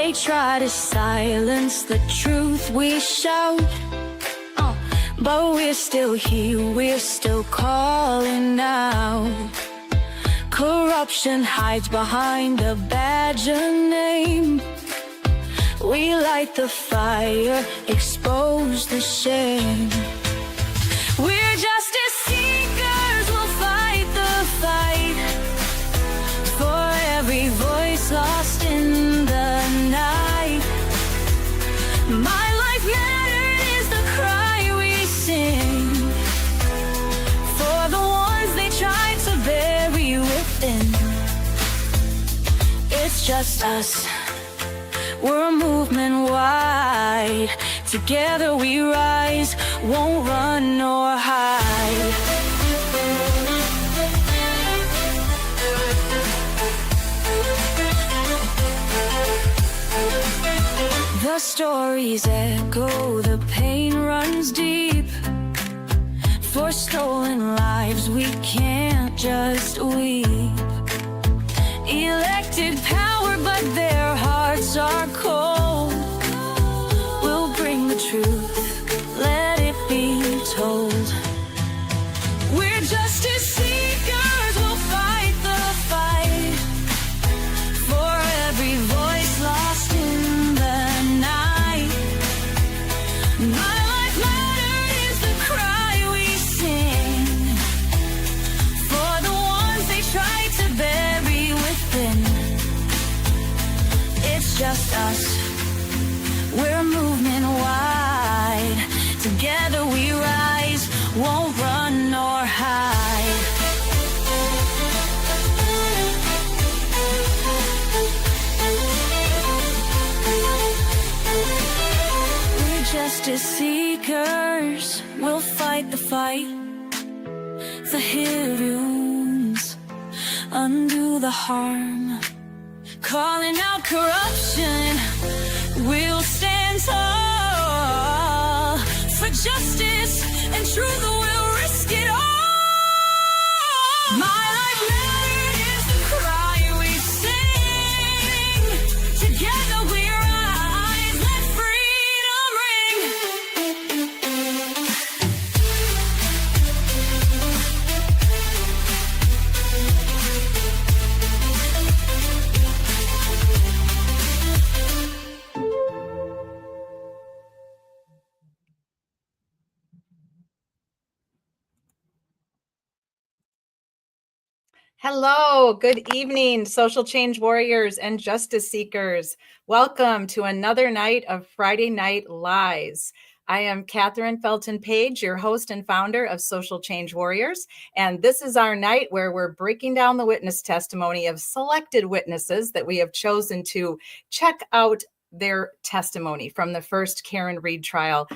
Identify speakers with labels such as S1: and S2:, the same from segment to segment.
S1: They try to silence the truth we shout, but we're still here, we're still calling out. Corruption hides behind a badger name. We light the fire, expose the shame. We're justice seekers, we'll fight the fight for every voice lost in the night. My life mattered is the cry we sing for the ones they tried to bury within. It's just us, we're a movement wide. Together we rise, won't run nor hide. The stories echo, the pain runs deep. For stolen lives we can't just weep. Elected power, but their hearts are cold. We'll bring the truth, let it be told. We're justice seekers, we'll fight the fight for every voice lost in the night. My life mattered is the cry we sing for the ones they tried to bury within. It's just us, we're a movement wide. Together we rise, won't run nor hide. We're justice seekers, we'll fight the fight. The heroes undo the harm. Calling out corruption, we'll stand tall for justice and truth, we'll risk it all. My life mattered is the cry we sing. Together we rise, let freedom ring.
S2: Hello, good evening, social change warriors and justice seekers. Welcome to another night of Friday Night Lies. I am Catherine Felton Page, your host and founder of Social Change Warriors, and this is our night where we're breaking down the witness testimony of selected witnesses that we have chosen to check out their testimony from the first Karen Read trial,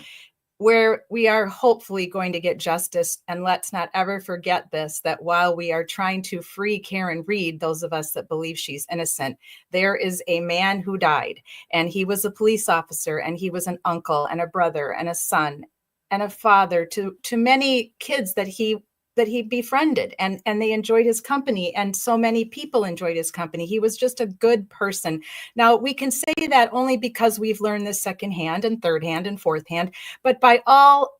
S2: where we are hopefully going to get justice. And let's not ever forget this, that while we are trying to free Karen Read, those of us that believe she's innocent, there is a man who died, and he was a police officer, and he was an uncle and a brother and a son and a father to many kids that he befriended, and they enjoyed his company, and so many people enjoyed his company. He was just a good person. Now, we can say that only because we've learned this secondhand and third hand and fourth hand, but by all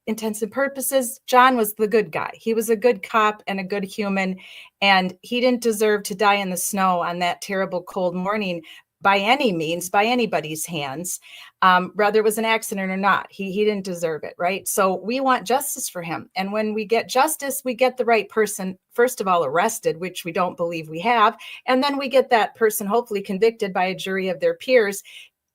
S2: intents and purposes, John was the good guy. He was a good cop and a good human, and he didn't deserve to die in the snow on that terrible cold morning by any means, by anybody's hands, whether it was an accident or not. He didn't deserve it, right? So we want justice for him. And when we get justice, we get the right person, first of all, arrested, which we don't believe we have. And then we get that person hopefully convicted by a jury of their peers,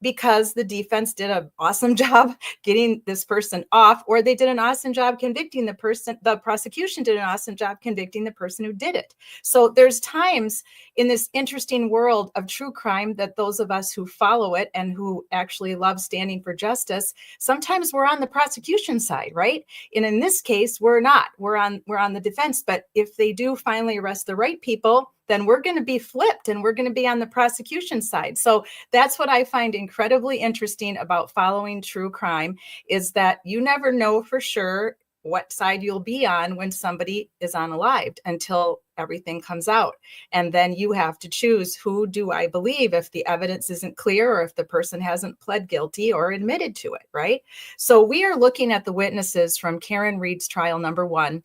S2: because the defense did an awesome job getting this person off, or they did an awesome job convicting the person. The prosecution did an awesome job convicting the person who did it. So there's times in this interesting world of true crime that those of us who follow it and who actually love standing for justice, sometimes we're on the prosecution side, right? And in this case, we're not. We're on the defense. But if they do finally arrest the right people, then we're going to be flipped and we're going to be on the prosecution side. So that's what I find incredibly interesting about following true crime, is that you never know for sure what side you'll be on when somebody is unalived until everything comes out. And then you have to choose, who do I believe if the evidence isn't clear or if the person hasn't pled guilty or admitted to it, right? So we are looking at the witnesses from Karen Reed's trial number 1.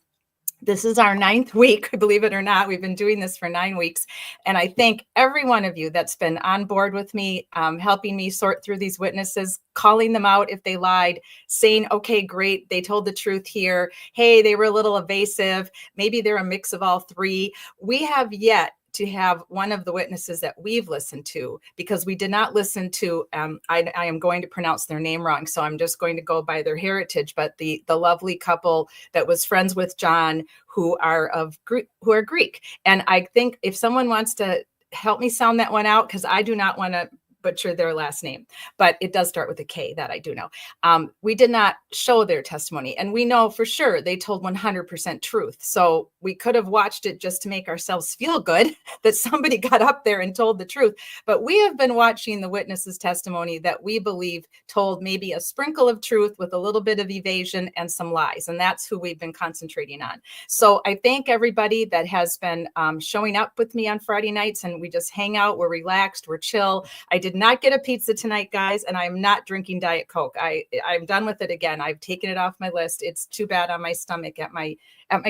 S2: This is our 9th week, believe it or not. We've been doing this for 9 weeks. And I thank every one of you that's been on board with me, helping me sort through these witnesses, calling them out if they lied, saying, okay, great, they told the truth here. Hey, they were a little evasive. Maybe they're a mix of all three. We have yet to have one of the witnesses that we've listened to, because we did not listen to, I am going to pronounce their name wrong, so I'm just going to go by their heritage, but the lovely couple that was friends with John, who are Greek. And I think if someone wants to help me sound that one out, because I do not want to butcher their last name, but it does start with a K, that I do know. We did not show their testimony, and we know for sure they told 100% truth. So we could have watched it just to make ourselves feel good that somebody got up there and told the truth. But we have been watching the witnesses' testimony that we believe told maybe a sprinkle of truth with a little bit of evasion and some lies. And that's who we've been concentrating on. So I thank everybody that has been showing up with me on Friday nights, and we just hang out. We're relaxed. We're chill. I did not get a pizza tonight, guys, and I'm not drinking Diet Coke. I'm done with it again. I've taken it off my list. It's too bad on my stomach at my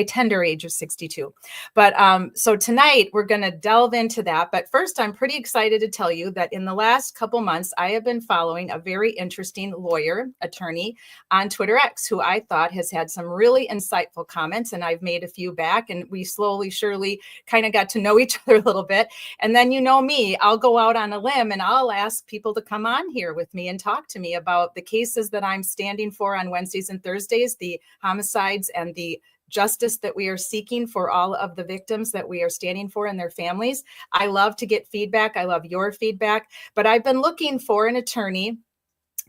S2: tender age of 62. But so tonight we're going to delve into that. But first, I'm pretty excited to tell you that in the last couple months, I have been following a very interesting lawyer, attorney on Twitter X, who I thought has had some really insightful comments, and I've made a few back, and we slowly, surely kind of got to know each other a little bit. And then, you know me, I'll go out on a limb and I'll ask people to come on here with me and talk to me about the cases that I'm standing for on Wednesdays and Thursdays, the homicides and the justice that we are seeking for all of the victims that we are standing for and their families. I love to get feedback. I love your feedback, but I've been looking for an attorney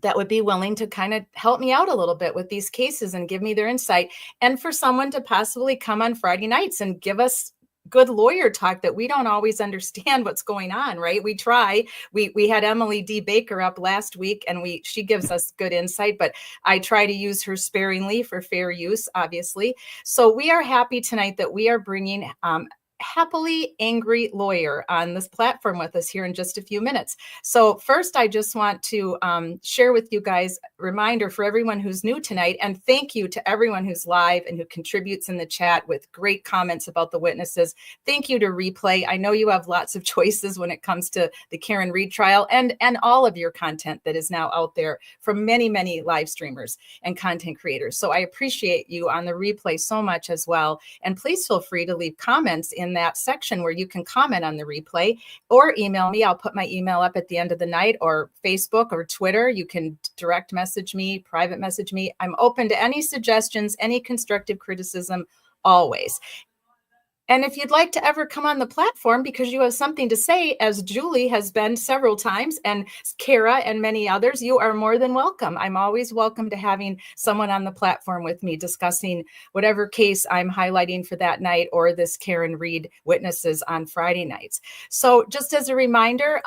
S2: that would be willing to kind of help me out a little bit with these cases and give me their insight, and for someone to possibly come on Friday nights and give us good lawyer talk that we don't always understand what's going on, right? We try. We had Emily D. Baker up last week, and she gives us good insight, but I try to use her sparingly for fair use, obviously. So we are happy tonight that we are bringing happily angry lawyer on this platform with us here in just a few minutes. So first, I just want to share with you guys a reminder for everyone who's new tonight, and thank you to everyone who's live and who contributes in the chat with great comments about the witnesses. Thank you to Replay. I know you have lots of choices when it comes to the Karen Reed trial and all of your content that is now out there from many, many live streamers and content creators. So I appreciate you on the Replay so much as well. And please feel free to leave comments in that section where you can comment on the replay, or email me. I'll put my email up at the end of the night, or Facebook or Twitter. You can direct message me, private message me. I'm open to any suggestions, any constructive criticism, always. And if you'd like to ever come on the platform because you have something to say, as Julie has been several times, and Kara and many others, you are more than welcome. I'm always welcome to having someone on the platform with me discussing whatever case I'm highlighting for that night, or this Karen Reed witnesses on Friday nights. So just as a reminder,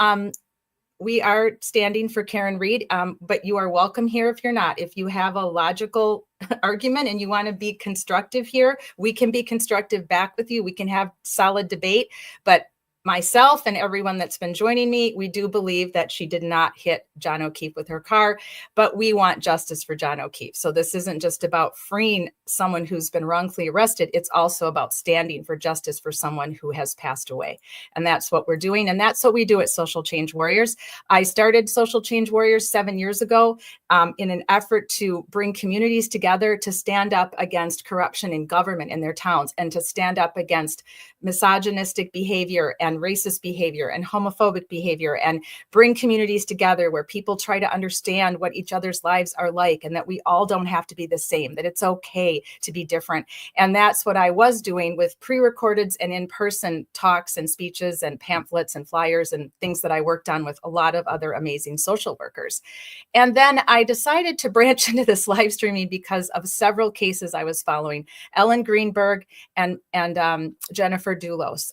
S2: we are standing for Karen Reed, but you are welcome here if you're not. If you have a logical argument and you want to be constructive here, we can be constructive back with you. We can have solid debate, but myself and everyone that's been joining me, we do believe that she did not hit John O'Keefe with her car, but we want justice for John O'Keefe. So this isn't just about freeing someone who's been wrongfully arrested. It's also about standing for justice for someone who has passed away. And that's what we're doing. And that's what we do at Social Change Warriors. I started Social Change Warriors 7 years ago in an effort to bring communities together to stand up against corruption in government in their towns, and to stand up against misogynistic behavior and racist behavior and homophobic behavior, and bring communities together where people try to understand what each other's lives are like, and that we all don't have to be the same, that it's okay to be different. And that's what I was doing with pre-recorded and in-person talks and speeches and pamphlets and flyers and things that I worked on with a lot of other amazing social workers. And then I decided to branch into this live streaming because of several cases I was following. Ellen Greenberg and Jennifer Dulos.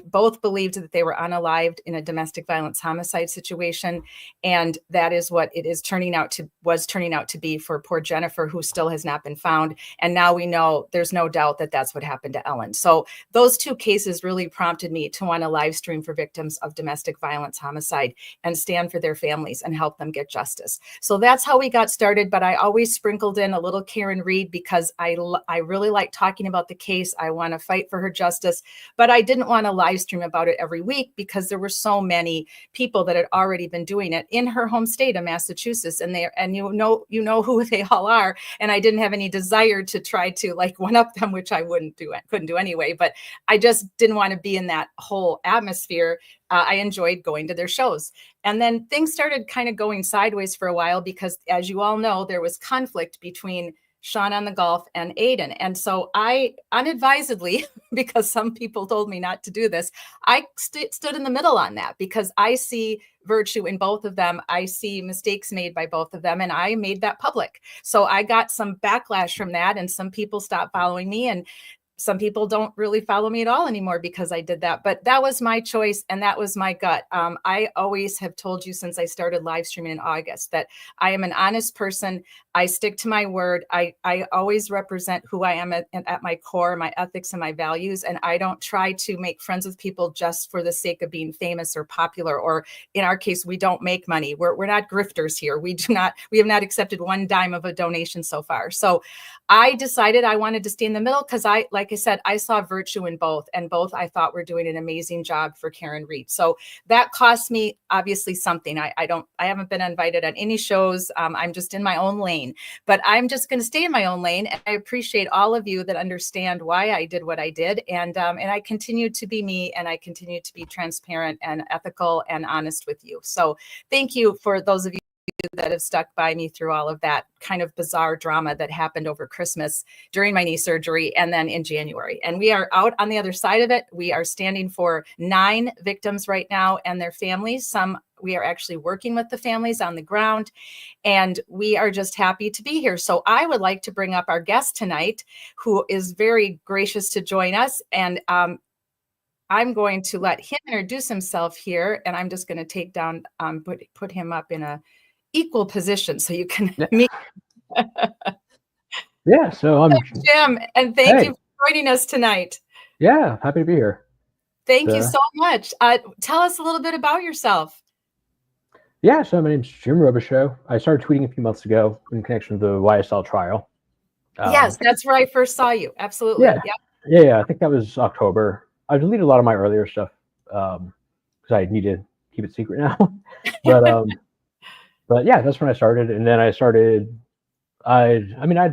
S2: both believed that they were unalived in a domestic violence homicide situation. And that is what it is turning out to be for poor Jennifer, who still has not been found. And now we know there's no doubt that that's what happened to Ellen. So those two cases really prompted me to want to live stream for victims of domestic violence homicide and stand for their families and help them get justice. So that's how we got started. But I always sprinkled in a little Karen Reed because I really like talking about the case. I want to fight for her justice, but I didn't want to live stream about it every week because there were so many people that had already been doing it in her home state of Massachusetts, and you know who they all are. And I didn't have any desire to try to like one up them, which I couldn't do anyway. But I just didn't want to be in that whole atmosphere. I enjoyed going to their shows. And then things started kind of going sideways for a while because, as you all know, there was conflict between Sean on the golf and Aiden. And so I unadvisedly, because some people told me not to do this, I stood in the middle on that because I see virtue in both of them. I see mistakes made by both of them, and I made that public. So I got some backlash from that, and some people stopped following me, and some people don't really follow me at all anymore because I did that. But that was my choice and that was my gut. I always have told you since I started live streaming in August that I am an honest person. I stick to my word. I always represent who I am at my core, my ethics and my values. And I don't try to make friends with people just for the sake of being famous or popular, or in our case, we don't make money. We're not grifters here. We have not accepted one dime of a donation so far. So I decided I wanted to stay in the middle because like I said, I saw virtue in both, and both I thought were doing an amazing job for Karen Reed. So that cost me obviously something. I haven't been invited on any shows. I'm just in my own lane, but I'm just going to stay in my own lane. And I appreciate all of you that understand why I did what I did. And I continue to be me, and I continue to be transparent and ethical and honest with you. So thank you for those of you that have stuck by me through all of that kind of bizarre drama that happened over Christmas during my knee surgery and then in January. And we are out on the other side of it. We are standing for 9 victims right now and their families. We are actually working with the families on the ground, and we are just happy to be here. So I would like to bring up our guest tonight, who is very gracious to join us. And I'm going to let him introduce himself here, and I'm just going to take down, put him up in a equal position so you can meet.
S3: Yeah, so I'm
S2: Jim, and thank you for joining us tonight.
S3: Yeah, happy to be here.
S2: Thank you so much. Tell us a little bit about yourself.
S3: Yeah, so my name's Jim Robichaux. I started tweeting a few months ago in connection with the YSL trial.
S2: Yes, that's where I first saw you. Absolutely.
S3: Yeah. I think that was October. I deleted a lot of my earlier stuff because I need to keep it secret now. But yeah, that's when I started. And then I'd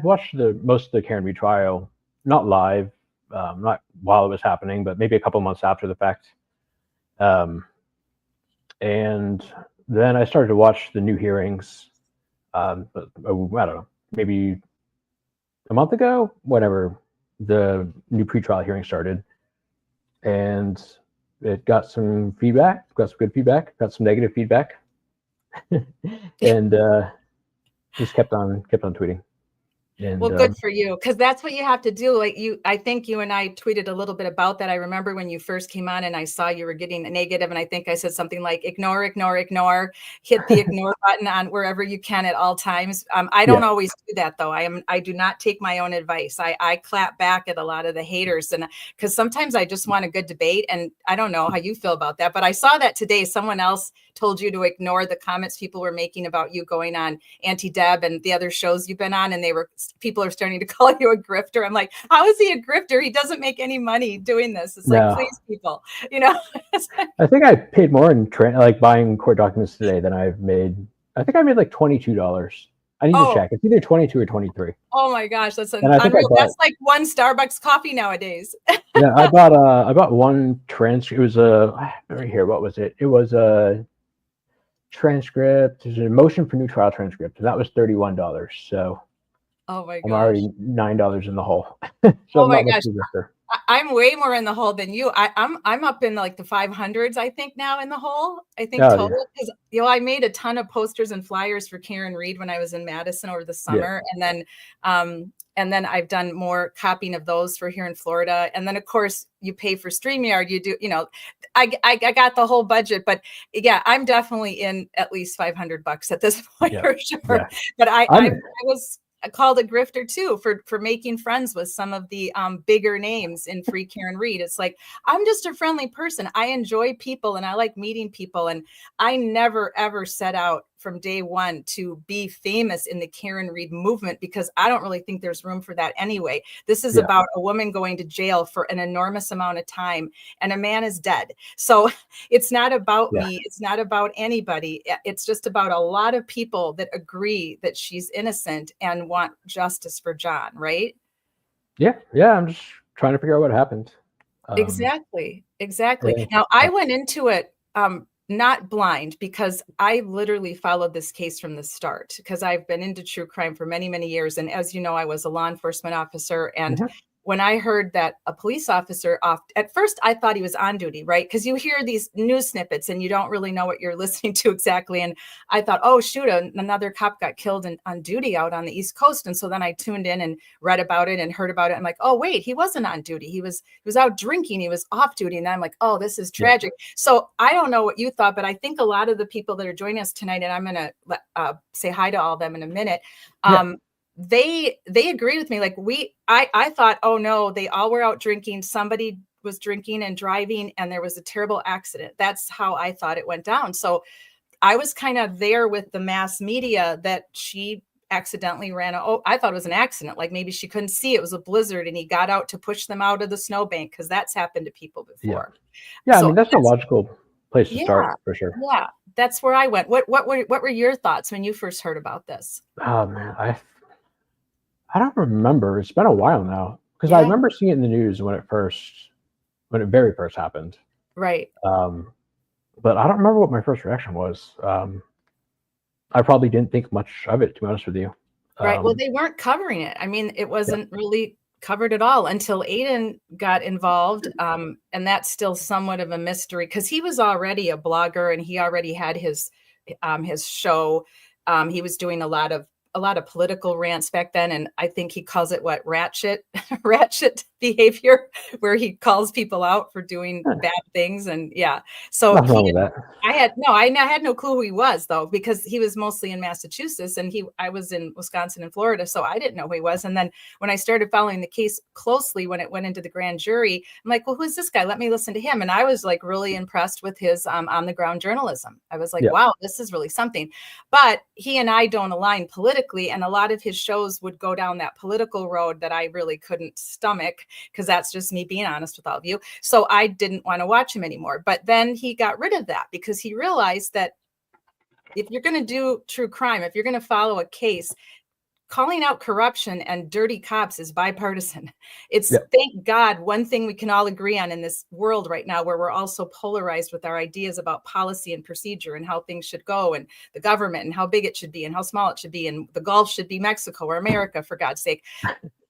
S3: watched most of the Karen Reed trial, not live, not while it was happening, but maybe a couple months after the fact. And then I started to watch the new hearings, I don't know, maybe a month ago, whenever the new pretrial hearing started. And it got some feedback, got some good feedback, got some negative feedback. And just kept on tweeting. And,
S2: well, good for you, because that's what you have to do. I think you and I tweeted a little bit about that. I remember when you first came on and I saw you were getting a negative, and I think I said something like ignore, hit the ignore button on wherever you can at all times. I don't always do that though. I do not take my own advice. I clap back at a lot of the haters, and because sometimes I just want a good debate, and I don't know how you feel about that, but I saw that today someone else told you to ignore the comments people were making about you going on Auntie Deb and the other shows you've been on, and people are starting to call you a grifter. I'm like, how is he a grifter? He doesn't make any money doing this. It's like, please, people,
S3: I think I paid more in buying court documents today than I've made. I think I made like $22. I need to check. It's either 22 or 23.
S2: Oh my gosh, that's unreal. That's like one Starbucks coffee nowadays.
S3: Yeah, I bought one transcript. It was right here. What was it? It was a transcript. There's a motion for new trial transcript, and that was $31. So
S2: oh my gosh,
S3: I'm already $9 in the hole. So
S2: oh my gosh. I'm way more in the hole than you. I'm up in like the 500s, I think, now in the hole. I think
S3: Oh,
S2: total, because I made a ton of posters and flyers for Karen Reed when I was in Madison over the summer, and then I've done more copying of those for here in Florida. And then of course you pay for StreamYard. You do, I got the whole budget, but yeah, I'm definitely in at least $500 at this point for sure.
S3: Yeah.
S2: But I
S3: I'm-
S2: was called a grifter too for making friends with some of the bigger names in Free Karen Reed. It's like, I'm just a friendly person. I enjoy people and I like meeting people. And I never, ever set out from day one to be famous in the Karen Reed movement, because I don't really think there's room for that anyway. This is about a woman going to jail for an enormous amount of time and a man is dead. So it's not about me. It's not about anybody. It's just about a lot of people that agree that she's innocent and want justice for John, right?
S3: Yeah. I'm just trying to figure out what happened.
S2: Exactly.
S3: Yeah.
S2: Now, I went into it not blind, because I literally followed this case from the start, because I've been into true crime for many, many years. And as you know, I was a law enforcement officer. And when I heard that a police officer at first I thought he was on duty, right? Because you hear these news snippets and you don't really know what you're listening to exactly. And I thought, oh, shoot, another cop got killed on duty out on the East Coast. And so then I tuned in and read about it and heard about it. I'm like, oh, wait, he wasn't on duty. He was out drinking. He was off duty. And I'm like, oh, this is tragic. So I don't know what you thought, but I think a lot of the people that are joining us tonight, and I'm going to say hi to all of them in a minute, they agree with me. Like I thought, oh no, they all were out drinking. Somebody was drinking and driving and there was a terrible accident. That's how I thought it went down. So I was kind of there with the mass media that she accidentally I thought it was an accident. Like maybe she couldn't see it was a blizzard and he got out to push them out of the snowbank, because that's happened to people before.
S3: Yeah.
S2: So
S3: I mean, that's a logical place to start for sure.
S2: Yeah. That's where I went. What were your thoughts when you first heard about this?
S3: Oh man, I don't remember. It's been a while now, because I remember seeing it in the news when it very first happened.
S2: Right.
S3: But I don't remember what my first reaction was. I probably didn't think much of it, to be honest with you.
S2: Right. Well, they weren't covering it. I mean, it wasn't really covered at all until Aiden got involved. And that's still somewhat of a mystery, because he was already a blogger and he already had his show. He was doing a lot of political rants back then. And I think he calls it ratchet behavior, where he calls people out for doing bad things. And so
S3: nothing wrong with that.
S2: I had no clue who he was, though, because he was mostly in Massachusetts and I was in Wisconsin and Florida. So I didn't know who he was. And then when I started following the case closely, when it went into the grand jury, I'm like, well, who's this guy? Let me listen to him. And I was like really impressed with his on the ground journalism. I was like, wow, this is really something. But he and I don't align politically. And a lot of his shows would go down that political road that I really couldn't stomach, because that's just me being honest with all of you. So I didn't want to watch him anymore. But then he got rid of that, because he realized that if you're going to do true crime, if you're going to follow a case, calling out corruption and dirty cops is bipartisan. It's thank God one thing we can all agree on in this world right now, where we're all so polarized with our ideas about policy and procedure and how things should go, and the government and how big it should be and how small it should be, and the Gulf should be Mexico or America, for God's sake.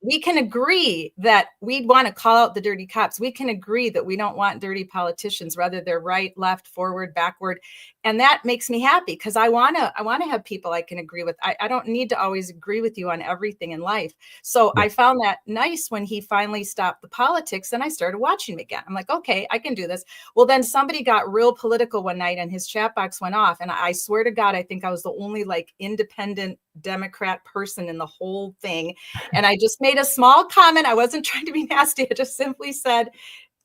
S2: We can agree that we want to call out the dirty cops. We can agree that we don't want dirty politicians, whether they're right, left, forward, backward. And that makes me happy, because I want to have people I can agree with. I don't need to always agree with you on everything in life. So I found that nice when he finally stopped the politics, and I started watching him again. I'm like, okay, I can do this. Well, then somebody got real political one night and his chat box went off. And I swear to God, I think I was the only independent Democrat person in the whole thing. And I just made a small comment. I wasn't trying to be nasty. I just simply said,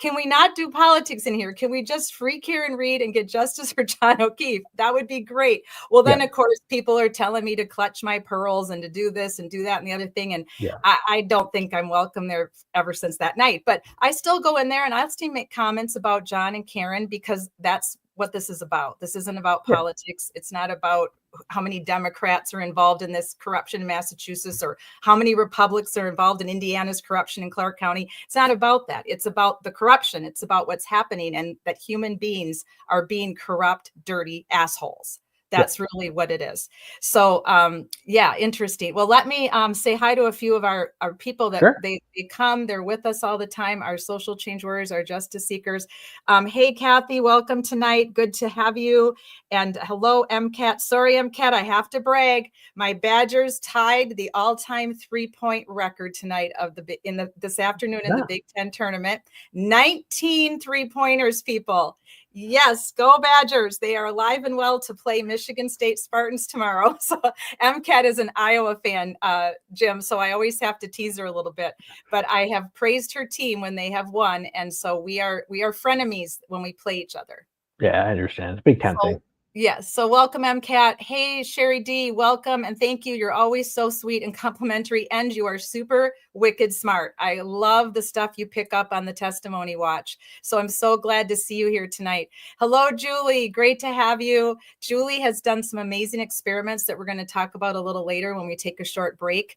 S2: can we not do politics in here? Can we just free Karen Reed and get justice for John O'Keefe? That would be great. Well, then, of course, people are telling me to clutch my pearls and to do this and do that and the other thing. And I don't think I'm welcome there ever since that night. But I still go in there and I'll still make comments about John and Karen, because that's what this is about. This isn't about politics. It's not about how many Democrats are involved in this corruption in Massachusetts, or how many Republicans are involved in Indiana's corruption in Clark County. It's not about that. It's about the corruption. It's about what's happening, and that human beings are being corrupt, dirty assholes. That's really what it is. So, yeah, interesting. Well, let me say hi to a few of our people that
S3: Sure.
S2: they come, they're with us all the time, our social change warriors, our justice seekers. Hey, Kathy, welcome tonight. Good to have you. And hello, MCAT. Sorry, MCAT, I have to brag. My Badgers tied the all-time 3-point record tonight this afternoon in the Big Ten tournament. 19 3-pointers, people. Yes, go Badgers. They are alive and well to play Michigan State Spartans tomorrow. So MCAT is an Iowa fan, Jim, so I always have to tease her a little bit. But I have praised her team when they have won, and so we are frenemies when we play each other.
S3: Yeah, I understand. It's a Big Ten thing.
S2: Yes. So welcome, MCAT. Hey, Sherry D, welcome. And thank you. You're always so sweet and complimentary. And you are super wicked smart. I love the stuff you pick up on the testimony watch. So I'm so glad to see you here tonight. Hello, Julie. Great to have you. Julie has done some amazing experiments that we're going to talk about a little later when we take a short break.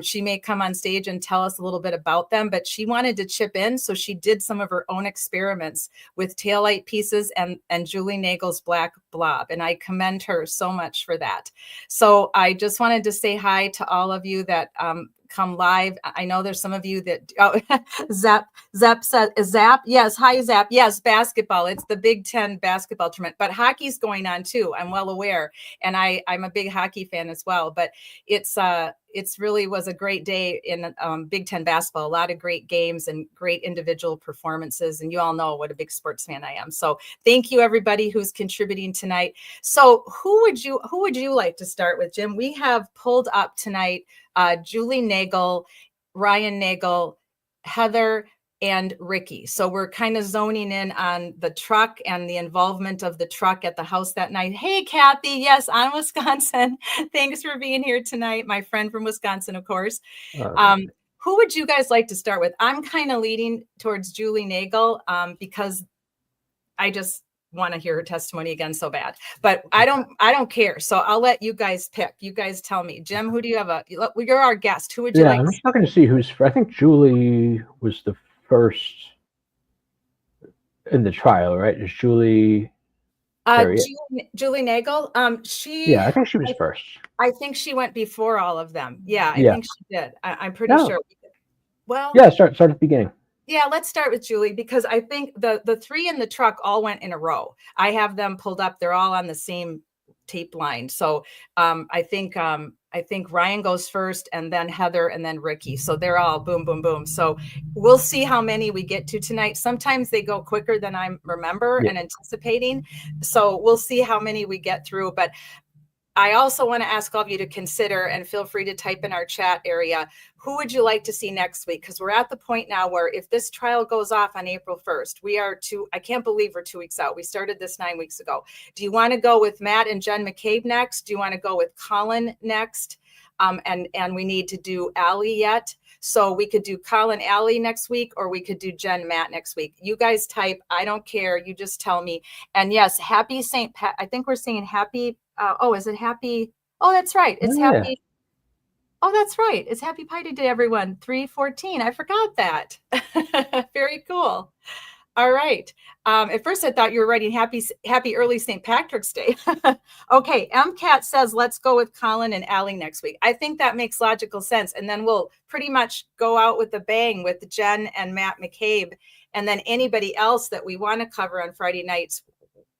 S2: She may come on stage and tell us a little bit about them, but she wanted to chip in. So she did some of her own experiments with taillight pieces and Julie Nagel's black blob. And I commend her so much for that. So I just wanted to say hi to all of you that come live. I know there's some of you that Zap said Zap. Yes. Hi, Zap. Yes. Basketball. It's the Big Ten basketball tournament, but hockey's going on too. I'm well aware. And I'm a big hockey fan as well, but it's really was a great day in Big Ten basketball. A lot of great games and great individual performances. And you all know what a big sports fan I am. So thank you everybody who's contributing tonight. So who would you like to start with, Jim? We have pulled up tonight Julie Nagel, Ryan Nagel, Heather, and Ricky. So we're kind of zoning in on the truck and the involvement of the truck at the house that night. Hey, Kathy. Yes, on Wisconsin. Thanks for being here tonight. My friend from Wisconsin, of course. Who would you guys like to start with? I'm kind of leading towards Julie Nagel because I just want to hear her testimony again so bad, but I don't care. So I'll let you guys pick. You guys tell me. Jim, who do you have? You're our guest. Who would you like?
S3: I'm just looking to see who's. I think Julie was the first in the trial, right? Is Julie?
S2: Julie Nagel.
S3: I think she was first.
S2: I think she went before all of them. Yeah, I think she did. I'm pretty sure. Well,
S3: yeah, start at the beginning.
S2: Yeah, let's start with Julie because I think the three in the truck all went in a row. I have them pulled up. They're all on the same tape line. So I think Ryan goes first and then Heather and then Ricky. So they're all boom, boom, boom. So we'll see how many we get to tonight. Sometimes they go quicker than I remember and anticipating. So we'll see how many we get through. But I also want to ask all of you to consider, and feel free to type in our chat area, who would you like to see next week? Because we're at the point now where if this trial goes off on April 1st, I can't believe we're 2 weeks out. We started this 9 weeks ago. Do you want to go with Matt and Jen McCabe next? Do you want to go with Colin next? And we need to do Allie yet. So we could do Colin, Allie next week, or we could do Jen, Matt next week. You guys type, I don't care. You just tell me. And yes, happy St. Pat. I think we're saying happy. Is it happy? Oh, that's right. It's happy. Yeah. Oh, that's right. It's Happy Pi Day, everyone. 3/14. I forgot that. Very cool. All right. At first, I thought you were writing happy early St. Patrick's Day. Okay. MCAT says, let's go with Colin and Allie next week. I think that makes logical sense. And then we'll pretty much go out with a bang with Jen and Matt McCabe. And then anybody else that we want to cover on Friday nights.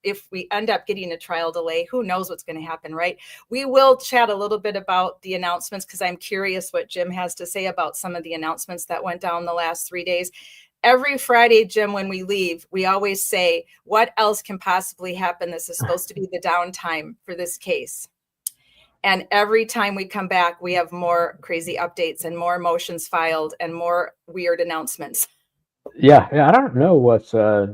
S2: If we end up getting a trial delay, who knows what's going to happen, right? We will chat a little bit about the announcements because I'm curious what Jim has to say about some of the announcements that went down the last 3 days. Every Friday, Jim, when we leave, we always say, what else can possibly happen? This is supposed to be the downtime for this case. And every time we come back, we have more crazy updates and more motions filed and more weird announcements.
S3: Yeah. I don't know what's, I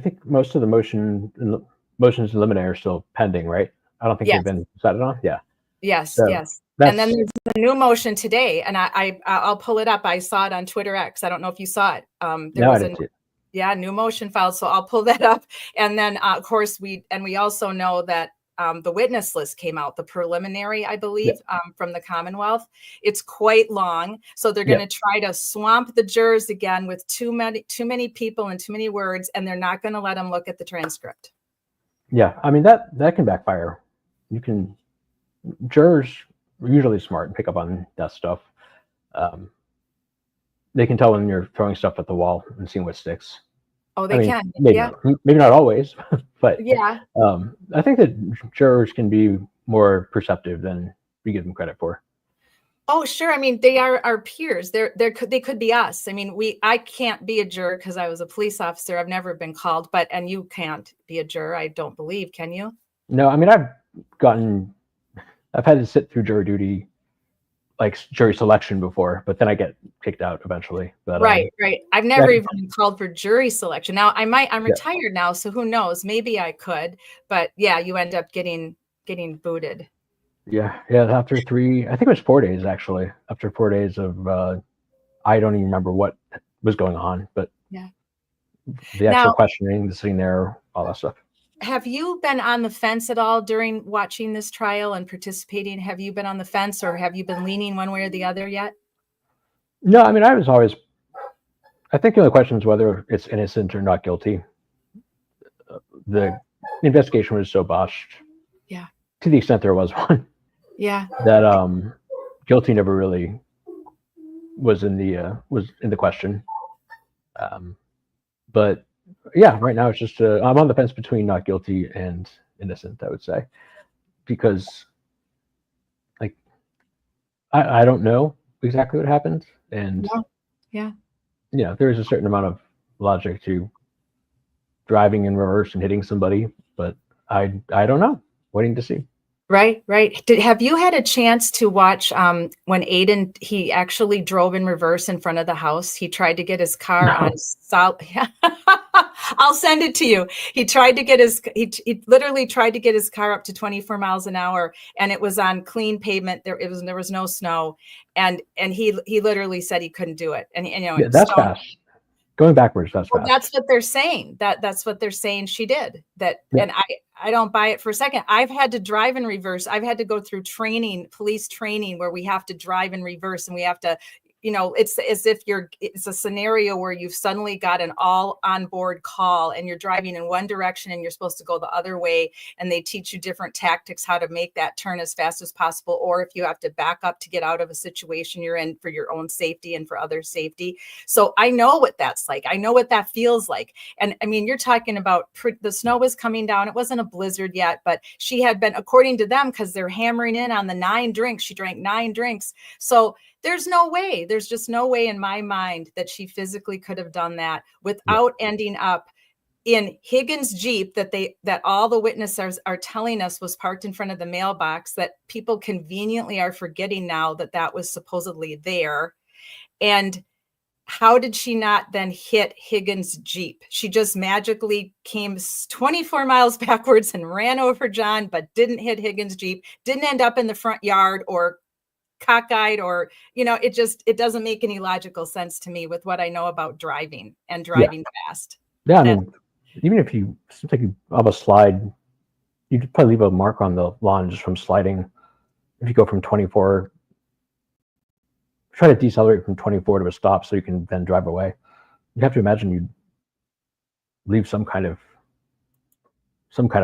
S3: think most of the motions in limine are still pending, right? I don't think they've been decided on. Yeah.
S2: Yes. And then there's a new motion today, and I'll pull it up. I saw it on Twitter X. I don't know if you saw it. There was a new motion filed, so I'll pull that up. And then, of course, we also know that the witness list came out, the preliminary, I believe, from the Commonwealth. It's quite long, so they're going to try to swamp the jurors again with too many people and too many words, and they're not going to let them look at the transcript.
S3: Yeah, I mean that can backfire. jurors are usually smart and pick up on that stuff. They can tell when you're throwing stuff at the wall and seeing what sticks.
S2: Oh, they can.
S3: Maybe
S2: Yeah.
S3: maybe not always, but
S2: Yeah.
S3: I think that jurors can be more perceptive than we give them credit for.
S2: Oh, sure. I mean, they are our peers. They could be us. I mean, I can't be a juror because I was a police officer. I've never been called, and you can't be a juror, I don't believe, can you?
S3: No, I mean, I've had to sit through jury duty, like jury selection before, but then I get kicked out eventually. But
S2: right. I've never even been called for jury selection. Now I'm retired now, so who knows? Maybe I could, but yeah, you end up getting booted.
S3: Yeah. After I think it was 4 days actually. After 4 days of, I don't even remember what was going on, but
S2: yeah,
S3: the actual questioning, the sitting there, all that stuff.
S2: Have you been on the fence at all during watching this trial and participating? Have you been on the fence, or have you been leaning one way or the other yet?
S3: No, I mean, I think the only question is whether it's innocent or not guilty. The investigation was so botched.
S2: Yeah.
S3: To the extent there was one.
S2: Yeah.
S3: That guilty never really was in the question. But yeah, right now it's just I'm on the fence between not guilty and innocent, I would say, because like I don't know exactly what happened, and
S2: yeah,
S3: there is a certain amount of logic to driving in reverse and hitting somebody, but I don't know. Waiting to see.
S2: Right. Have you had a chance to watch when Aiden, he actually drove in reverse in front of the house? He tried to get his car on solid. I'll send it to you. He literally tried to get his car up to 24 miles an hour, and it was on clean pavement. There was no snow, and he literally said he couldn't do it. And
S3: that's fast. Going backwards, that's fast.
S2: That's what they're saying. That's what they're saying she did. And I don't buy it for a second. I've had to drive in reverse. I've had to go through police training, where we have to drive in reverse, and we have to, it's as if it's a scenario where you've suddenly got an all on board call and you're driving in one direction and you're supposed to go the other way. And they teach you different tactics, how to make that turn as fast as possible, or if you have to back up to get out of a situation you're in for your own safety and for other safety. So I know what that's like. I know what that feels like. And I mean, you're talking about the snow was coming down. It wasn't a blizzard yet, but she had been, according to them, because they're hammering in on the 9 drinks. She drank 9 drinks. So there's just no way in my mind that she physically could have done that without ending up in Higgins' Jeep that all the witnesses are telling us was parked in front of the mailbox, that people conveniently are forgetting now that was supposedly there. And how did she not then hit Higgins' Jeep? She just magically came 24 miles backwards and ran over John, but didn't hit Higgins' Jeep, didn't end up in the front yard or cockeyed, or it doesn't make any logical sense to me with what I know about driving fast.
S3: I mean, even if seems like you almost slide, you'd probably leave a mark on the lawn just from sliding. If you go from 24, try to decelerate from 24 to a stop so you can then drive away. You have to imagine you'd leave some kind of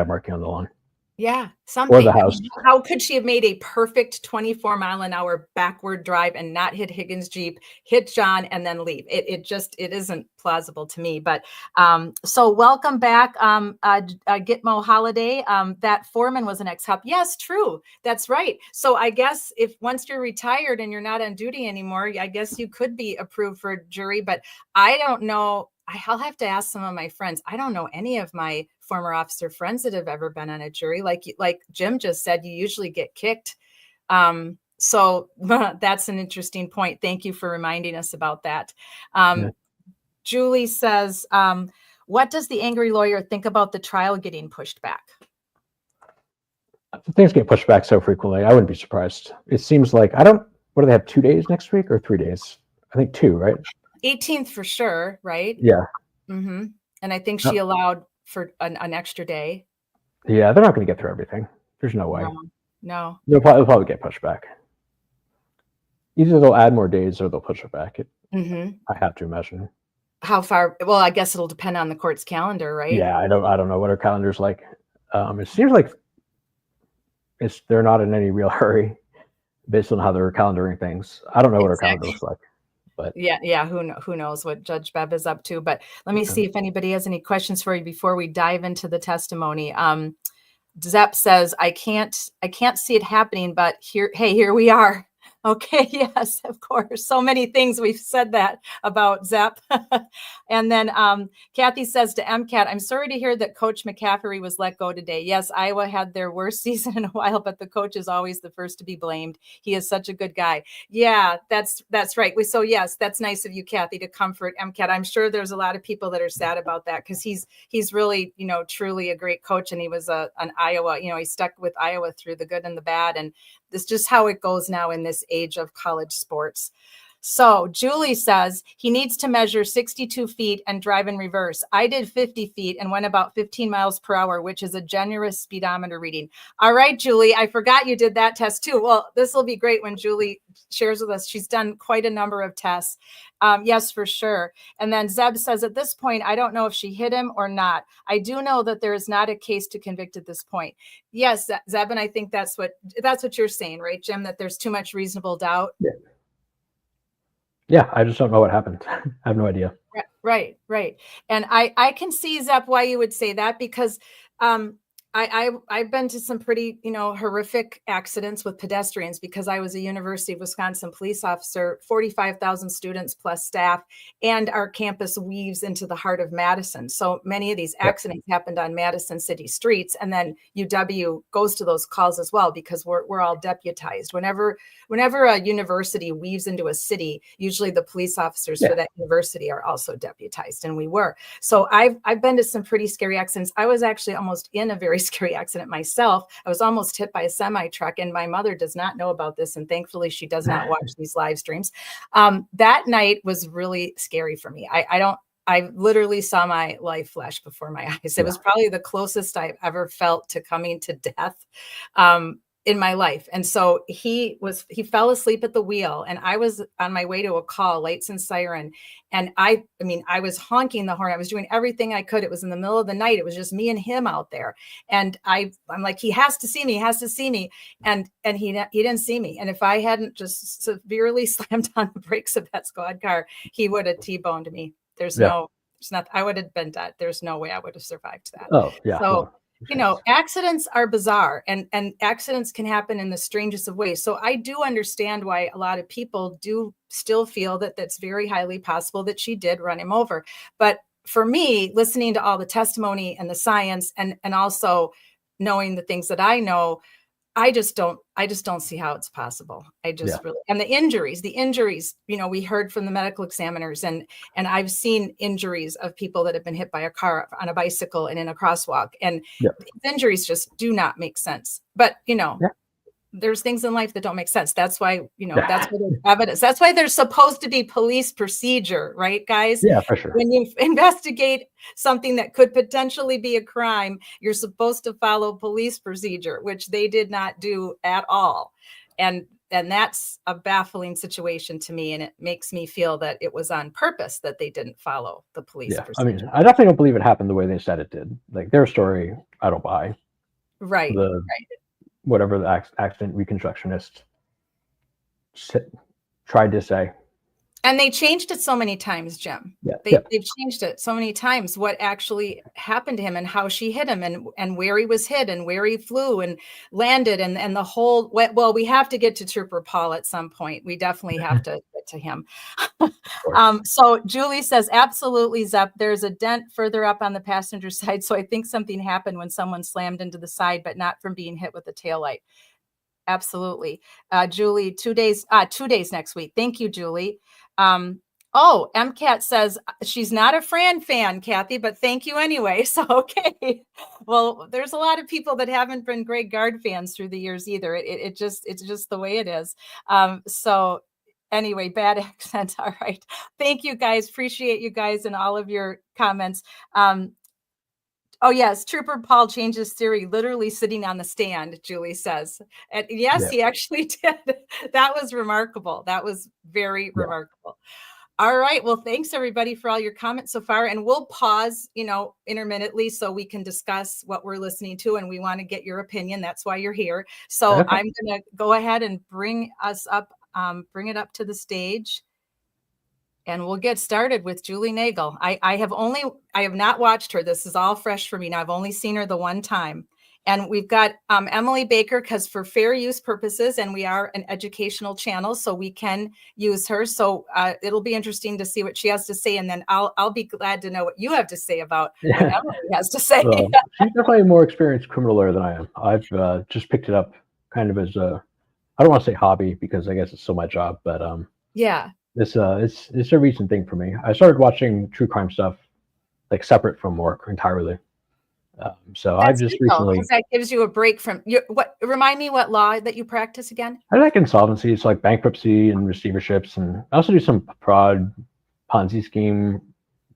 S3: marking on the lawn.
S2: Yeah, something.
S3: Or the house.
S2: How could she have made a perfect 24 mile an hour backward drive and not hit Higgins' Jeep, hit John, and then leave? It isn't plausible to me. But so welcome back, Gitmo Holiday. That foreman was an ex-cop. Yes, true. That's right. So I guess if once you're retired and you're not on duty anymore, I guess you could be approved for a jury. But I don't know. I'll have to ask some of my friends. I don't know any of my former officer friends that have ever been on a jury. Like Jim just said, you usually get kicked. So that's an interesting point. Thank you for reminding us about that. Julie says, what does the angry lawyer think about the trial getting pushed back?
S3: Things get pushed back so frequently. I wouldn't be surprised. It seems like, what do they have, 2 days next week or 3 days? I think 2, right?
S2: 18th for sure, right?
S3: Yeah.
S2: Mm-hmm. And I think she allowed for an extra day.
S3: Yeah, they're not going to get through everything. There's no way.
S2: No.
S3: They'll probably get pushed back. Either they'll add more days or they'll push it back. I have to imagine.
S2: How far? Well, I guess it'll depend on the court's calendar, right?
S3: Yeah, I don't know what our calendar's like. It seems like they're not in any real hurry based on how they're calendaring things. I don't know what our calendar looks like, but
S2: Yeah. Who knows what Judge Bev is up to? But let me see if anybody has any questions for you before we dive into the testimony. Zepp says, I can't see it happening, but here we are. Okay, yes, of course. So many things we've said that about Zepp. And then Kathy says to MCAT, I'm sorry to hear that Coach McCaffrey was let go today. Yes, Iowa had their worst season in a while, but the coach is always the first to be blamed. He is such a good guy. Yeah, that's right. So yes, that's nice of you, Kathy, to comfort MCAT. I'm sure there's a lot of people that are sad about that because he's really, truly a great coach, and he was an Iowa, he stuck with Iowa through the good and the bad, and this is just how it goes now in this age of college sports. So Julie says he needs to measure 62 feet and drive in reverse. I did 50 feet and went about 15 miles per hour, which is a generous speedometer reading. All right, Julie, I forgot you did that test too. Well, this will be great when Julie shares with us. She's done quite a number of tests. Yes, for sure. And then Zeb says, at this point, I don't know if she hit him or not. I do know that there is not a case to convict at this point. Yes, Zeb, and I think that's what you're saying, right, Jim, that there's too much reasonable doubt.
S3: Yeah, I just don't know what happened. I have no idea.
S2: Right. And I can see, Zep, why you would say that, because I've been to some pretty, horrific accidents with pedestrians because I was a University of Wisconsin police officer, 45,000 students plus staff, and our campus weaves into the heart of Madison. So many of these accidents happened on Madison city streets, and then UW goes to those calls as well because we're all deputized. Whenever a university weaves into a city, usually the police officers for that university are also deputized, and we were. So I've been to some pretty scary accidents. I was actually almost in a very scary accident myself. I was almost hit by a semi truck, and my mother does not know about this, and thankfully she does not watch these live streams. That night was really scary for me. I literally saw my life flash before my eyes. It was probably the closest I've ever felt to coming to death in my life. And so he fell asleep at the wheel, and I was on my way to a call, lights and siren. And I was honking the horn. I was doing everything I could. It was in the middle of the night. It was just me and him out there. And I'm like, he has to see me, And he didn't see me. And if I hadn't just severely slammed on the brakes of that squad car, he would have T-boned me. There's nothing, I would have been dead. There's no way I would have survived that.
S3: Oh, yeah.
S2: So, accidents are bizarre, and accidents can happen in the strangest of ways. So I do understand why a lot of people do still feel that that's very highly possible that she did run him over. But for me, listening to all the testimony and the science, and also knowing the things that I know, I just don't see how it's possible. Really, and the injuries, we heard from the medical examiners, and I've seen injuries of people that have been hit by a car on a bicycle and in a crosswalk, and these injuries just do not make sense. But, there's things in life that don't make sense. That's why, that's why there's evidence. That's why there's supposed to be police procedure, right, guys?
S3: Yeah, for sure.
S2: When you investigate something that could potentially be a crime, you're supposed to follow police procedure, which they did not do at all. And that's a baffling situation to me. And it makes me feel that it was on purpose that they didn't follow the police procedure.
S3: I definitely don't believe it happened the way they said it did. Like, their story, I don't buy.
S2: Right.
S3: Whatever the accident reconstructionist tried to say.
S2: And they changed it so many times, Jim. They've changed it so many times, what actually happened to him and how she hit him and where he was hit and where he flew and landed and the whole, well, we have to get to Trooper Paul at some point. We definitely have to get to him. So Julie says, absolutely, Zep. There's a dent further up on the passenger side. So I think something happened when someone slammed into the side, but not from being hit with the taillight. Absolutely. Julie, 2 days next week. Thank you, Julie. MCAT says she's not a Fran fan, Kathy, but thank you anyway. So, okay. Well, there's a lot of people that haven't been Greg Gard fans through the years either. It's just the way it is. So anyway, bad accent. All right. Thank you guys. Appreciate you guys and all of your comments. Oh, yes. Trooper Paul changed his theory, literally sitting on the stand, Julie says. And yes, he actually did. That was remarkable. That was very remarkable. All right. Well, thanks everybody for all your comments so far. And we'll pause, intermittently so we can discuss what we're listening to, and we want to get your opinion. That's why you're here. So
S3: Okay.
S2: I'm going to go ahead and bring it up to the stage. And we'll get started with Julie Nagel. I have not watched her. This is all fresh for me. Now I've only seen her the one time. And we've got Emily Baker, because for fair use purposes, and we are an educational channel, so we can use her. So it'll be interesting to see what she has to say. And then I'll be glad to know what you have to say about what Emily has to say.
S3: Well, she's definitely a more experienced criminal lawyer than I am. I've just picked it up kind of as I don't want to say hobby, because I guess it's still my job, but
S2: Yeah.
S3: it's a recent thing for me. I started watching true crime stuff like separate from work entirely. So
S2: That's
S3: I've just
S2: good, though,
S3: recently,
S2: 'cause that gives you a break from remind me what law that you practice again?
S3: I like insolvency. It's like bankruptcy and receiverships, and I also do some fraud, Ponzi scheme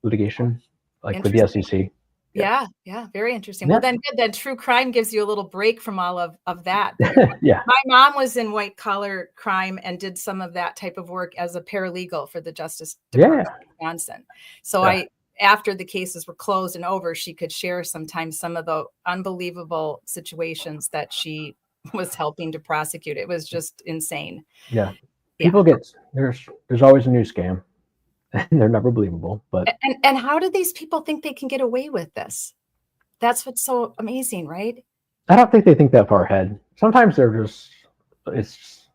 S3: litigation, like with the SEC.
S2: Yeah, very interesting.
S3: Yeah.
S2: Well, then good. Then true crime gives you a little break from all of that.
S3: Yeah.
S2: My mom was in white collar crime and did some of that type of work as a paralegal for the Justice Department of Wisconsin. So after the cases were closed and over, she could share sometimes some of the unbelievable situations that she was helping to prosecute. It was just insane.
S3: Yeah. People there's always a new scam. They're never believable, but
S2: and how do these people think they can get away with this? That's what's so amazing, right?
S3: I don't think they think that far ahead. Sometimes it's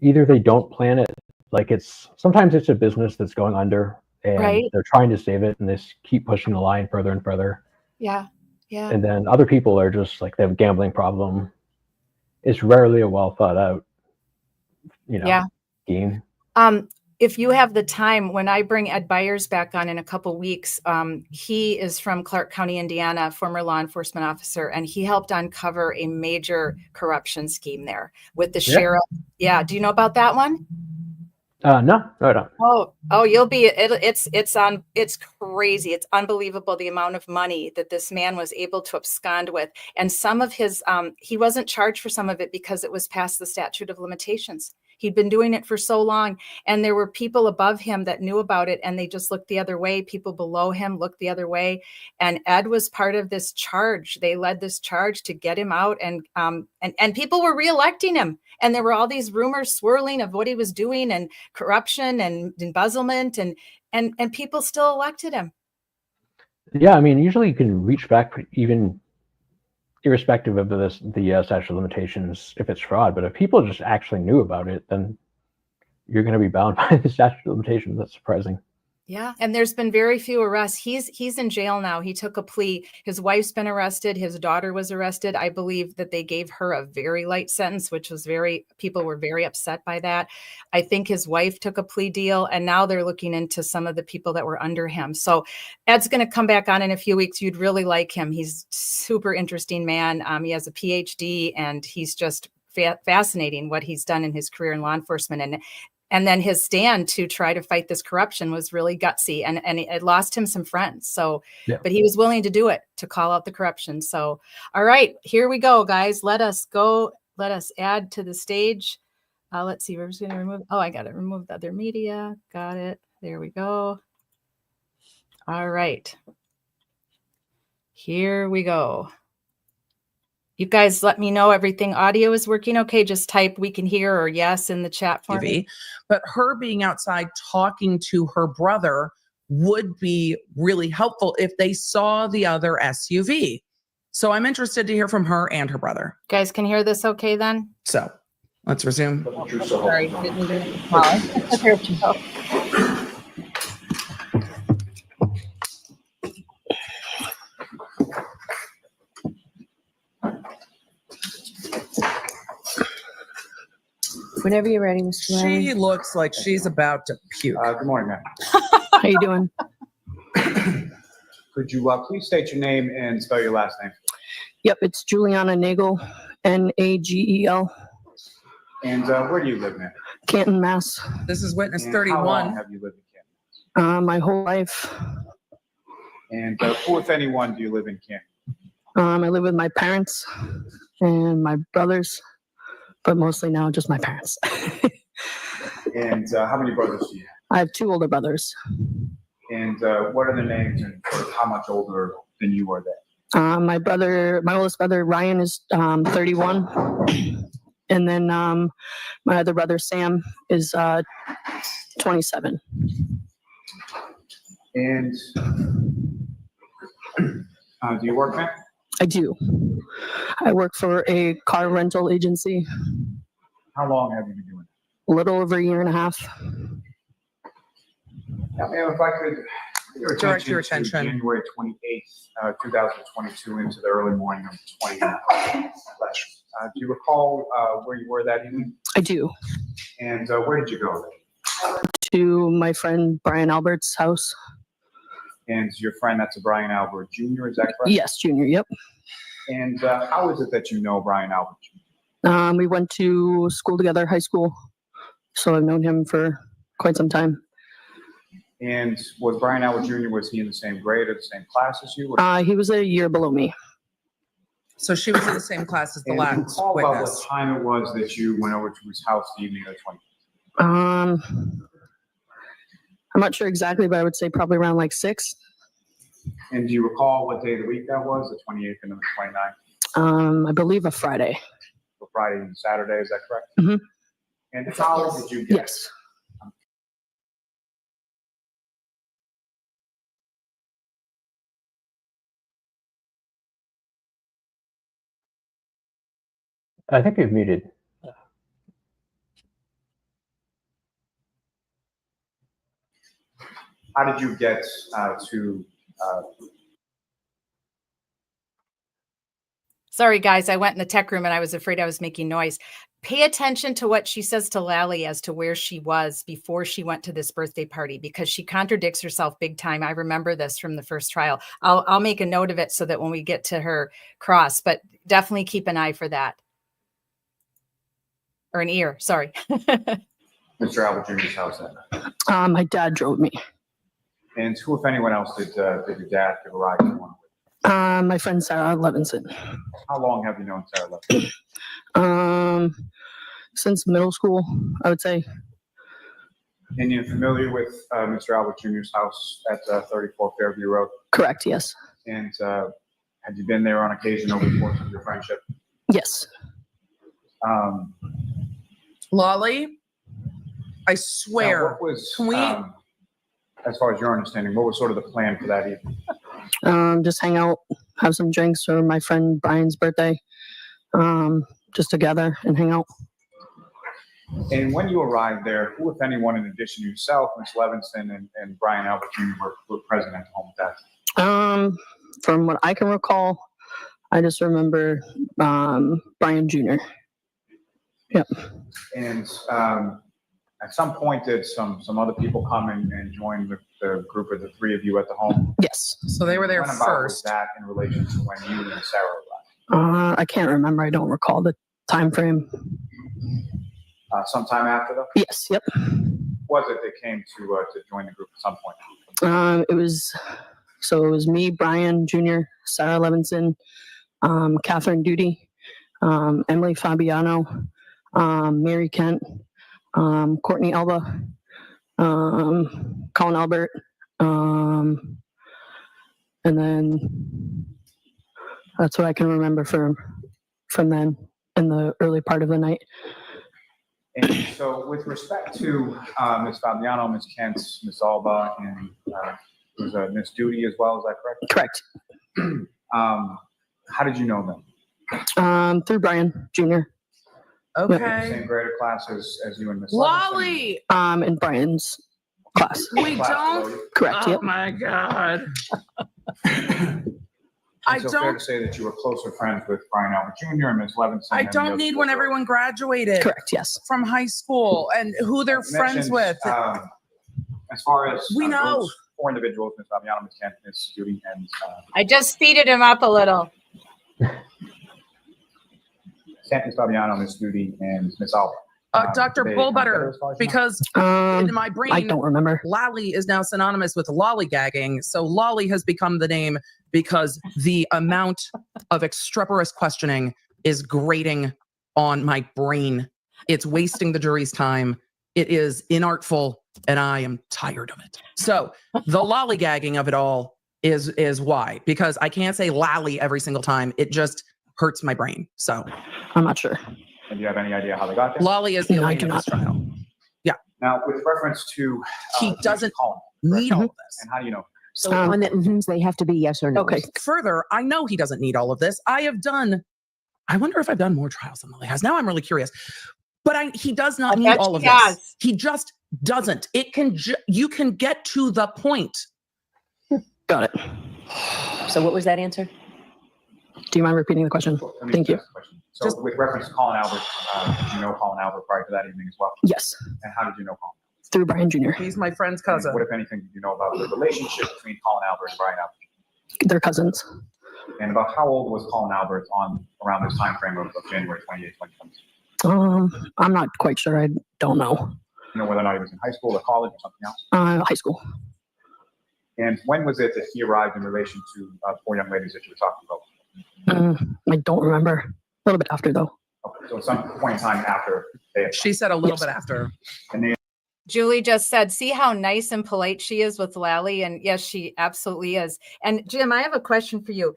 S3: either they don't plan it, like sometimes it's a business that's going under and they're trying to save it and they keep pushing the line further and further.
S2: Yeah.
S3: And then other people are just like, they have a gambling problem. It's rarely a well thought out, scheme.
S2: If you have the time, when I bring Ed Byers back on in a couple weeks, he is from Clark County, Indiana, former law enforcement officer, and he helped uncover a major corruption scheme there with the sheriff. Yeah. Do you know about that one?
S3: No, I don't.
S2: Oh, you'll be, it's crazy. It's unbelievable the amount of money that this man was able to abscond with. And some of his, he wasn't charged for some of it because it was past the statute of limitations. He'd been doing it for so long, and there were people above him that knew about it, and they just looked the other way. People below him looked the other way. And Ed was part of this charge. They led this charge to get him out, and people were reelecting him. And there were all these rumors swirling of what he was doing and corruption and embezzlement, and people still elected him.
S3: Yeah, I mean, usually you can reach back even irrespective of the statute of limitations if it's fraud. But if people just actually knew about it, then you're going to be bound by the statute of limitations. That's surprising.
S2: Yeah. And there's been very few arrests. He's in jail now. He took a plea. His wife's been arrested. His daughter was arrested. I believe that they gave her a very light sentence, which was people were very upset by that. I think his wife took a plea deal, and now they're looking into some of the people that were under him. So Ed's going to come back on in a few weeks. You'd really like him. He's super interesting man. He has a PhD, and he's just fascinating what he's done in his career in law enforcement. And then his stand to try to fight this corruption was really gutsy, and it lost him some friends. So, but he was willing to do it, to call out the corruption. So, all right, here we go, guys. Let us add to the stage. Let's see, we're just going to remove. Oh, I got to remove the other media. Got it. There we go. All right. Here we go. You guys let me know everything audio is working okay. Just type "we can hear" or yes in the chat for me.
S4: But her being outside talking to her brother would be really helpful if they saw the other SUV. So I'm interested to hear from her and her brother.
S2: You guys can hear this okay then?
S4: So let's resume.
S2: Sorry, didn't even pause. There we go.
S5: Whenever you're ready, Mr. Riley.
S4: She looks like she's about to puke.
S6: Good morning, ma'am.
S5: How you doing?
S6: Could you please state your name and spell your last name?
S5: Yep, it's Juliana Nagel, Nagel.
S6: And where do you live, ma'am?
S5: Canton, Mass.
S4: This is witness
S6: And
S4: 31.
S6: How long have you lived in Canton?
S5: My whole life.
S6: And who, if anyone, do you live in Canton?
S5: I live with my parents and my brothers, but mostly now just my parents.
S6: And how many brothers do you have?
S5: I have two older brothers.
S6: And what are their names and sort of how much older than you are they?
S5: My oldest brother Ryan is 31, and then my other brother Sam is 27.
S6: And do you work, man?
S5: I do. I work for a car rental agency.
S6: How long have you been doing
S5: A little over a year and a half.
S6: it? Yeah, ma'am, if I could
S4: Direct your
S6: to
S4: attention.
S6: January 28th, 2022 into the early morning of the 29th. Do you recall where you were that evening?
S5: I do.
S6: And where did you go?
S5: To my friend Brian Albert's house.
S6: And your friend, that's a Brian Albert Jr., is that correct?
S5: Yes, Junior. Yep.
S6: And how is it that you know Brian Albert Jr.?
S5: We went to school together, high school. So I've known him for quite some time.
S6: And was Brian Albert Jr., was he in the same grade or the same class as you? Or
S5: He was a year below me.
S4: So she was in the same class as the
S6: and do you
S4: last
S6: recall about what
S4: witness.
S6: time it was that you went over to his house the evening of the 20th?
S5: I'm not sure exactly, but I would say probably around like 6.
S6: And do you recall what day of the week that was, the 28th and the 29th?
S5: I believe a Friday.
S6: So Friday and Saturday, is that correct?
S5: Mhm.
S6: And how did you get?
S5: Yes.
S3: I think you've muted.
S6: How did you get to?
S2: Sorry, guys, I went in the tech room and I was afraid I was making noise. Pay attention to what she says to Lally as to where she was before she went to this birthday party, because she contradicts herself big time. I remember this from the first trial. I'll make a note of it so that when we get to her cross, but definitely keep an eye for that. Or an ear, sorry.
S6: Mr. Albert Jr.'s house that night?
S5: My dad drove me.
S6: And who, if anyone else, did your dad give a ride to?
S5: My friend Sarah Levinson.
S6: How long have you known Sarah Levinson?
S5: Since middle school, I would say.
S6: And you're familiar with Mr. Albert Jr.'s house at 34 Fairview Road?
S5: Correct, yes.
S6: And had you been there on occasion over the course of your friendship?
S5: Yes.
S4: Lolly, I
S6: Now,
S4: swear.
S6: what was,
S4: Can we-
S6: as far as your understanding, what was sort of the plan for that evening?
S5: Just hang out, have some drinks for my friend Brian's birthday. Just together and hang out.
S6: And when you arrived there, who, if anyone, in addition to yourself, Ms. Levinson and Brian Albert Jr. were present at the home at that time?
S5: From what I can recall, I just remember Brian Jr. Yep.
S6: And at some point, did some other people come and join the group of the three of you at the home?
S5: Yes.
S4: So they were there
S6: When about was
S4: first.
S6: that in relation to when you and Sarah arrived?
S5: I can't remember. I don't recall the time frame.
S6: Sometime after that?
S5: Yes. Yep.
S6: Was it that came to join the group at some point?
S5: It was me, Brian Jr., Sarah Levinson, Catherine Duty, Emily Fabiano, Mary Kent, Courtney Elba, Colin Albert, and then that's what I can remember from then in the early part of the night.
S6: And so with respect to Ms. Fabiano, Ms. Kent, Ms. Alba, and was Ms. Duty as well, is that correct?
S5: Correct.
S6: How did you know them?
S5: Through Brian Jr.
S4: Okay.
S6: Same grade or class as you and Ms. Levinson?
S4: Lolly,
S5: In Brian's class.
S4: we
S6: Class
S4: don't.
S6: below you?
S5: Correct.
S4: Oh
S5: Yep.
S4: my God.
S6: And so fair to say that you were closer friends with Brian Albert Jr. and Ms. Levinson?
S4: I
S6: and the
S4: don't
S6: other
S4: need
S6: four
S4: when
S6: girls?
S4: everyone graduated
S5: Correct. Yes.
S4: from high school and who they're
S6: You
S4: friends
S6: mentioned,
S4: with.
S6: As far as
S4: We know.
S6: those four individuals, Ms. Fabiano, Ms. Kent, Ms. Duty, and
S2: I just speeded him up a little.
S6: Kent, Ms. Fabiano, Ms. Duty, and Ms. Alba.
S4: Dr.
S6: Did they come together
S4: Bullbutter,
S6: as far as you know?
S4: because in my
S5: I
S4: brain,
S5: don't remember.
S4: Lolly is now synonymous with lollygagging. So Lolly has become the name because the amount of extemporaneous questioning is grating on my brain. It's wasting the jury's time. It is inartful, and I am tired of it. So the lollygagging of it all is why, because I can't say lally every single time. It just hurts my brain. So
S5: I'm not sure.
S6: And do you have any idea how they got there?
S4: lolly is the
S5: No, I
S4: Elaine
S5: do
S4: of this
S5: not.
S4: trial.
S6: Now, with reference to
S4: He doesn't
S6: Colin,
S4: need all of this.
S6: and how do you know?
S7: So on the mhm, they have to be yes or no.
S5: Okay.
S4: Further, I know he doesn't need all of this. I wonder if I've done more trials than Lily has. Now I'm really curious. But he does not
S2: I
S4: need
S2: bet
S4: all of
S2: she
S4: this.
S2: has.
S4: He just doesn't. You can get to the point.
S5: Got it.
S7: So what was that answer?
S5: Do you mind repeating the question?
S6: Let me
S5: Thank you.
S6: ask the question. So with reference to Colin Albert, did you know Colin Albert prior to that evening as well?
S5: Yes,
S6: And how did you know Colin?
S5: through Brian Jr.
S4: He's my friend's
S6: And
S4: cousin.
S6: what, if anything, did you know about the relationship between Colin Albert and Brian Albert?
S5: They're cousins.
S6: And about how old was Colin Albert around this time frame of January 28, 2020?
S5: I'm not quite sure. I don't know.
S6: You know whether or not he was in high school or college or something else?
S5: High school.
S6: And when was it that he arrived in relation to four young ladies that you were talking about?
S5: I don't remember. A little bit after though.
S6: Okay, so at some point in time after they had,
S4: She said a little
S5: Yes.
S4: bit after.
S6: and they
S2: Julie just said, see how nice and polite she is with Lally. And yes, she absolutely is. And Jim, I have a question for you.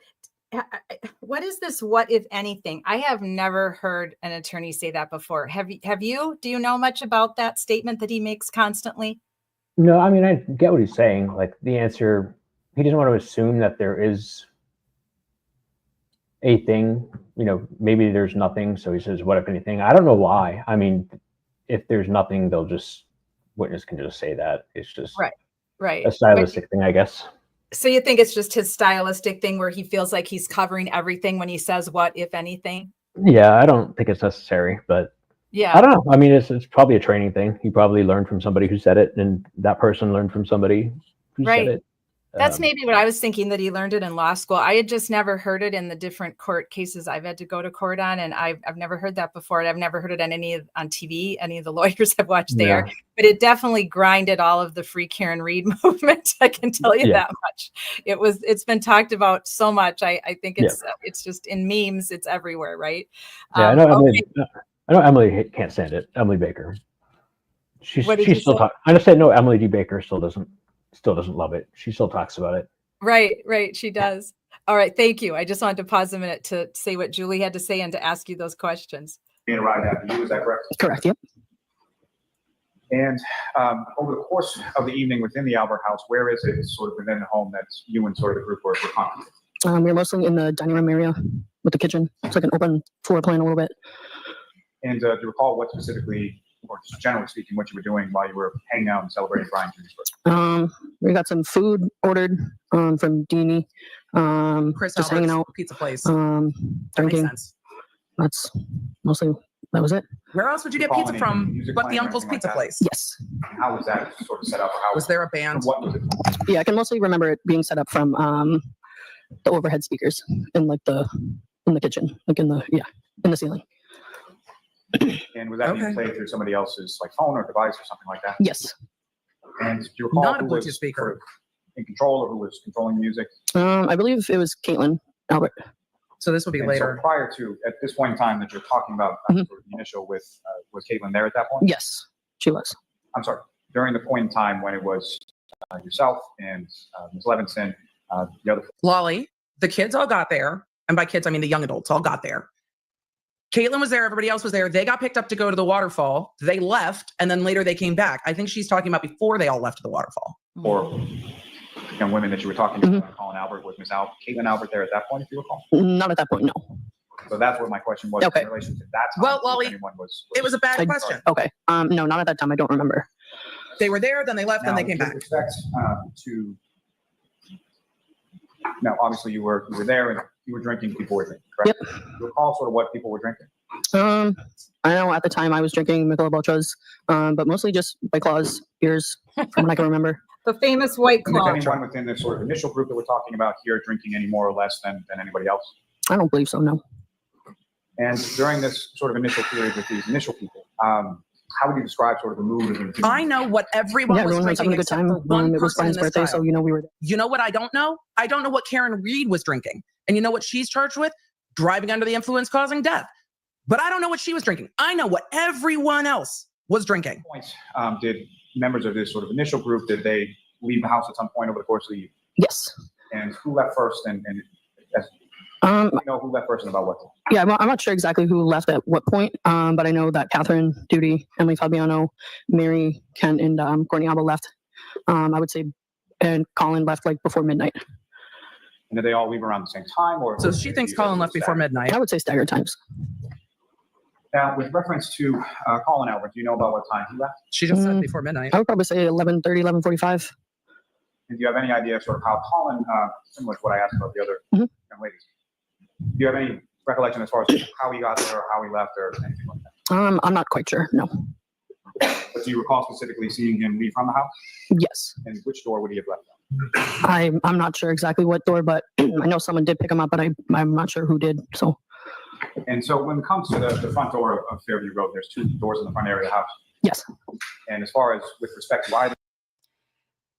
S2: What is this? What, if anything? I have never heard an attorney say that before. Have you? Do you know much about that statement that he makes constantly?
S3: No, I mean, I get what he's saying. Like the answer, he doesn't want to assume that there is a thing, maybe there's nothing. So he says, what if anything? I don't know why. I mean, if there's nothing, witness can just say that. It's just
S2: Right.
S3: a stylistic thing, I guess.
S2: So you think it's just his stylistic thing where he feels like he's covering everything when he says, what, if anything?
S3: Yeah, I don't think it's necessary, but
S2: Yeah.
S3: I don't know. I mean, it's probably a training thing. He probably learned from somebody who said it, and that person learned from somebody who
S2: Right.
S3: said it.
S2: That's maybe what I was thinking, that he learned it in law school. I had just never heard it in the different court cases I've had to go to court on. And I've never heard that before. And I've never heard it on TV, any of the lawyers I've watched there, but it definitely grinded all of the Free Karen Reed movement. I can tell you that much. It's been talked about so much. I think it's just in memes. It's everywhere. Right.
S3: Yeah. I know Emily can't stand it. Emily Baker. She's still talking. I just said, no, Emily D. Baker still doesn't love it. She still talks about it.
S2: Right. She does. All right. Thank you. I just wanted to pause a minute to say what Julie had to say and to ask you those questions.
S6: being arrived after you, is that correct?
S5: Correct. Yep.
S6: And over the course of the evening within the Albert house, where is it sort of within the home that you and sort of the group were congregating?
S5: We're mostly in the dining room area with the kitchen. It's like an open floor plan a little bit.
S6: And do you recall what specifically, or just generally speaking, what you were doing while you were hanging out and celebrating Brian Jr.'s birthday?
S5: We got some food ordered from Deanie.
S4: Chris
S5: just
S4: Albert's
S5: hanging out,
S4: pizza place.
S5: drinking.
S4: That makes sense.
S5: That's mostly, that was it.
S4: Where else would you get
S6: Recall
S4: pizza
S6: any
S4: from
S6: music
S4: but
S6: playing
S4: the
S6: or
S4: uncle's
S6: anything like
S4: pizza
S6: that?
S4: place?
S5: Yes.
S6: And how was that sort of set up? Or how
S4: Was there a band?
S6: What was it?
S5: Yeah, I can mostly remember it being set up from the overhead speakers in the kitchen, like in the ceiling.
S6: And was that being played through somebody else's like phone or device or something like that?
S5: Yes.
S6: And do you recall
S4: Not a
S6: who was
S4: Bluetooth speaker.
S6: sort of in control or who was controlling the music?
S5: I believe it was Caitlin Albert.
S4: So this will be
S6: And
S4: later.
S6: So prior to, at this point in time that you're talking about, sort of the initial with, was Caitlin there at that point?
S5: Yes, she was.
S6: I'm sorry, during the point in time when it was yourself and Ms. Levinson, the other.
S4: Lolly, the kids all got there. And by kids, I mean the young adults all got there. Caitlin was there. Everybody else was there. They got picked up to go to the waterfall. They left. And then later they came back. I think she's talking about before they all left the waterfall.
S6: Or young women that you were talking about, Colin Albert, was Ms. Caitlin Albert there at that point, if you recall?
S5: Not at that point, no.
S6: So that's what my question was
S5: Okay.
S6: in relation to that time.
S4: Well,
S6: if
S4: Lolly,
S6: anyone
S4: It was a bad
S5: I-
S4: question.
S5: Okay. No, not at that time. I don't remember.
S4: They were there, then they left, then they came
S6: with
S4: back.
S6: respect to, now, obviously you were there and you were drinking, people were drinking, correct?
S5: Yep.
S6: Do you recall sort of what people were drinking?
S5: I know at the time I was drinking Michelob Ultras, but mostly just White Claws beers from what I can remember.
S2: The famous White
S6: And is
S2: Claw.
S6: anyone within this sort of initial group that we're talking about here drinking any more or less than anybody else?
S5: I don't believe so, no.
S6: And during this sort of initial period with these initial people, how would you describe sort of the mood of the
S4: I know what everyone
S5: Yeah,
S4: was
S5: everyone was
S4: drinking
S5: having a good
S4: except
S5: time.
S4: for one
S5: It was
S4: person in
S5: Brian's
S4: this
S5: birthday,
S4: trial.
S5: so we were there.
S4: You know what I don't know? I don't know what Karen Reed was drinking. And you know what she's charged with? Driving under the influence causing death. But I don't know what she was drinking. I know what everyone else was drinking.
S6: Points, did members of this sort of initial group, did they leave the house at some point over the course of the evening?
S5: Yes.
S6: And who left first? And you know who left first and about what time?
S5: Yeah, I'm not sure exactly who left at what point, but I know that Catherine, Duty, Emily Fabiano, Mary, Kent, and Courtney Abba left. I would say, and Colin left like before midnight.
S6: And did they all leave around the same time? Or
S4: So she thinks Colin left before midnight.
S5: I would say staggered times.
S6: Now, with reference to Colin Albert, do you know about what time he left?
S4: She just said before midnight.
S5: I would probably say 11:30, 11:45.
S6: And do you have any idea sort of how Colin, similar to what I asked about the other young ladies, do you have any recollection as far as how he got there or how he left or anything like that?
S5: I'm not quite sure. No.
S6: But do you recall specifically seeing him leave from the house?
S5: Yes.
S6: And which door would he have left?
S5: I'm not sure exactly what door, but I know someone did pick him up, but I'm not sure who did. So.
S6: And so when it comes to the front door of Fairview Road, there's two doors in the front area of the house.
S5: Yes.
S6: And as far as with respect to either.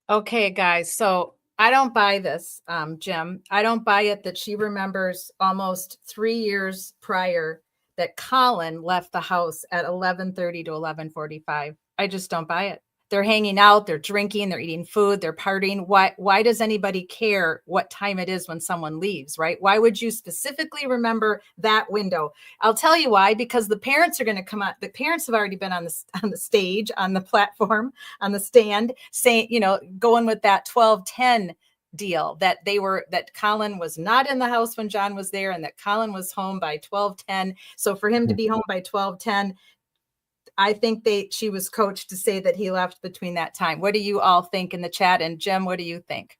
S2: Okay, guys. So I don't buy this, Jim. I don't buy it that she remembers almost 3 years prior that Colin left the house at 11:30 to 11:45. I just don't buy it. They're hanging out, they're drinking, they're eating food, they're partying. Why does anybody care what time it is when someone leaves, right? Why would you specifically remember that window? I'll tell you why, because the parents are going to come out. The parents have already been on the stage, on the platform, on the stand, saying, going with that 12:10 deal that Colin was not in the house when John was there and that Colin was home by 12:10. So for him to be home by 12:10, I think she was coached to say that he left between that time. What do you all think in the chat? And Jim, what do you think?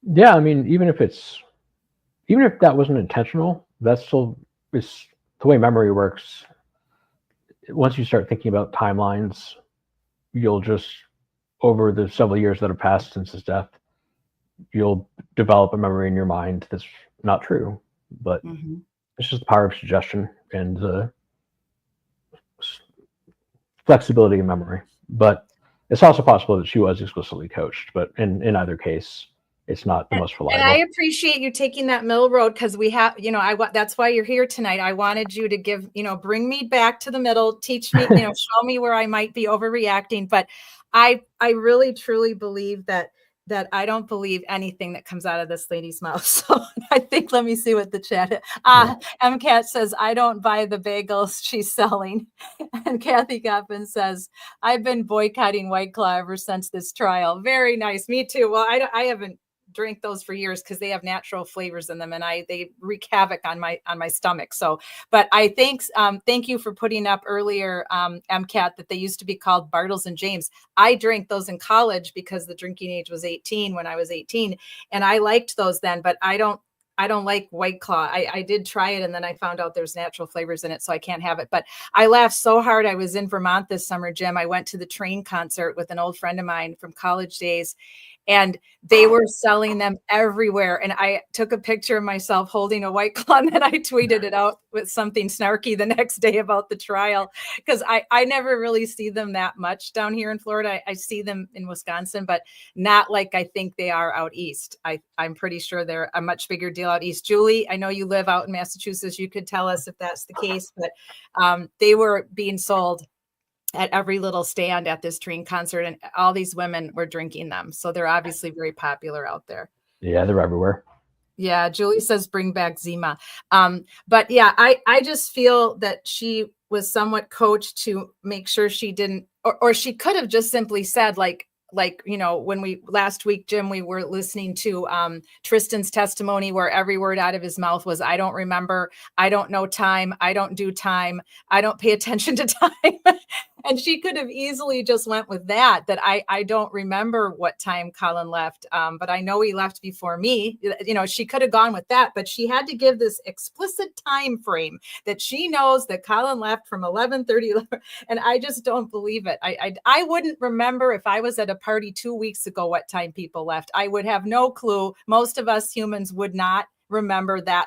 S3: Yeah, I mean, even if that wasn't intentional, that's still is the way memory works. Once you start thinking about timelines, you'll just, over the several years that have passed since his death, you'll develop a memory in your mind that's not true. But it's just the power of suggestion and the flexibility of memory. But it's also possible that she was explicitly coached, but in either case, it's not the most reliable.
S2: And I appreciate you taking that middle road, because we have, that's why you're here tonight. I wanted you to give, bring me back to the middle, teach me, show me where I might be overreacting. But I really truly believe that I don't believe anything that comes out of this lady's mouth. So I think, let me see what the chat. MCAT says, I don't buy the bagels she's selling. And Kathy Goffin says, I've been boycotting White Claw ever since this trial. Very nice. Me too. Well, I haven't drank those for years because they have natural flavors in them, and they wreak havoc on my stomach. So, but I think, thank you for putting up earlier, MCAT, that they used to be called Bartles and James. I drank those in college because the drinking age was 18 when I was 18, and I liked those then, but I don't like White Claw. I did try it, and then I found out there's natural flavors in it, so I can't have it. But I laughed so hard. I was in Vermont this summer, Jim. I went to the Train concert with an old friend of mine from college days, and they were selling them everywhere. And I took a picture of myself holding a White Claw, and then I tweeted it out with something snarky the next day about the trial, because I never really see them that much down here in Florida. I see them in Wisconsin, but not like I think they are out east. I'm pretty sure they're a much bigger deal out east. Julie, I know you live out in Massachusetts. You could tell us if that's the case, but they were being sold at every little stand at this Train concert, and all these women were drinking them. So they're obviously very popular out there.
S3: Yeah, they're everywhere.
S2: Yeah, Julie says bring back Zima. But yeah, I just feel that she was somewhat coached to make sure she didn't, or she could have just simply said, like, when we last week, Jim, we were listening to Tristan's testimony where every word out of his mouth was, I don't remember, I don't know time, I don't do time, I don't pay attention to time. And she could have easily just went with that I don't remember what time Colin left, but I know he left before me. She could have gone with that, but she had to give this explicit time frame that she knows that Colin left from 11:30. And I just don't believe it. I wouldn't remember if I was at a party 2 weeks ago what time people left. I would have no clue. Most of us humans would not remember that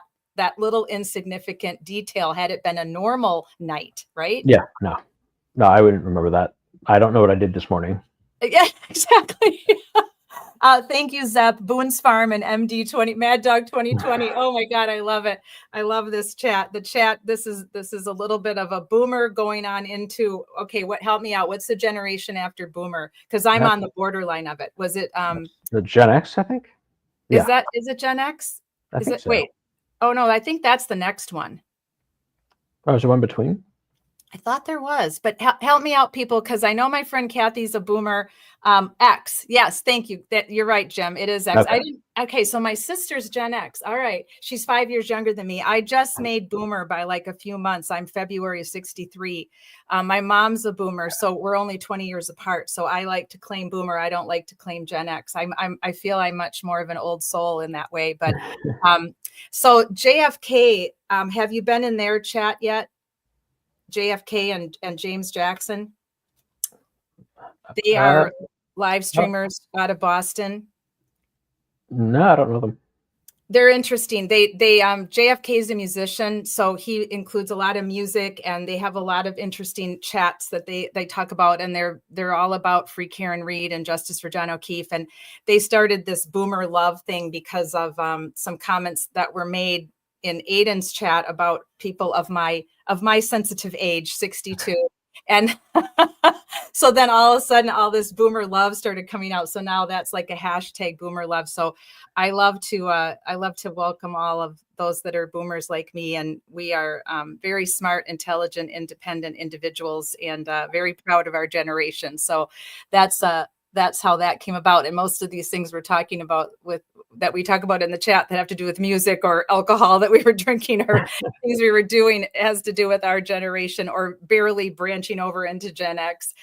S2: little insignificant detail had it been a normal night, right?
S3: Yeah, no, I wouldn't remember that. I don't know what I did this morning.
S2: Yeah, exactly. Thank you, Zep, Boone's Farm and MD20, Mad Dog 2020. Oh my God, I love it. I love this chat. The chat, this is a little bit of a boomer going on into, okay, help me out. What's the generation after boomer? Because I'm on the borderline of it. Was it
S3: the Gen X, I think?
S2: Is it Gen X?
S3: I think so.
S2: Wait. Oh no, I think that's the next one.
S3: Oh, is there one between?
S2: I thought there was, but help me out, people, because I know my friend Kathy's a boomer. X. Yes, thank you. That you're right, Jim. It is X.
S3: Okay.
S2: Okay, so my sister's Gen X. All right. She's 5 years younger than me. I just made boomer by like a few months. I'm February of 63. My mom's a boomer, so we're only 20 years apart. So I like to claim boomer. I don't like to claim Gen X. I feel I'm much more of an old soul in that way. But so JFK, have you been in their chat yet? JFK and James Jackson. They are live streamers out of Boston.
S3: No, I don't know them.
S2: They're interesting. JFK is a musician, so he includes a lot of music, and they have a lot of interesting chats that they talk about, and they're all about Free Karen Reed and Justice for John O'Keefe. And they started this boomer love thing because of some comments that were made in Aiden's chat about people of my sensitive age, 62. And so then all of a sudden, all this boomer love started coming out. So now that's like a hashtag boomer love. So I love to welcome all of those that are boomers like me. And we are very smart, intelligent, independent individuals, and very proud of our generation. So that's how that came about. And most of these things we're talking about that we talk about in the chat that have to do with music or alcohol that we were drinking or things we were doing has to do with our generation or barely branching over into Gen X.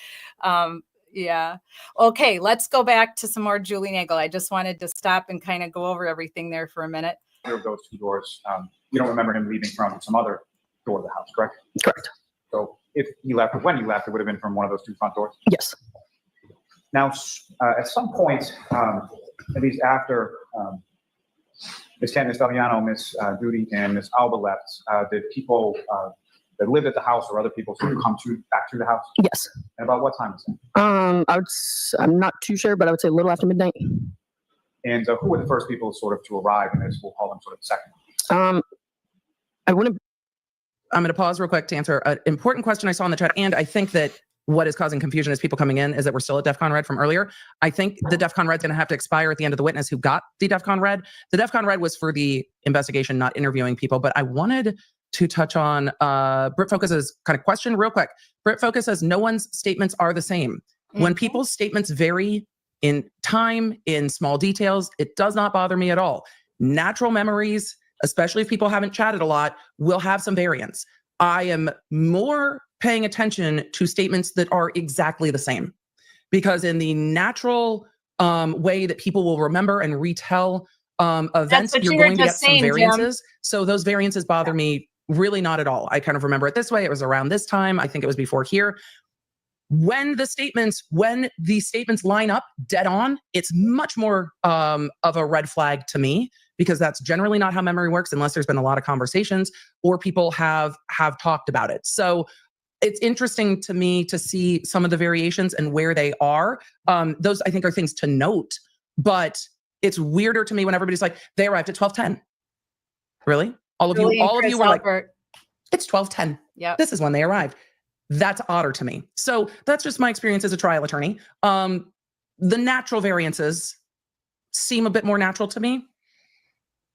S2: Yeah. Okay. Let's go back to some more Julie Nagel. I just wanted to stop and kind of go over everything there for a minute.
S6: There goes two doors. You don't remember him leaving from some other door of the house, correct?
S5: Correct.
S6: So if he left, or when he left, it would have been from one of those two front doors?
S5: Yes.
S6: Now, at some point, at least after Ms. Candace Fabiano, Ms. Duty, and Ms. Alba left, did people that lived at the house or other people sort of come back to the house?
S5: Yes.
S6: And about what time was that?
S5: I'm not too sure, but I would say a little after midnight.
S6: And who were the first people sort of to arrive in this? We'll call them sort of second.
S4: I'm going to pause real quick to answer an important question I saw in the chat. And I think that what is causing confusion as people coming in is that we're still at DEFCON red from earlier. I think the DEFCON red's going to have to expire at the end of the witness who got the DEFCON red. The DEFCON red was for the investigation, not interviewing people. But I wanted to touch on Brit Focus's kind of question real quick. Brit Focus says no one's statements are the same. Mm-hmm. When people's statements vary in time, in small details, it does not bother me at all. Natural memories, especially if people haven't chatted a lot, will have some variance. I am more paying attention to statements that are exactly the same, because in the natural way that people will remember and retell events, you're going to get some variances. Jim. So those variances bother me really not at all. I kind of remember it this way. It was around this time. I think it was before here. When the statements line up dead on, it's much more of a red flag to me, because that's generally not how memory works unless there's been a lot of conversations or people have talked about it. So it's interesting to me to see some of the variations and where they are. Those I think are things to note, but it's weirder to me when everybody's like, they arrived at 12:10. Really? All of you were like, it's 12:10. Yeah. This is when they arrived. That's odder to me. So that's just my experience as a trial attorney. The natural variances seem a bit more natural to me.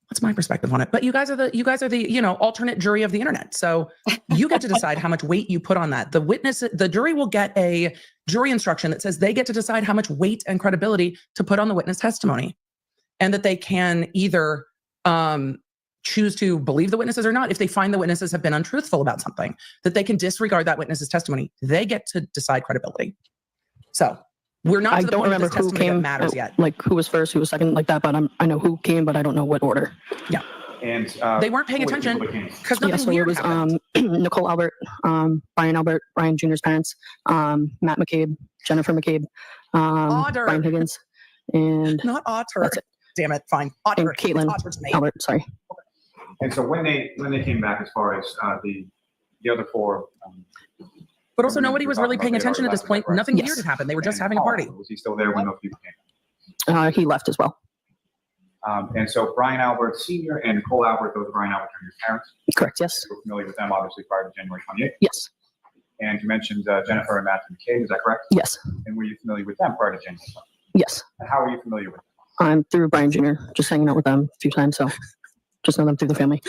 S4: That's my perspective on it. But you guys are the alternate jury of the internet. So you get to decide how much weight you put on that. The jury will get a jury instruction that says they get to decide how much weight and credibility to put on the witness testimony, and that they can either choose to believe the witnesses or not. If they find the witnesses have been untruthful about something, that they can disregard that witness's testimony. They get to decide credibility. So we're not. I don't remember who came. Matters yet.
S5: Like who was first, who was second, like that. But I know who came, but I don't know what order.
S4: Yeah.
S6: And
S4: they weren't paying attention because nothing
S5: so
S4: weird
S5: it was
S4: happened.
S5: Nicole Albert, Brian Albert, Brian Jr.'s parents, Matt McCabe, Jennifer McCabe, Brian Higgins, and
S4: not Otter. Damn it, fine.
S5: Otter. And Caitlin Albert. Sorry.
S6: And so when they came back, as far as the other four.
S4: But also nobody was really paying attention at this point. Nothing weird had happened. They were just having a party.
S6: Was he still there when those people came?
S5: He left as well.
S6: And so Brian Albert Sr. and Nicole Albert, those are Brian Albert Jr.'s parents.
S5: Correct. Yes.
S6: We're familiar with them, obviously, prior to January 28th.
S5: Yes.
S6: And you mentioned Jennifer and Matthew McCabe, is that correct?
S5: Yes.
S6: And were you familiar with them prior to January 28th?
S5: Yes.
S6: And how are you familiar with them?
S5: I'm through Brian Jr., just hanging out with them a few times. So just know them through the family.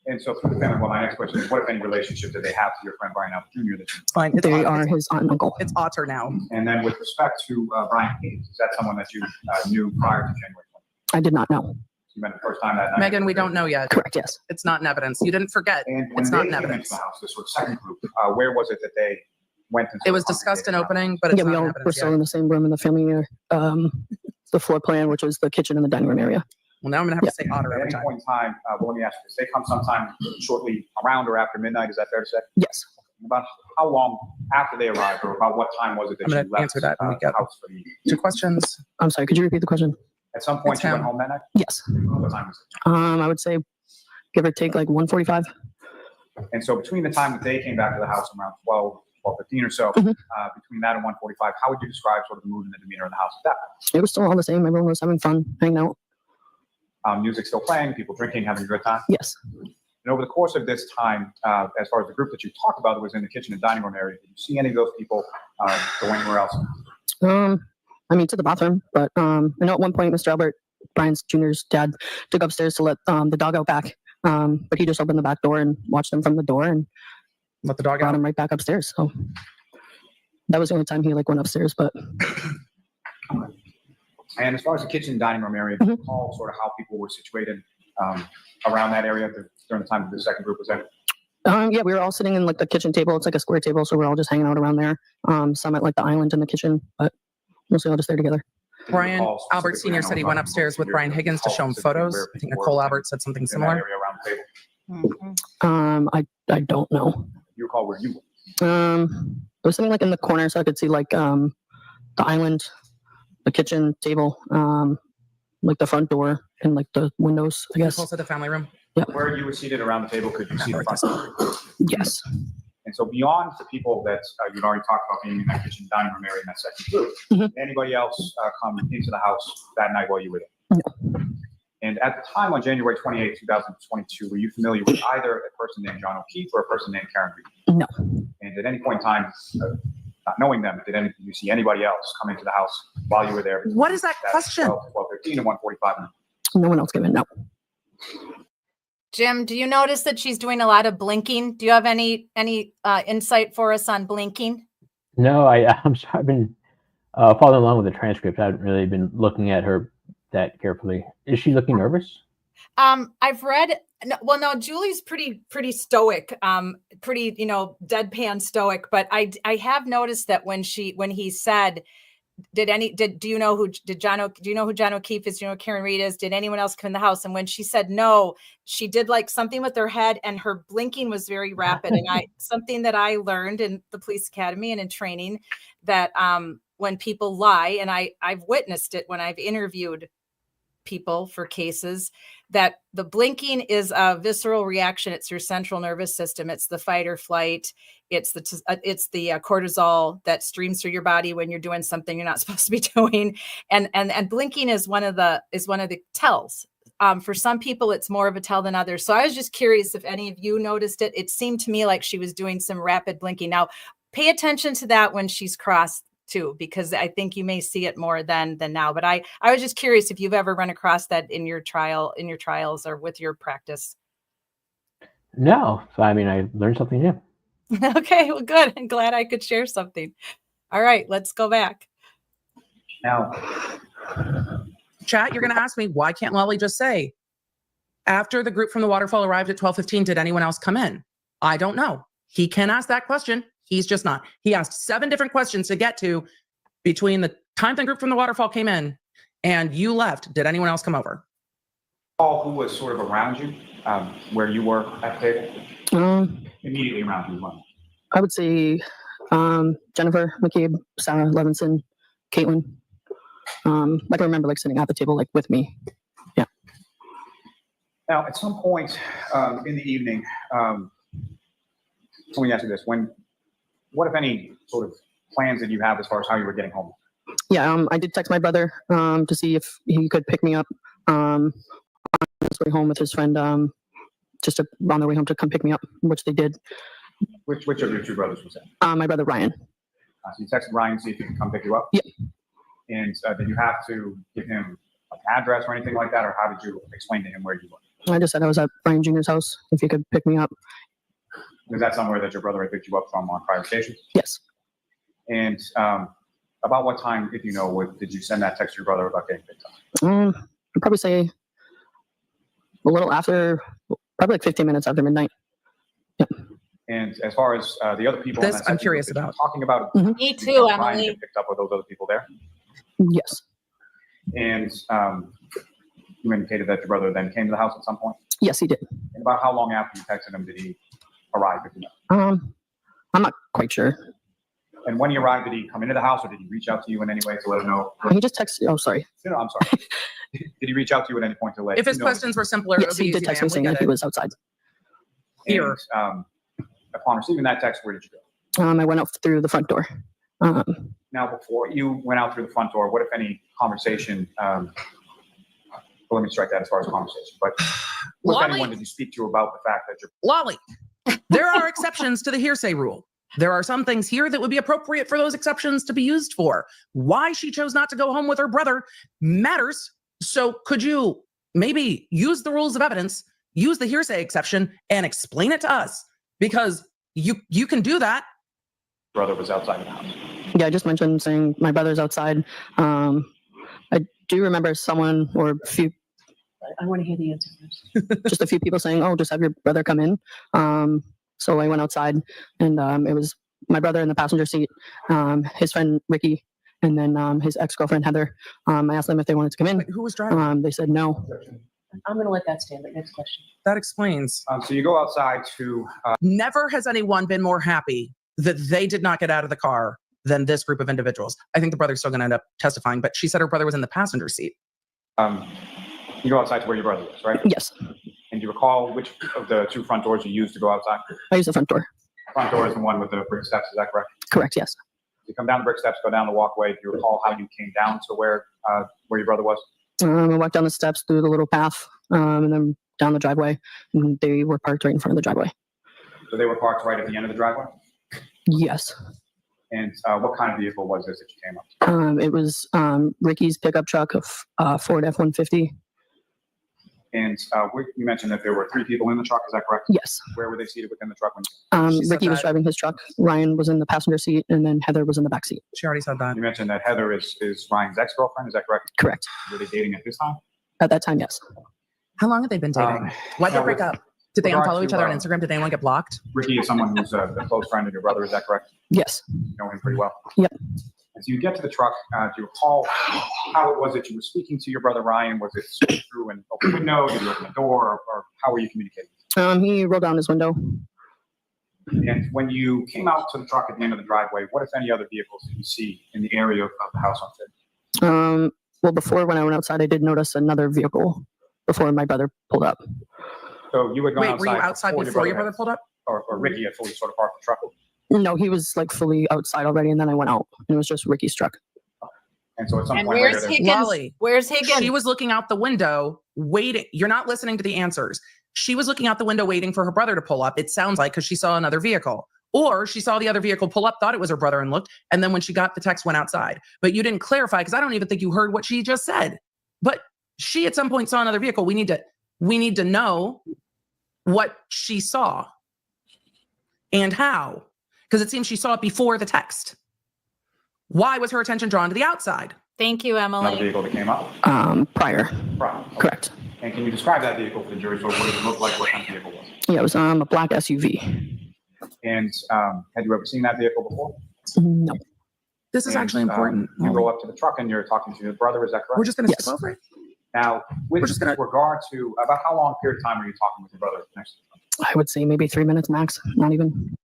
S6: And so through the family, well, my next question is, what, if any, relationship do they have to your friend Brian Albert Jr.?
S4: It's fine. It's
S5: They
S4: Otter.
S5: are his aunt and uncle.
S4: It's Otter now.
S6: And then with respect to Brian Hayes, is that someone that you knew prior to January 28th?
S5: I did not know.
S6: You met the first time that night?
S4: Megan, we don't know yet.
S5: Correct. Yes.
S4: It's not in evidence. You didn't forget.
S6: And when
S4: It's
S6: they
S4: not in
S6: came into
S4: evidence.
S6: the house, this sort of second group, where was it that they went and
S4: It was discussed in opening, but it's
S5: Yeah, we
S4: not
S5: all
S4: in
S5: were
S4: evidence
S5: still
S4: yet.
S5: in the same room in the family, the floor plan, which was the kitchen and the dining room area.
S4: Well, now I'm going to have to say Otter
S6: At
S4: every
S6: any
S4: time.
S6: point in time, well, let me ask you this, they come sometime shortly around or after midnight, is that fair to say?
S5: Yes.
S6: About how long after they arrived, or about what time was it that
S4: I'm
S6: you
S4: gonna
S6: left
S4: answer that when we
S6: the
S4: get-
S6: house for the evening?
S4: 2 questions.
S5: I'm sorry. Could you repeat the question?
S6: At some point,
S4: It's
S6: you went
S4: him.
S6: home that night?
S5: Yes.
S6: What time was it?
S5: I would say give or take like 1:45.
S6: And so between the time that they came back to the house around 12:15 or so,
S5: Mhm.
S6: between that and 1:45, how would you describe sort of the mood and the demeanor in the house at that point?
S5: It was still all the same. Everyone was having fun, hanging out.
S6: Music still playing, people drinking, having a good time?
S5: Yes.
S6: And over the course of this time, as far as the group that you talked about that was in the kitchen and dining room area, did you see any of those people go anywhere else?
S5: I mean, to the bathroom, but I know at one point Mr. Albert, Brian's Jr.'s dad, took upstairs to let the dog out back. But he just opened the back door and watched him from the door and
S4: Let the dog
S5: brought
S4: out.
S5: him right back upstairs. So that was the only time he like went upstairs. But
S6: And as far as the kitchen and dining room area, do you
S5: Mhm.
S6: recall sort of how people were situated around that area during the time that the second group was there?
S5: yeah, we were all sitting in like the kitchen table. It's like a square table, so we're all just hanging out around there. Some at like the island in the kitchen, but mostly all just there together.
S6: Do you
S4: Brian
S6: recall
S4: Albert
S6: specifically, I
S4: Sr.
S6: know
S4: said he
S6: about
S4: went
S6: the
S4: upstairs with
S6: senior,
S4: Brian
S6: do you
S4: Higgins to
S6: recall
S4: show him
S6: specifically
S4: photos.
S6: where
S4: I think
S6: people
S4: Nicole
S6: were
S4: Albert said something
S6: in that
S4: similar.
S6: area around the table?
S5: I don't know.
S6: You recall where you were?
S5: It was something like in the corner, so I could see like the island, the kitchen table, like the front door and like the windows. I guess.
S4: Nicole said the family room.
S6: Where you were seated around the table, could you see the front door?
S5: Yes.
S6: And so beyond the people that you've already talked about being in that kitchen dining room area in that second group,
S5: Mhm.
S6: did anybody else come into the house that night while you were there?
S5: No.
S6: And at the time on January 28, 2022, were you familiar with either a person named John O'Keefe or a person named Karen Reed?
S5: No.
S6: And at any point in time, not knowing them, did you see anybody else come into the house while you were there?
S4: What is that question?
S6: 12:15 and 1:45.
S5: No one else came in. No.
S2: Jim, do you notice that she's doing a lot of blinking? Do you have any insight for us on blinking?
S3: No, I'm sorry. I've been following along with the transcript. I haven't really been looking at her that carefully. Is she looking nervous?
S2: I've read, no, Julie's pretty stoic, pretty, deadpan stoic, but I have noticed that when he said, do you know who John O'Keefe is? Do you know who Karen Reed is? Did anyone else come in the house? And when she said no, she did like something with her head and her blinking was very rapid. And something that I learned in the police academy and in training that, when people lie, and I've witnessed it when I've interviewed people for cases, that the blinking is a visceral reaction. It's your central nervous system. It's the fight or flight. It's the cortisol that streams through your body when you're doing something you're not supposed to be doing. And blinking is one of the tells. For some people, it's more of a tell than others. So I was just curious if any of you noticed it. It seemed to me like she was doing some rapid blinking. Now, pay attention to that when she's crossed too, because I think you may see it more than now. But I was just curious if you've ever run across that in your trials or with your practice.
S3: No. So, I mean, I learned something new.
S2: Okay, well, good. I'm glad I could share something. All right, let's go back.
S6: Now,
S4: Chat, you're going to ask me, why can't Lolly just say, after the group from the waterfall arrived at 12:15, did anyone else come in? I don't know. He can ask that question. He's just not. He asked 7 different questions to get to between the time the group from the waterfall came in and you left. Did anyone else come over?
S6: who was sort of around you, where you were at the table? Immediately around you, one.
S5: I would say Jennifer McCabe, Sarah Levinson, Caitlin. I can remember like sitting at the table like with me. Yeah.
S6: Now, at some point in the evening, let me ask you this: what, if any, sort of plans did you have as far as how you were getting home?
S5: Yeah, I did text my brother to see if he could pick me up on his way home with his friend, just on their way home to come pick me up, which they did.
S6: Which of your two brothers was that?
S5: My brother Ryan.
S6: So you texted Ryan to see if he could come pick you up?
S5: Yeah.
S6: And did you have to give him an address or anything like that, or how did you explain to him where you were?
S5: I just said I was at Ryan Jr.'s house, if he could pick me up.
S6: Is that somewhere that your brother had picked you up from on prior occasions?
S5: Yes.
S6: And about what time, if you know, did you send that text to your brother about getting picked up?
S5: I'd probably say a little after, probably like 15 minutes after midnight. Yeah.
S6: And as far as the other people,
S4: This
S6: on that
S4: I'm
S6: second
S4: curious
S6: group that you were
S4: about.
S6: talking about.
S2: Me
S6: did
S2: too,
S6: Ryan
S2: Emily.
S6: get picked up with those other people there?
S5: Yes.
S6: And you indicated that your brother then came to the house at some point.
S5: Yes, he did.
S6: And about how long after you texted him did he arrive? If you know?
S5: I'm not quite sure.
S6: And when he arrived, did he come into the house or did he reach out to you in any way to let him know?
S5: He just texted. Oh, sorry.
S6: No, I'm sorry. Did he reach out to you at any point to let
S4: If his
S6: you know?
S4: questions were simpler, it
S5: Yes,
S4: would be
S5: he did
S4: easy,
S5: text
S4: ma'am.
S5: me
S4: We
S5: saying
S4: get
S5: that he
S4: it.
S5: was outside.
S4: Here.
S6: And, upon receiving that text, where did you go?
S5: I went out through the front door.
S6: Now, before you went out through the front door, what, if any, conversation, well, let me strike that as far as conversation, but what, if
S4: Lolly.
S6: anyone, did you speak to about the fact that you're
S4: Lolly, there are exceptions to the hearsay rule. There are some things here that would be appropriate for those exceptions to be used for. Why she chose not to go home with her brother matters. So could you maybe use the rules of evidence, use the hearsay exception, and explain it to us? Because you can do that.
S6: brother was outside of the house?
S5: Yeah, I just mentioned saying my brother's outside. I do remember someone or a few,
S7: I want to hear the answer first.
S5: just a few people saying, "Oh, just have your brother come in." So I went outside, and it was my brother in the passenger seat, his friend Ricky, and then his ex-girlfriend Heather. I asked them if they wanted to come in.
S4: Wait, who was driving?
S5: They said no.
S7: I'm going to let that stand. But next question.
S4: That explains.
S6: So you go outside to,
S4: Never has anyone been more happy that they did not get out of the car than this group of individuals. I think the brother's still going to end up testifying, but she said her brother was in the passenger seat.
S6: you go outside to where your brother was, right?
S5: Yes,
S6: And do you recall which of the two front doors you used to go outside?
S5: I used the front door.
S6: Front door is the one with the brick steps, is that correct?
S5: Correct. Yes.
S6: You come down the brick steps, go down the walkway. Do you recall how you came down to where your brother was?
S5: I walked down the steps through the little path, and then down the driveway. And they were parked right in front of the driveway.
S6: So they were parked right at the end of the driveway?
S5: Yes.
S6: And what kind of vehicle was this that you came up to?
S5: It was Ricky's pickup truck, a Ford F-150.
S6: And you mentioned that there were three people in the truck, is that correct?
S5: Yes.
S6: Where were they seated within the truck?
S4: She said
S5: Ricky was
S4: that-
S5: driving his truck. Ryan was in the passenger seat, and then Heather was in the back seat.
S4: She already said that.
S6: You mentioned that Heather is Ryan's ex-girlfriend, is that correct?
S5: Correct.
S6: Were they dating at this time?
S5: At that time, yes.
S4: How long have they been dating? Why'd they
S6: now
S4: break
S6: with
S4: up? Did they
S6: regard
S4: unfollow each
S6: to,
S4: other on Instagram? Did anyone get blocked?
S6: Ricky is someone who's a close friend of your brother, is that correct?
S5: Yes.
S6: You know him pretty well?
S5: Yep.
S6: As you get to the truck, do you recall how it was that you were speaking to your brother Ryan? Was it through an open window? Did you open the door? Or how were you communicating?
S5: He rolled down his window.
S6: And when you came out to the truck at the end of the driveway, what, if any, other vehicles did you see in the area of the house on Fifth?
S5: Well, before when I went outside, I did notice another vehicle before my brother pulled up.
S6: So you had gone
S4: Wait,
S6: outside
S4: were you outside before your brother pulled up?
S6: or Ricky had fully sort of parked the truck?
S5: No, he was like fully outside already, and then I went out, and it was just Ricky's truck.
S6: And so at some
S2: And
S6: point later,
S2: where's
S6: there-
S2: Higgins?
S4: Lolly.
S2: Where's Higgins?
S4: She was looking out the window, waiting. You're not listening to the answers. She was looking out the window, waiting for her brother to pull up. It sounds like because she saw another vehicle. Or she saw the other vehicle pull up, thought it was her brother and looked. And then when she got the text, went outside. But you didn't clarify because I don't even think you heard what she just said. But she at some point saw another vehicle. We need to know what she saw and how. Because it seems she saw it before the text. Why was her attention drawn to the outside?
S2: Thank you,
S6: another
S2: Emily.
S6: vehicle that came up?
S5: Prior.
S6: Right. Okay.
S5: Correct.
S6: And can you describe that vehicle for the jury? So what did it look like? What kind of vehicle was it?
S5: Yeah, it was a black SUV.
S6: And had you ever seen that vehicle before?
S5: No.
S4: This is
S6: And,
S4: actually important.
S6: You go up to the truck and you're talking to your brother, is that correct?
S4: We're just going to
S5: Yes.
S4: skip over it.
S6: Now, with
S4: We're just gonna-
S6: regard to about how long period of time were you talking with your brother next to the truck?
S5: I would say maybe 3 minutes max. Not even.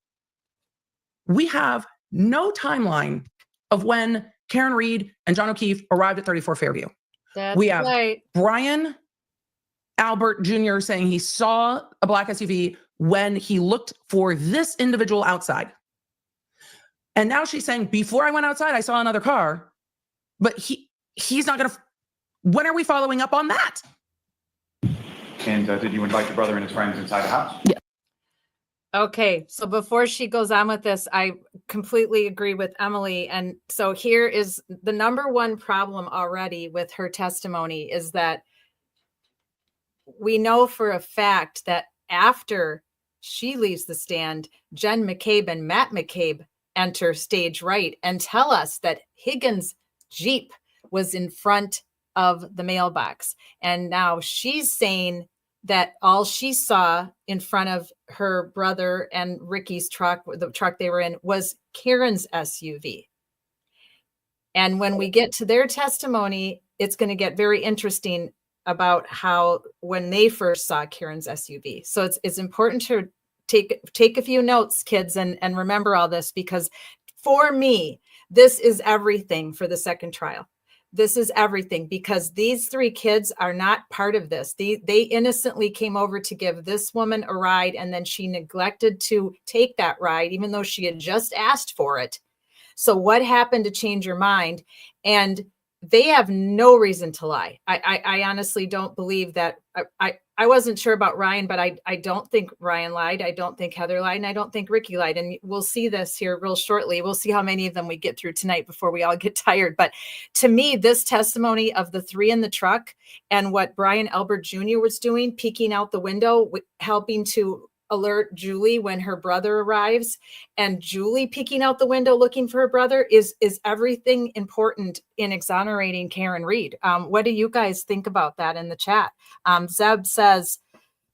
S4: We have no timeline of when Karen Reed and John O'Keefe arrived at 34 Fairview.
S2: That's
S4: We have-
S2: right.
S4: Brian Albert Jr. saying he saw a black SUV when he looked for this individual outside. And now she's saying, before I went outside, I saw another car. But he's not going to. When are we following up on that?
S6: And did you invite your brother and his friends inside the house?
S5: Yeah.
S2: Okay, so before she goes on with this, I completely agree with Emily. And so here is the number one problem already with her testimony is that we know for a fact that after she leaves the stand, Jen McCabe and Matt McCabe enter stage right and tell us that Higgins' Jeep was in front of the mailbox. And now she's saying that all she saw in front of her brother and Ricky's truck, the truck they were in, was Karen's SUV. And when we get to their testimony, it's going to get very interesting about how when they first saw Karen's SUV. So it's important to take a few notes, kids, and remember all this, because for me, this is everything for the second trial. This is everything, because these three kids are not part of this. They innocently came over to give this woman a ride, and then she neglected to take that ride, even though she had just asked for it. So what happened to change your mind? And they have no reason to lie. I honestly don't believe that. I wasn't sure about Ryan, but I don't think Ryan lied. I don't think Heather lied. And I don't think Ricky lied. And we'll see this here real shortly. We'll see how many of them we get through tonight before we all get tired. But to me, this testimony of the three in the truck and what Brian Elbert Jr. was doing, peeking out the window, helping to alert Julie when her brother arrives, and Julie peeking out the window looking for her brother is everything important in exonerating Karen Reed. What do you guys think about that in the chat? Zeb says,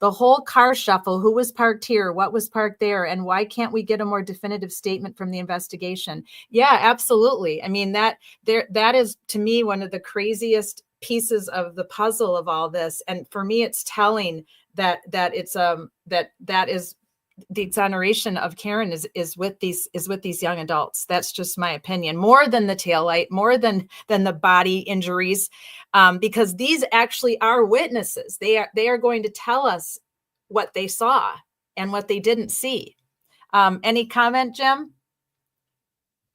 S2: the whole car shuffle, who was parked here, what was parked there, and why can't we get a more definitive statement from the investigation? Yeah, absolutely. I mean, that is, to me, one of the craziest pieces of the puzzle of all this. And for me, it's telling that it's that is the exoneration of Karen is with these young adults. That's just my opinion, more than the taillight, more than the body injuries, because these actually are witnesses. They are going to tell us what they saw and what they didn't see. Any comment, Jim?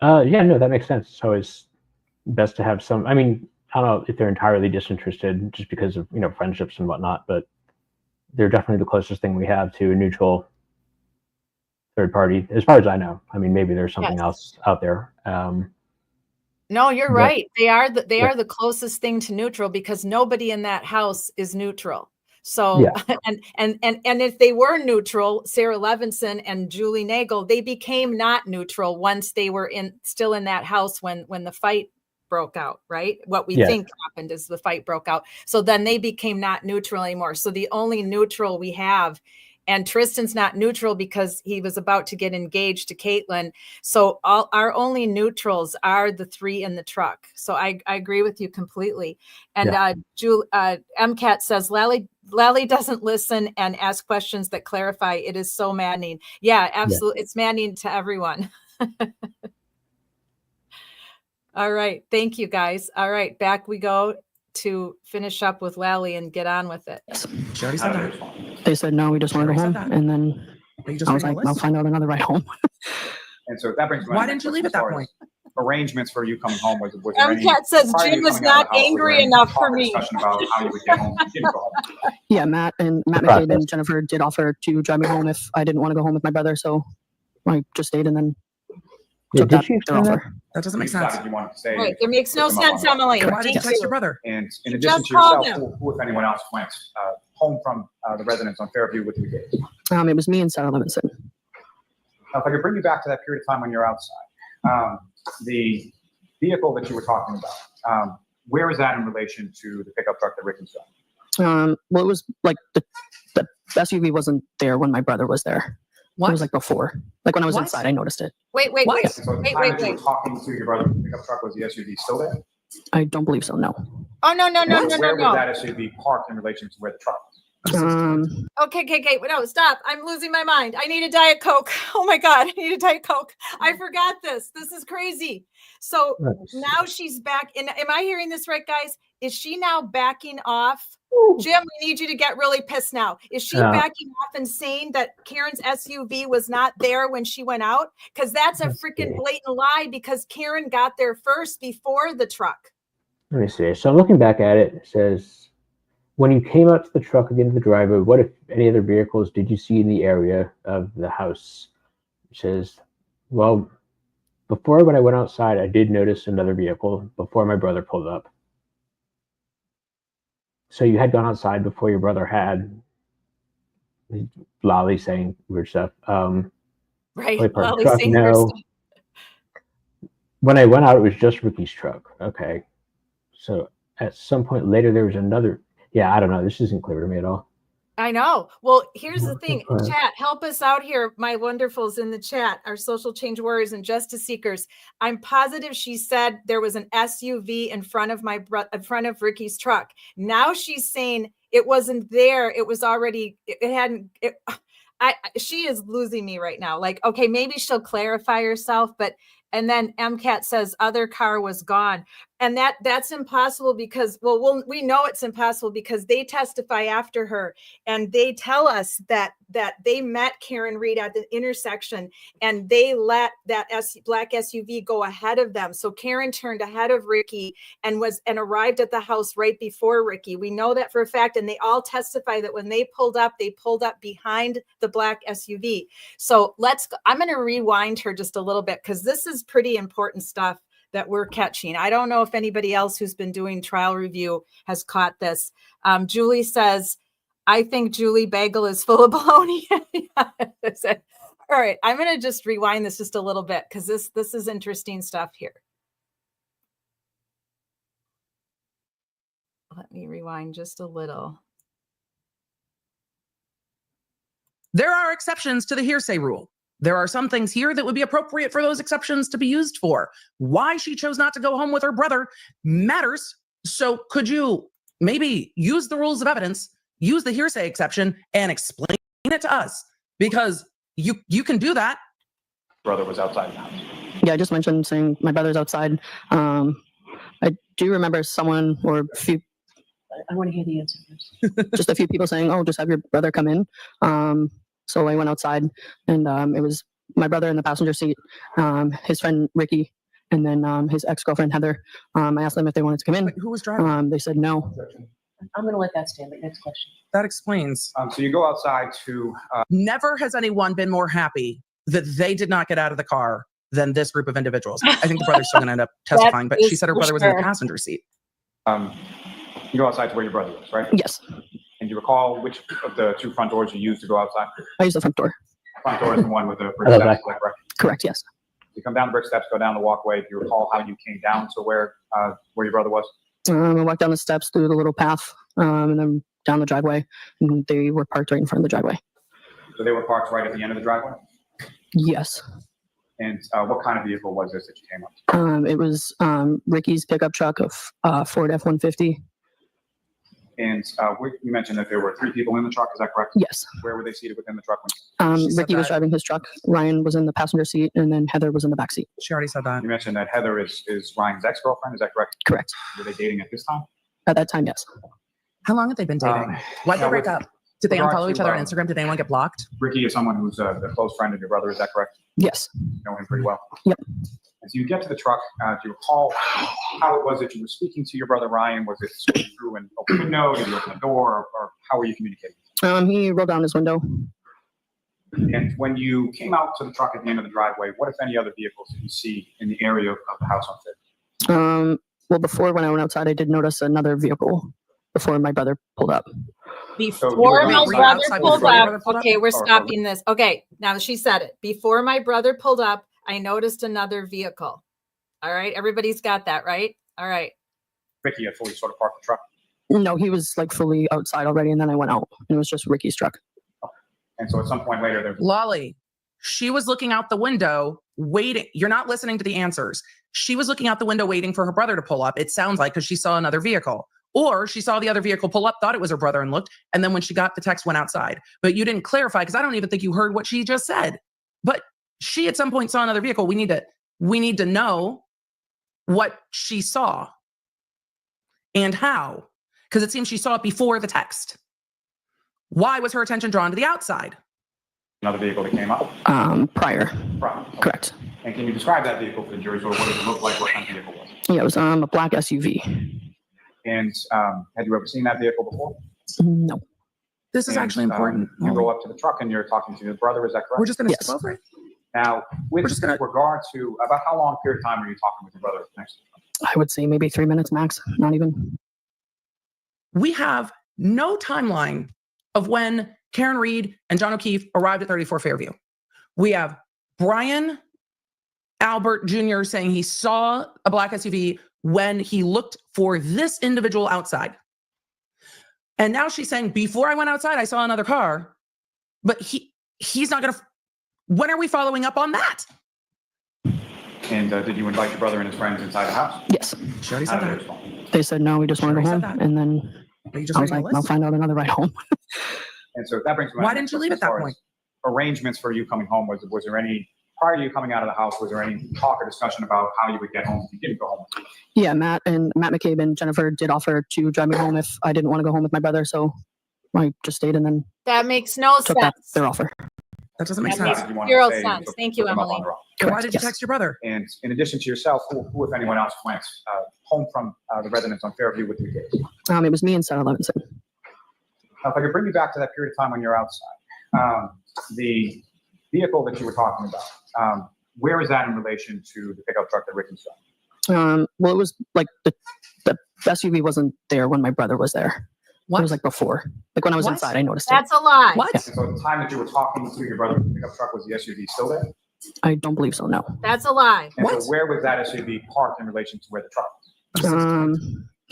S3: Yeah, no, that makes sense. It's always best to have some. I mean, I don't know if they're entirely disinterested just because of friendships and whatnot, but they're definitely the closest thing we have to a neutral third party, as far as I know. I mean, maybe there's something else out there.
S2: No, you're right. They are the closest thing to neutral, because nobody in that house is neutral. So, and if they were neutral, Sarah Levinson and Julie Nagel, they became not neutral once they were still in that house when the fight broke out, right? What we think happened is the fight broke out. So then they became not neutral anymore. So the only neutral we have, and Tristan's not neutral because he was about to get engaged to Caitlin. So our only neutrals are the three in the truck. So I agree with you completely. And MCAT says, Lally doesn't listen and ask questions that clarify. It is so maddening. Yeah, absolutely. Yeah. It's maddening to everyone. All right. Thank you, guys. All right. Back we go to finish up with Lally and get on with it.
S4: She already said that.
S5: They said, no, we just want to go home. And then I was like, I'll find out another ride home.
S6: And so that brings me.
S4: Why didn't you leave at that point?
S6: Arrangements for you coming home. Was
S2: MCAT says Jim was not angry enough for me.
S6: About how you would get home. You didn't go home.
S5: Yeah, Matt McCabe and Jennifer did offer to drive me home if I didn't want to go home with my brother. So I just stayed and then took that offer.
S4: That doesn't make sense.
S6: You wanted to stay.
S2: Right. It makes no sense, Emily.
S4: Why did you text your brother?
S6: And in addition to yourself, who, if anyone else, went home from the residence on Fairview with you?
S5: It was me and Sarah Levinson.
S6: Now, if I could bring you back to that period of time when you're outside, the vehicle that you were talking about, where is that in relation to the pickup truck that Rick was driving?
S5: Well, it was like the SUV wasn't there when my brother was there. What? It was like before. Like when I was inside, I noticed it.
S6: So at the time that you were talking to your brother, the pickup truck, was the SUV still there?
S5: I don't believe so, no.
S2: Oh, no.
S6: Where was that SUV parked in relation to where the truck was?
S2: Okay. No, stop. I'm losing my mind. I need a Diet Coke. Oh my God. I need a Diet Coke. I forgot this. This is crazy. So now she's back. Am I hearing this right, guys? Is she now backing off? Jim, we need you to get really pissed now. Is she backing off and saying that Karen's SUV was not there when she went out? Because that's a freaking blatant lie, because Karen got there first before the truck.
S3: Let me see. So I'm looking back at it. It says, when you came out to the truck at the end of the driveway, what, if any, other vehicles did you see in the area of the house? It says, well, before when I went outside, I did notice another vehicle before my brother pulled up. So you had gone outside before your brother had. Lolly saying weird stuff.
S2: Right.
S3: Play part of the
S2: Lolly
S3: truck,
S2: saying weird
S3: no.
S2: stuff.
S3: When I went out, it was just Ricky's truck. Okay. So at some point later, there was another. Yeah, I don't know. This isn't clear to me at all.
S2: I know. Well, here's the thing.
S3: Okay.
S2: Chat, help us out here, my wonderfuls in the chat, our social change warriors and justice seekers. I'm positive she said there was an SUV in front of in front of Ricky's truck. Now she's saying it wasn't there. It was already. It hadn't. She is losing me right now. Like, okay, maybe she'll clarify herself, but. And then MCAT says other car was gone. And that's impossible because, we know it's impossible because they testify after her and they tell us that they met Karen Reed at the intersection and they let that black SUV go ahead of them. So Karen turned ahead of Ricky and arrived at the house right before Ricky. We know that for a fact. And they all testify that when they pulled up behind the black SUV. So I'm going to rewind her just a little bit because this is pretty important stuff that we're catching. I don't know if anybody else who's been doing trial review has caught this. Julie says, I think Julie Bagel is full of baloney. All right, I'm going to just rewind this just a little bit because this is interesting stuff here. Let me rewind just a little.
S4: There are exceptions to the hearsay rule. There are some things here that would be appropriate for those exceptions to be used for. Why she chose not to go home with her brother matters. So could you maybe use the rules of evidence, use the hearsay exception, and explain it to us? Because you can do that.
S6: Brother was outside the house.
S5: Yeah, I just mentioned saying my brother's outside. I do remember someone or a few,
S7: I want to hear the answer first.
S5: just a few people saying, "Oh, just have your brother come in." So I went outside, and it was my brother in the passenger seat, his friend Ricky, and then his ex-girlfriend Heather. I asked them if they wanted to come in.
S4: Wait, who was driving?
S5: They said no.
S7: I'm going to let that stand. But next question.
S4: That explains.
S6: So you go outside to.
S4: Never has anyone been more happy that they did not get out of the car than this group of individuals. I think the brother's still going to end up testifying, but she said her brother was in the passenger seat.
S6: You go outside to where your brother was, right?
S5: Yes,
S6: And you recall which of the two front doors you used to go outside?
S5: I used the front door.
S6: Front door is the one with the brick
S3: I love
S6: steps,
S3: that.
S6: correct?
S5: Correct. Yes.
S6: You come down the brick steps, go down the walkway. Do you recall how you came down to where your brother was?
S5: I walked down the steps through the little path, and then down the driveway. And they were parked right in front of the driveway.
S6: So they were parked right at the end of the driveway?
S5: Yes.
S6: And what kind of vehicle was this that you came up to?
S5: It was Ricky's pickup truck, of Ford F-150.
S6: And you mentioned that there were three people in the truck. Is that correct?
S5: Yes.
S6: Where were they seated within the truck?
S4: She said
S5: Ricky was
S4: that.
S5: driving his truck. Ryan was in the passenger seat, and then Heather was in the back seat.
S4: She already said that.
S6: You mentioned that Heather is Ryan's ex-girlfriend. Is that correct?
S5: Correct.
S6: Were they dating at this time?
S5: At that time, yes.
S4: How long have they been dating? Why'd they
S6: now
S4: break
S6: with
S4: up? Did they
S6: regard
S4: unfollow
S6: to,
S4: each other on Instagram? Did anyone get blocked?
S6: Ricky is someone who's a close friend of your brother. Is that correct?
S5: Yes.
S6: You know him pretty well.
S5: Yep.
S6: As you get to the truck, do you recall how it was that you were speaking to your brother Ryan? Was it through an open window? Did you open the door? Or how were you communicating?
S5: He rolled down his window.
S6: And when you came out to the truck at the end of the driveway, what, if any, other vehicles did you see in the area of the house on Fifth?
S5: Well, before when I went outside, I did notice another vehicle before my brother pulled up.
S2: Before
S6: were
S2: my
S6: outside
S2: brother
S4: before
S2: pulled
S4: your
S2: up,
S4: brother pulled up?
S2: okay, we're
S6: Or-
S2: stopping this. Okay, now she said it. Before my brother pulled up, I noticed another vehicle. All right, everybody's got that, right? All right.
S6: Ricky had fully sort of parked the truck.
S5: No, he was like fully outside already, and then I went out, and it was just Ricky's truck.
S6: And so at some point later, there was
S4: Lolly, she was looking out the window waiting. You're not listening to the answers. She was looking out the window waiting for her brother to pull up. It sounds like because she saw another vehicle. Or she saw the other vehicle pull up, thought it was her brother and looked. And then when she got the text, went outside. But you didn't clarify because I don't even think you heard what she just said. But she at some point saw another vehicle. We need to know what she saw and how. Because it seems she saw it before the text. Why was her attention drawn to the outside?
S6: another vehicle that came up.
S5: Prior.
S6: Right.
S5: Correct.
S6: And can you describe that vehicle for the jury? Sort of what does it look like? What kind of vehicle was it?
S5: Yeah, it was a black SUV.
S6: And had you ever seen that vehicle before?
S5: No.
S4: This is
S6: And,
S4: actually important.
S6: You go up to the truck and you're talking to your brother. Is that correct?
S4: We're just going to
S5: Yes.
S4: skip over it.
S6: Now, with
S4: We're just gonna-
S6: regard to about how long period of time were you talking with your brother next to you?
S5: I would say maybe 3 minutes max, not even.
S4: We have no timeline of when Karen Reed and John O'Keefe arrived at 34 Fairview. We have Brian Albert Jr. saying he saw a black SUV when he looked for this individual outside. And now she's saying, before I went outside, I saw another car, but he's not going to. When are we following up on that?
S6: And did you invite your brother and his friends inside the house?
S5: Yes.
S4: She already
S6: How
S4: said
S6: did they
S4: that.
S6: respond?
S5: They said, no, we just want to
S4: Sure,
S5: go
S4: he
S5: home.
S4: said that.
S5: And then
S4: Are you just
S5: I was
S4: reading
S5: like,
S4: the
S5: I'll
S4: list?
S5: find out another ride home.
S6: And so that brings me.
S4: Why didn't you leave at that point?
S6: Arrangements for you coming home. Was there any, prior to you coming out of the house, was there any talk or discussion about how you would get home if you didn't go home?
S5: Yeah, Matt McCabe and Jennifer did offer to drive me home if I didn't want to go home with my brother. So I just stayed and then
S2: That makes no
S5: took
S2: sense.
S5: their offer.
S4: That doesn't make
S2: That
S4: sense.
S2: makes
S6: Did you want
S2: zero
S6: to say
S2: sense.
S6: took-
S2: Thank you,
S6: took them up
S2: Emily.
S6: on their own?
S4: Why
S5: Correct,
S4: did you
S5: yes.
S4: text your brother?
S6: And in addition to yourself, who if anyone else, went home from the residence on Fairview with you kids?
S5: It was me and Sarah Levinson.
S6: Now, if I could bring you back to that period of time when you're outside, the vehicle that you were talking about, where is that in relation to the pickup truck that Ricky saw?
S5: Well, it was like the SUV wasn't there when my brother was there. It
S4: What?
S5: was like before. Like when I was
S4: What?
S5: inside, I noticed it.
S2: That's a lie.
S4: What?
S6: And so at the time that you were talking to your brother, the pickup truck, was the SUV still there?
S5: I don't believe so, no.
S2: That's a lie.
S6: And
S4: What?
S6: so where was that SUV parked in relation to where the truck was?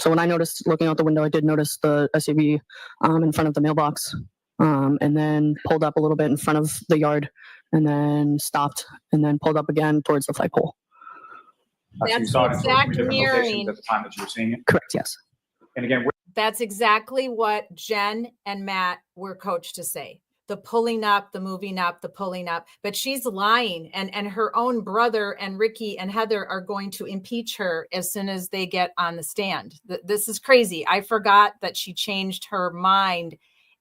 S5: So when I noticed, looking out the window, I did notice the SUV in front of the mailbox, and then pulled up a little bit in front of the yard, and then stopped, and then pulled up again towards the flagpole.
S6: So you
S2: That's
S6: saw
S2: the
S6: it in sort of
S2: exact
S6: three different
S2: mirroring.
S6: locations at the time that you were seeing it?
S5: Correct, yes.
S6: And again,
S2: That's exactly what Jen and Matt were coached to say. The pulling up, the moving up, the pulling up. But she's lying. And her own brother and Ricky and Heather are going to impeach her as soon as they get on the stand. This is crazy. I forgot that she changed her mind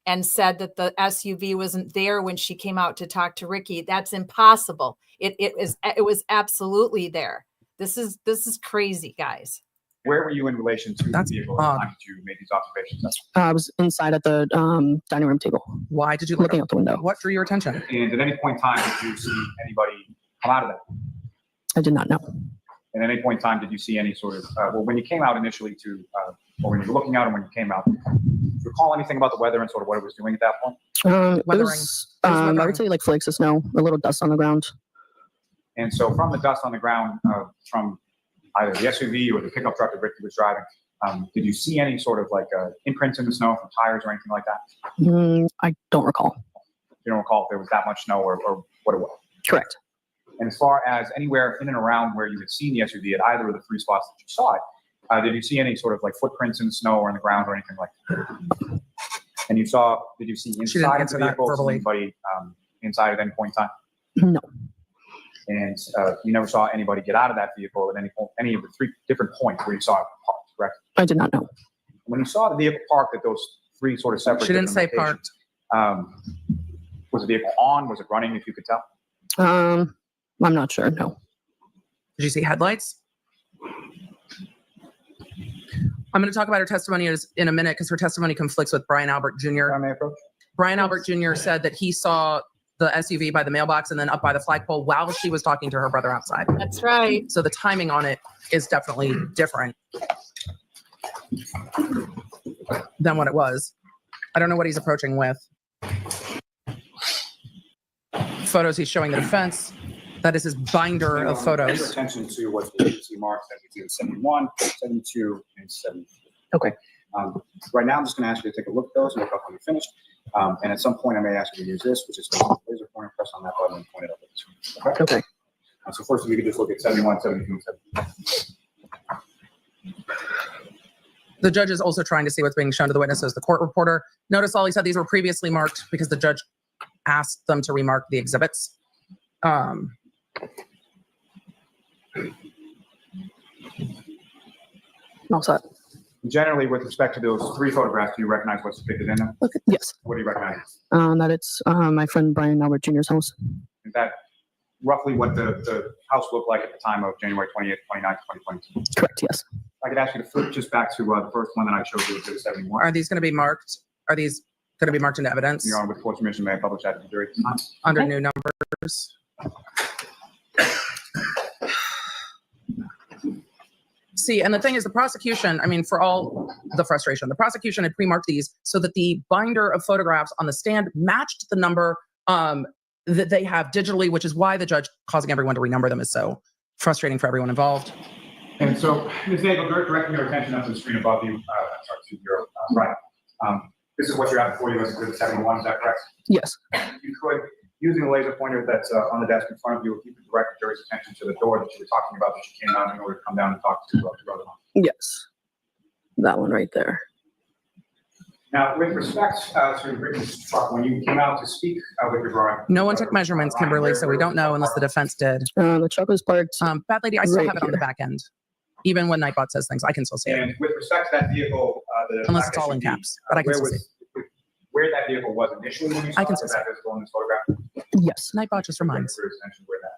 S2: and said that the SUV wasn't there when she came out to talk to Ricky. That's impossible. It was absolutely there. This is crazy, guys.
S6: where were you in relation to the
S4: That's
S6: vehicle at the
S4: odd.
S6: time that you made these observations?
S5: I was inside at the dining room table,
S4: Why did you look
S5: looking
S4: up?
S5: out the window.
S4: What drew your attention?
S6: And at any point in time, did you see anybody come out of that?
S5: I did not know.
S6: And at any point in time, did you see any sort of, well, when you came out initially to, or when you were looking out and when you came out, do you recall anything about the weather and sort of what it was doing at that point?
S5: It
S4: Weathering.
S5: was,
S4: It was
S5: I
S4: weathering.
S5: would say like flakes of snow, a little dust on the ground.
S6: And so from the dust on the ground, from either the SUV or the pickup truck that Ricky was driving, did you see any sort of like imprints in the snow from tires or anything like that?
S5: I don't recall.
S6: You don't recall if there was that much snow or what it was?
S5: Correct.
S6: And as far as anywhere in and around where you had seen the SUV at either of the three spots that you saw it, did you see any sort of like footprints in the snow or in the ground or anything like that? And did you see
S4: didn't
S6: inside of the
S4: answer that
S6: vehicle,
S4: verbally.
S6: anybody inside at any point in time?
S5: No.
S6: And you never saw anybody get out of that vehicle at any of the three different points where you saw it parked, correct?
S5: I did not know.
S6: When you saw the vehicle parked at those three sort of separate
S4: She didn't say
S6: different
S4: parked.
S6: locations, was the vehicle on? Was it running, if you could tell?
S5: I'm not sure. No.
S4: Did you see headlights? I'm going to talk about her testimony in a minute because her testimony conflicts with Brian Albert Jr.
S6: If I may approach?
S4: Brian Albert Jr. said that he saw the SUV by the mailbox and then up by the flagpole while she was talking to her brother outside.
S2: That's right.
S4: So the timing on it is definitely different than what it was. I don't know what he's approaching with. Photos he's showing the defense. That is his binder of
S6: Pay
S4: photos.
S6: attention to what the agency marks as exhibit 71, 72, and 73.
S5: Okay.
S6: Right now, I'm just going to ask you to take a look at those and look up when you're finished. And at some point, I may ask you to use this, which is the laser pointer. Press on that button and point it up at the screen. Okay?
S5: Okay.
S6: So first, if you could just look at 71, 72, and 73.
S4: The judge is also trying to see what's being shown to the witnesses, the court reporter. Notice all he said these were previously marked because the judge asked them to remark the exhibits.
S5: All set.
S6: Generally, with respect to those three photographs, do you recognize what's depicted in them?
S5: Yes.
S6: What do you recognize?
S5: That it's my friend Brian Albert Jr.'s house.
S6: Is that roughly what the house looked like at the time of January 28th, 29th, 2022.
S5: Correct. Yes.
S6: I could ask you to flip just back to the first one that I showed you, Exhibit 71.
S4: Are these going to be marked? Are these going to be marked into evidence
S6: Your Honor, with court's permission, may I publish that to the jury?
S4: under new numbers? See, and the thing is, the prosecution, I mean, for all the frustration, the prosecution had pre-marked these so that the binder of photographs on the stand matched the number that they have digitally, which is why the judge causing everyone to renumber them is so frustrating for everyone involved.
S6: And so, Ms. Nagel, directing your attention up to the screen above you, sorry, to your right. This is what you have before you as Exhibit 71, is that correct?
S5: Yes.
S6: You could, using the laser pointer that's on the desk in front of you, you could direct the jury's attention to the door that you were talking about that you came out in order to come down and talk to brother.
S5: Yes. That one right there.
S6: Now, with respect to Ricky's truck, when you came out to speak with your brother,
S4: No one took measurements, Kimberly, so we don't know unless the defense did.
S5: The truck was parked.
S4: Bad lady, I still
S5: Right
S4: have it on the
S5: here.
S4: back end. Even when Nightbot says things, I can still see it.
S6: And with respect to that vehicle,
S4: Unless it's all in caps, but I can still see it.
S6: Where that vehicle was initially when you saw
S4: I can
S6: it,
S4: still
S6: is that visible in this photograph?
S5: Yes.
S4: Nightbot just reminds.
S6: Direct your attention where that.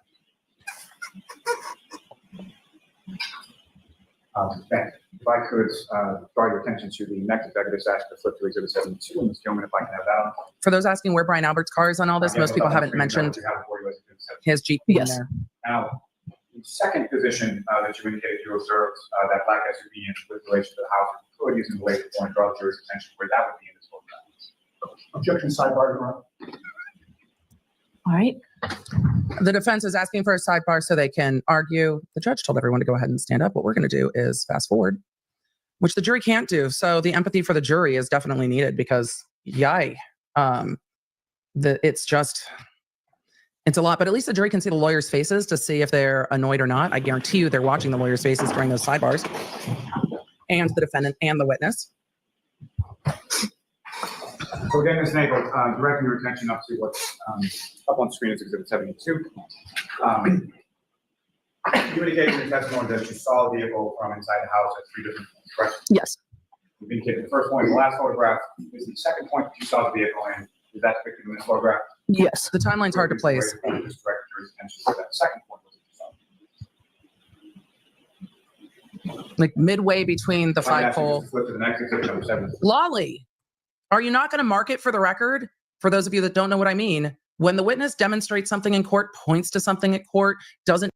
S6: Thank you. If I could draw your attention to the next executive session to flip to Exhibit 72, and Ms. Gilman, if I can have that on.
S4: For those asking where Brian Albert's car is on all this, most people haven't mentioned his Jeep being
S5: Yes.
S4: there.
S6: Now, the second position that you indicated you observed that black SUV in with relation to the house, if you could, using the laser point, draw the jury's attention where that would be in this photograph. Objection, sidebar, Your Honor.
S7: All right.
S4: The defense is asking for a sidebar so they can argue. The judge told everyone to go ahead and stand up. What we're going to do is fast forward, which the jury can't do. So the empathy for the jury is definitely needed because, it's a lot. But at least the jury can see the lawyers' faces to see if they're annoyed or not. I guarantee you they're watching the lawyers' faces during those sidebars, and the defendant and the witness.
S6: So again, Ms. Nagel, directing your attention up to what's up on screen is Exhibit 72. You indicated in your testimony that you saw the vehicle from inside the house at 3 different points, correct?
S5: Yes.
S6: You indicated the first point in the last photograph is the second point that you saw the vehicle in. Is that depicted in this photograph?
S5: Yes.
S4: The timeline's hard to place.
S6: Just direct your jury's attention to that second point that you saw.
S4: Like midway between the
S6: If I ask you
S4: flagpole.
S6: to flip to the next exhibit, number 7.
S4: Lolly, are you not going to mark it for the record? For those of you that don't know what I mean, when the witness demonstrates something in court, points to something at court, doesn't.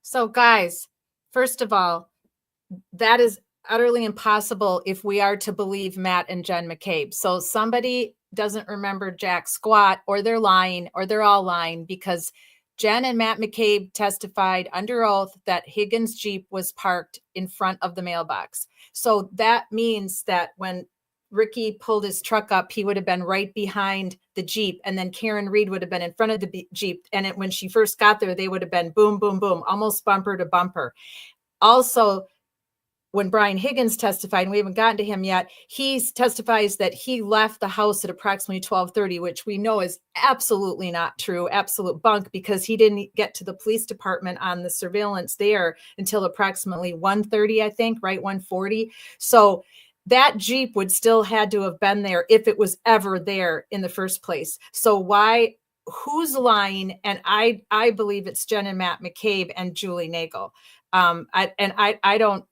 S2: So guys, first of all, that is utterly impossible if we are to believe Matt and Jen McCabe. So somebody doesn't remember jack squat, or they're lying, or they're all lying, because Jen and Matt McCabe testified under oath that Higgins' Jeep was parked in front of the mailbox. So that means that when Ricky pulled his truck up, he would have been right behind the Jeep, and then Karen Reed would have been in front of the Jeep. And when she first got there, they would have been boom, boom, boom, almost bumper to bumper. Also, when Brian Higgins testified, and we haven't gotten to him yet, he testifies that he left the house at approximately 12:30, which we know is absolutely not true, absolute bunk, because he didn't get to the police department on the surveillance there until approximately 1:30, I think, right? 1:40. So that Jeep would still had to have been there if it was ever there in the first place. So who's lying? And I believe it's Jen and Matt McCabe and Julie Nagel. I don't.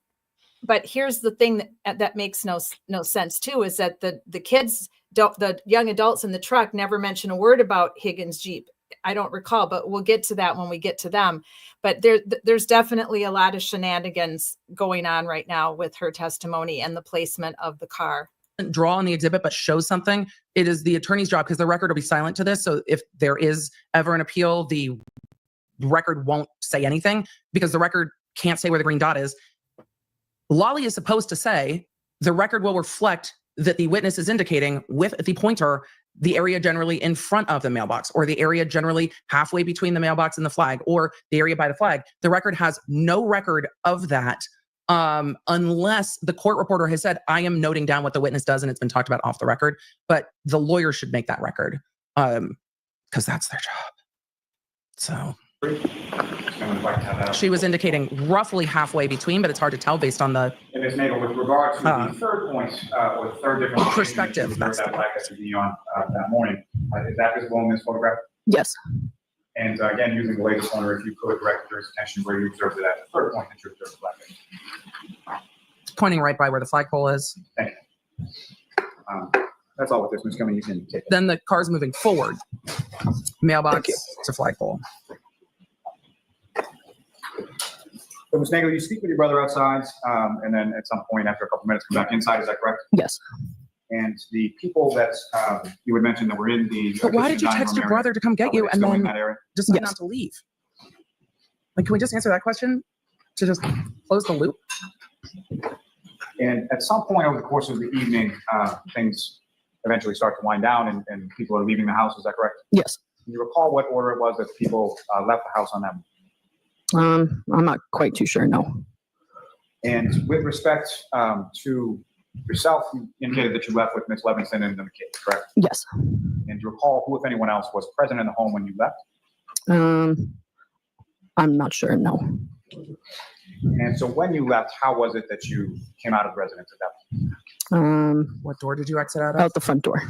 S2: But here's the thing that makes no sense too, is that the kids, the young adults in the truck never mention a word about Higgins' Jeep. I don't recall, but we'll get to that when we get to them. But there's definitely a lot of shenanigans going on right now with her testimony and the placement of the car.
S4: Draw on the exhibit, but show something. It is the attorney's job, because the record will be silent to this. So if there is ever an appeal, the record won't say anything, because the record can't say where the green dot is. Lolly is supposed to say the record will reflect that the witness is indicating with the pointer the area generally in front of the mailbox, or the area generally halfway between the mailbox and the flag, or the area by the flag. The record has no record of that unless the court reporter has said, I am noting down what the witness does, and it's been talked about off the record. But the lawyer should make that record because that's their job. So she was indicating roughly halfway between, but it's hard to tell based on the.
S6: And Ms. Nagel, with regard to the third point, or the third different
S4: perspective,
S6: that black SUV on that morning, is that visible in this photograph?
S5: Yes.
S6: And again, using the latest one, if you could direct your attention where you observed it at the third point that you observed the flashlight.
S4: Pointing right by where the flagpole is.
S6: Thank you. That's all with this, Ms. Cumming. You can take it.
S4: Then the car's moving forward. Mailbox to flagpole.
S6: So, Ms. Nagel, you speak with your brother outside, and then at some point after a couple minutes come back inside. Is that correct?
S5: Yes.
S6: And the people that you would mention that were in the.
S4: But why did you text your brother to come get you and
S6: in
S4: then
S6: that area?
S4: decide
S5: Yes.
S4: not to leave? Like, can we just answer that question to just close the loop?
S6: And at some point over the course of the evening, things eventually start to wind down, and people are leaving the house. Is that correct?
S5: Yes.
S6: Can you recall what order it was that people left the house on that?
S5: I'm not quite too sure. No.
S6: And with respect to yourself, you indicated that you left with Ms. Levinson and the McKay, correct?
S5: Yes.
S6: And do you recall who, if anyone else, was present in the home when you left?
S5: I'm not sure. No.
S6: And so when you left, how was it that you came out of the residence at that point?
S4: What door did you exit out of?
S5: Out the front door.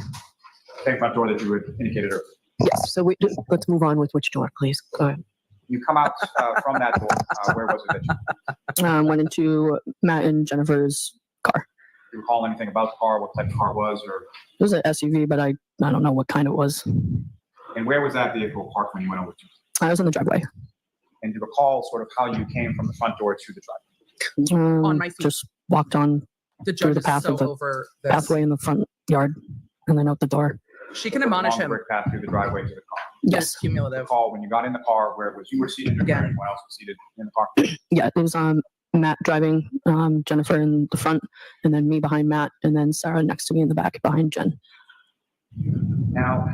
S6: Same front door that you had indicated earlier.
S5: Yes.
S7: So let's move on with which door, please. Go ahead.
S6: You come out from that door. Where was it that you
S5: Went into Matt and Jennifer's car.
S6: Do you recall anything about the car, what type of car it was, or?
S5: It was an SUV, but I don't know what kind it was.
S6: And where was that vehicle parked when you went over to?
S5: I was in the driveway.
S6: And do you recall sort of how you came from the front door to the driveway?
S4: On my feet.
S5: Just walked on
S4: The
S5: through
S4: judge
S5: the
S4: is
S5: path
S4: so
S5: of the
S4: over this.
S5: pathway in the front yard and then out the door.
S4: She can admonish
S6: Long
S4: him.
S6: brick path through the driveway to the car.
S5: Yes.
S4: It's cumulative.
S6: Recall when you got in the car where it was you were seated, or
S4: Again.
S6: anyone else was seated in the car?
S5: Yeah. It was Matt driving, Jennifer in the front, and then me behind Matt, and then Sarah next to me in the back behind Jen.
S6: Now,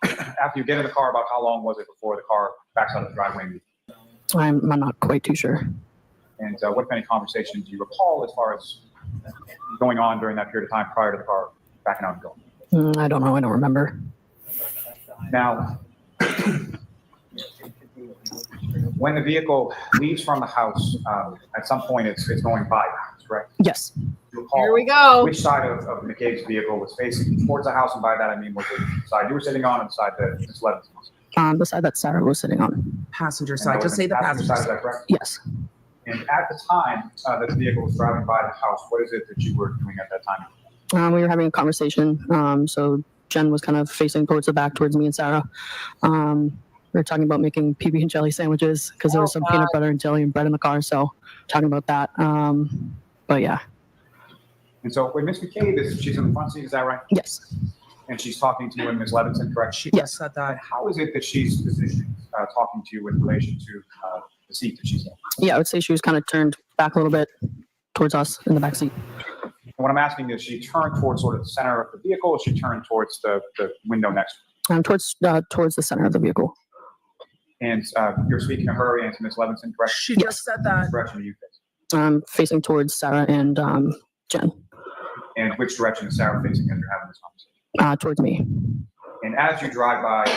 S6: after you get in the car, about how long was it before the car backs out of the driveway?
S5: I'm not quite too sure.
S6: And what, if any, conversations do you recall as far as going on during that period of time prior to the car backing out and going?
S5: I don't know. I don't remember.
S6: Now, when the vehicle leaves from the house, at some point it's going by the house, correct?
S5: Yes.
S6: Do you recall
S2: Here we go.
S6: which side of McCabe's vehicle was facing towards the house? And by that, I mean, was it the side you were sitting on or the side that Ms. Levinson was?
S5: The side that Sarah was sitting on.
S4: Passenger
S6: And
S4: side.
S6: that
S4: Just
S6: was
S4: say the passenger
S6: side, is
S4: side.
S6: that correct?
S5: Yes.
S6: And at the time that the vehicle was driving by the house, what is it that you were doing at that time?
S5: We were having a conversation. So Jen was kind of facing towards the back, towards me and Sarah. We were talking about making PB and jelly sandwiches because there was some peanut butter and jelly and bread in the car. So talking about that. But yeah.
S6: And so when Ms. McCabe she's in the front seat, is that right?
S5: Yes.
S6: And she's talking to you and Ms. Levinson, correct?
S4: She
S5: Yes.
S4: just said
S6: And
S4: that.
S6: how is it that she's positioned, talking to you in relation to the seat that she's in?
S5: Yeah, I would say she was kind of turned back a little bit towards us in the back seat.
S6: And what I'm asking is, she turned towards sort of the center of the vehicle, or she turned towards the window next to her?
S5: Towards the center of the vehicle.
S6: And you're speaking to her and to Ms. Levinson, correct?
S4: She
S5: Yes.
S4: just said that.
S6: Which direction are you facing?
S5: Facing towards Sarah and Jen.
S6: And which direction is Sarah facing as you're having this conversation?
S5: Towards me.
S6: And as you drive by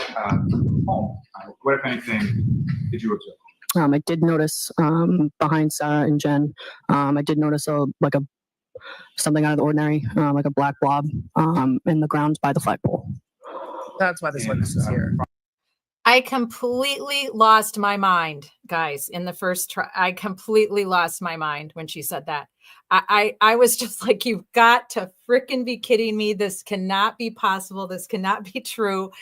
S6: home, what, if anything, did you observe?
S5: I did notice behind Sarah and Jen, I did notice something out of the ordinary, like a black blob in the ground by the flagpole.
S4: That's why this witness is here.
S2: I completely lost my mind, guys, in the first try. I completely lost my mind when she said that. I was just like, you've got to frickin' be kidding me. This cannot be possible. This cannot be true.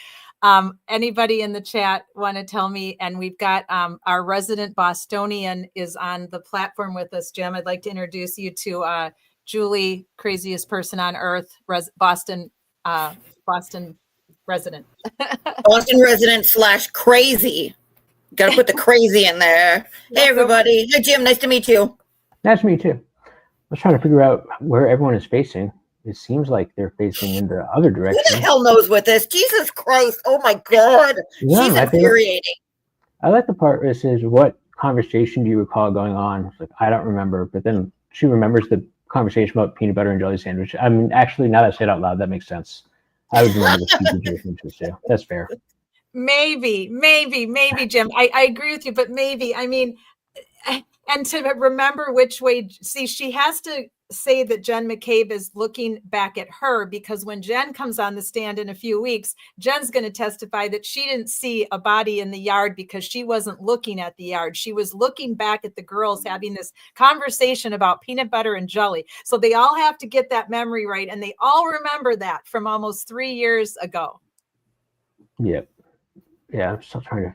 S2: Anybody in the chat want to tell me? And we've got our resident Bostonian is on the platform with us. Jim, I'd like to introduce you to Julie, craziest person on earth, Boston resident.
S8: Boston resident / crazy. Got to put the crazy in there. Hey, everybody. Hey, Jim. Nice to meet you.
S3: That's me too. I was trying to figure out where everyone is facing. It seems like they're facing in the other
S8: Who
S3: direction.
S8: the hell knows what this? Jesus Christ. Oh, my God.
S3: Yeah,
S8: She's
S3: I think-
S8: infuriating.
S3: I like the part where it says, "What conversation do you recall going on?" It's like, I don't remember, but then she remembers the conversation about peanut butter and jelly sandwich. I mean, actually, now that I say it out loud, that makes sense. I would remember the peanut butter sandwiches too. That's fair.
S2: Maybe, Jim. I agree with you, but maybe. I mean, and to remember which way. See, she has to say that Jen McCabe is looking back at her, because when Jen comes on the stand in a few weeks, Jen's going to testify that she didn't see a body in the yard because she wasn't looking at the yard. She was looking back at the girls having this conversation about peanut butter and jelly. So they all have to get that memory right. And they all remember that from almost 3 years ago.
S3: Yep. Yeah, I'm still trying to.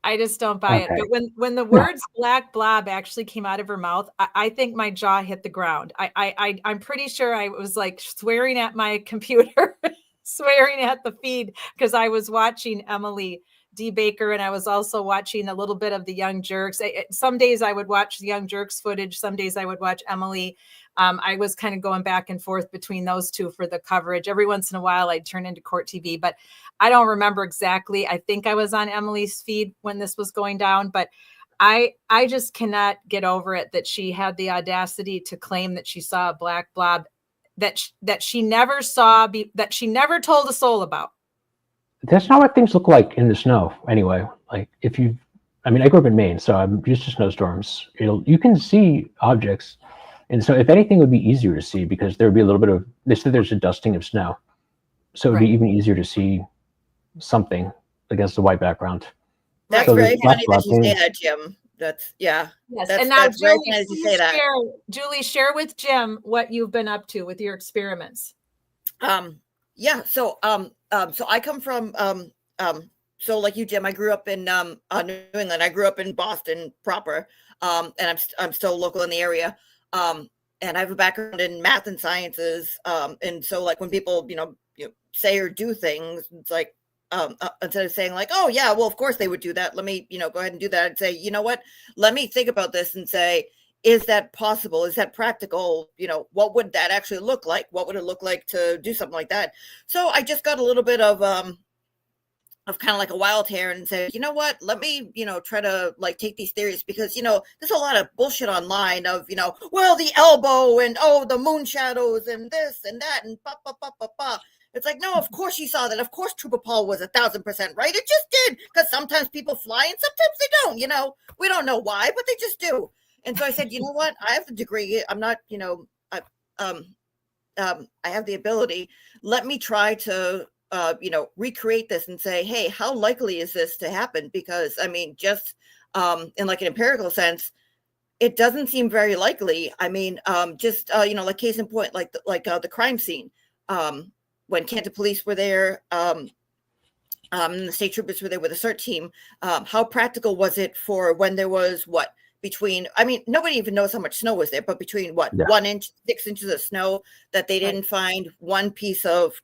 S2: I just don't buy it.
S3: Okay.
S2: But when the words black blob actually came out of her mouth, I think my jaw hit the ground. I'm pretty sure I was like swearing at my computer, swearing at the feed, because I was watching Emily D. Baker, and I was also watching a little bit of the Young Jerks. Some days I would watch the Young Jerks footage. Some days I would watch Emily. I was kind of going back and forth between those two for the coverage. Every once in a while, I'd turn into Court TV, but I don't remember exactly. I think I was on Emily's feed when this was going down, but I just cannot get over it that she had the audacity to claim that she saw a black blob that she never saw, that she never told a soul about.
S3: That's not what things look like in the snow anyway. Like I grew up in Maine, so I'm used to snowstorms. You can see objects. And so if anything, it would be easier to see because there would be a little bit of, they said there's a dusting of snow. So it would be even easier to see something against the white background.
S8: That's
S3: So
S8: very
S3: the
S8: funny
S3: black
S8: that you say
S3: thing-
S8: that, Jim. That's, yeah.
S2: Yes.
S8: That's,
S2: And now,
S8: that's very
S2: Julie,
S8: funny that you say that.
S2: Julie, share with Jim what you've been up to with your experiments.
S8: Yeah. So I come from, so like you, Jim, I grew up in New England. I grew up in Boston proper, and I'm still local in the area. And I have a background in math and sciences. And so like when people, say or do things, it's like, instead of saying like, oh yeah, well, of course they would do that. Let me, go ahead and do that and say, you know what, let me think about this and say, is that possible? Is that practical? What would that actually look like? What would it look like to do something like that? So I just got a little bit of kind of like a wild hair and say, you know what, let me, try to like take these theories because, there's a lot of bullshit online of, well, the elbow and, oh, the moon shadows and this and that and ba, ba, ba, ba, ba. It's like, no, of course you saw that. Of course Trooper Paul was 1,000% right. It just did, because sometimes people fly and sometimes they don't, we don't know why, but they just do. And so I said, you know what, I have the degree. I'm not, I have the ability. Let me try to, recreate this and say, hey, how likely is this to happen? Because I mean, just in like an empirical sense, it doesn't seem very likely. I mean, like case in point, like the crime scene. When Canton police were there, and the state troopers were there with a CERT team, how practical was it for when there was nobody even knows how much snow was there, but between 1 inch, 6 inches of snow that they didn't find one piece of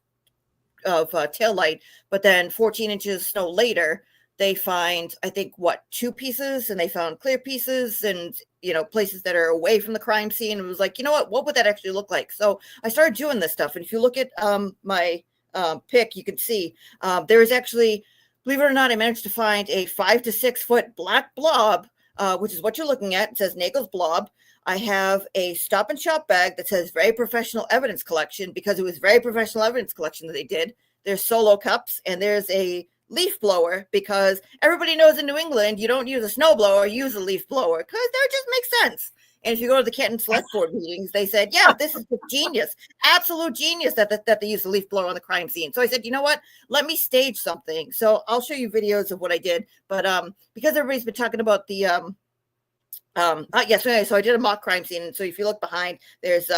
S8: tail light, but then 14 inches of snow later, they find, I think, 2 pieces, and they found clear pieces and, places that are away from the crime scene. It was like, what would that actually look like? So I started doing this stuff. And if you look at my pic, you can see there is actually, believe it or not, I managed to find a 5 to 6 foot black blob, which is what you're looking at. It says Nagel's blob. I have a Stop and Shop bag that says very professional evidence collection, because it was very professional evidence collection that they did. There's solo cups, and there's a leaf blower, because everybody knows in New England, you don't use a snow blower, use a leaf blower, because that just makes sense. And if you go to the Canton Select Board meetings, they said, yeah, this is genius, absolute genius that they use the leaf blower on the crime scene. So I said, you know what, let me stage something. So I'll show you videos of what I did. But because everybody's been talking about the so I did a mock crime scene. And so if you look behind, there's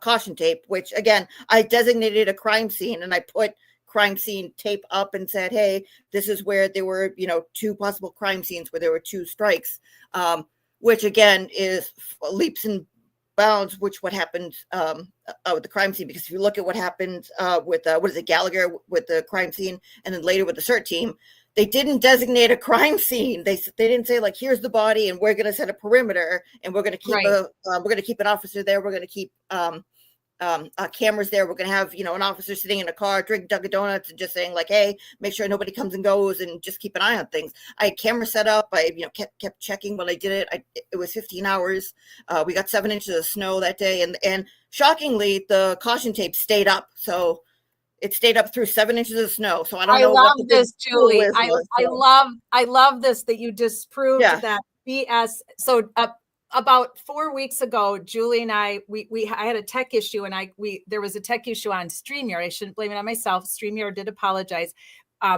S8: caution tape, which again, I designated a crime scene, and I put crime scene tape up and said, hey, this is where there were, 2 possible crime scenes where there were 2 strikes, which again is leaps and bounds, what happened with the crime scene. Because if you look at what happened with, Gallagher with the crime scene, and then later with the CERT team, they didn't designate a crime scene. They didn't say like, here's the body, and we're going to set a perimeter, and we're going to keep we're going to keep an officer there. We're going to keep cameras there. We're going to have, an officer sitting in a car, drinking Dunkin' Donuts, and just saying like, hey, make sure nobody comes and goes, and just keep an eye on things. I had camera set up. I, kept checking when I did it. It was 15 hours. We got 7 inches of snow that day. And shockingly, the caution tape stayed up. So it stayed up through 7 inches of snow. So I don't know.
S2: I love this, Julie. I
S8: was.
S2: love this, that you disproved that BS. So about 4 weeks ago, Julie and I had a tech issue, and there was a tech issue on StreamYard. I shouldn't blame it on myself. StreamYard did apologize.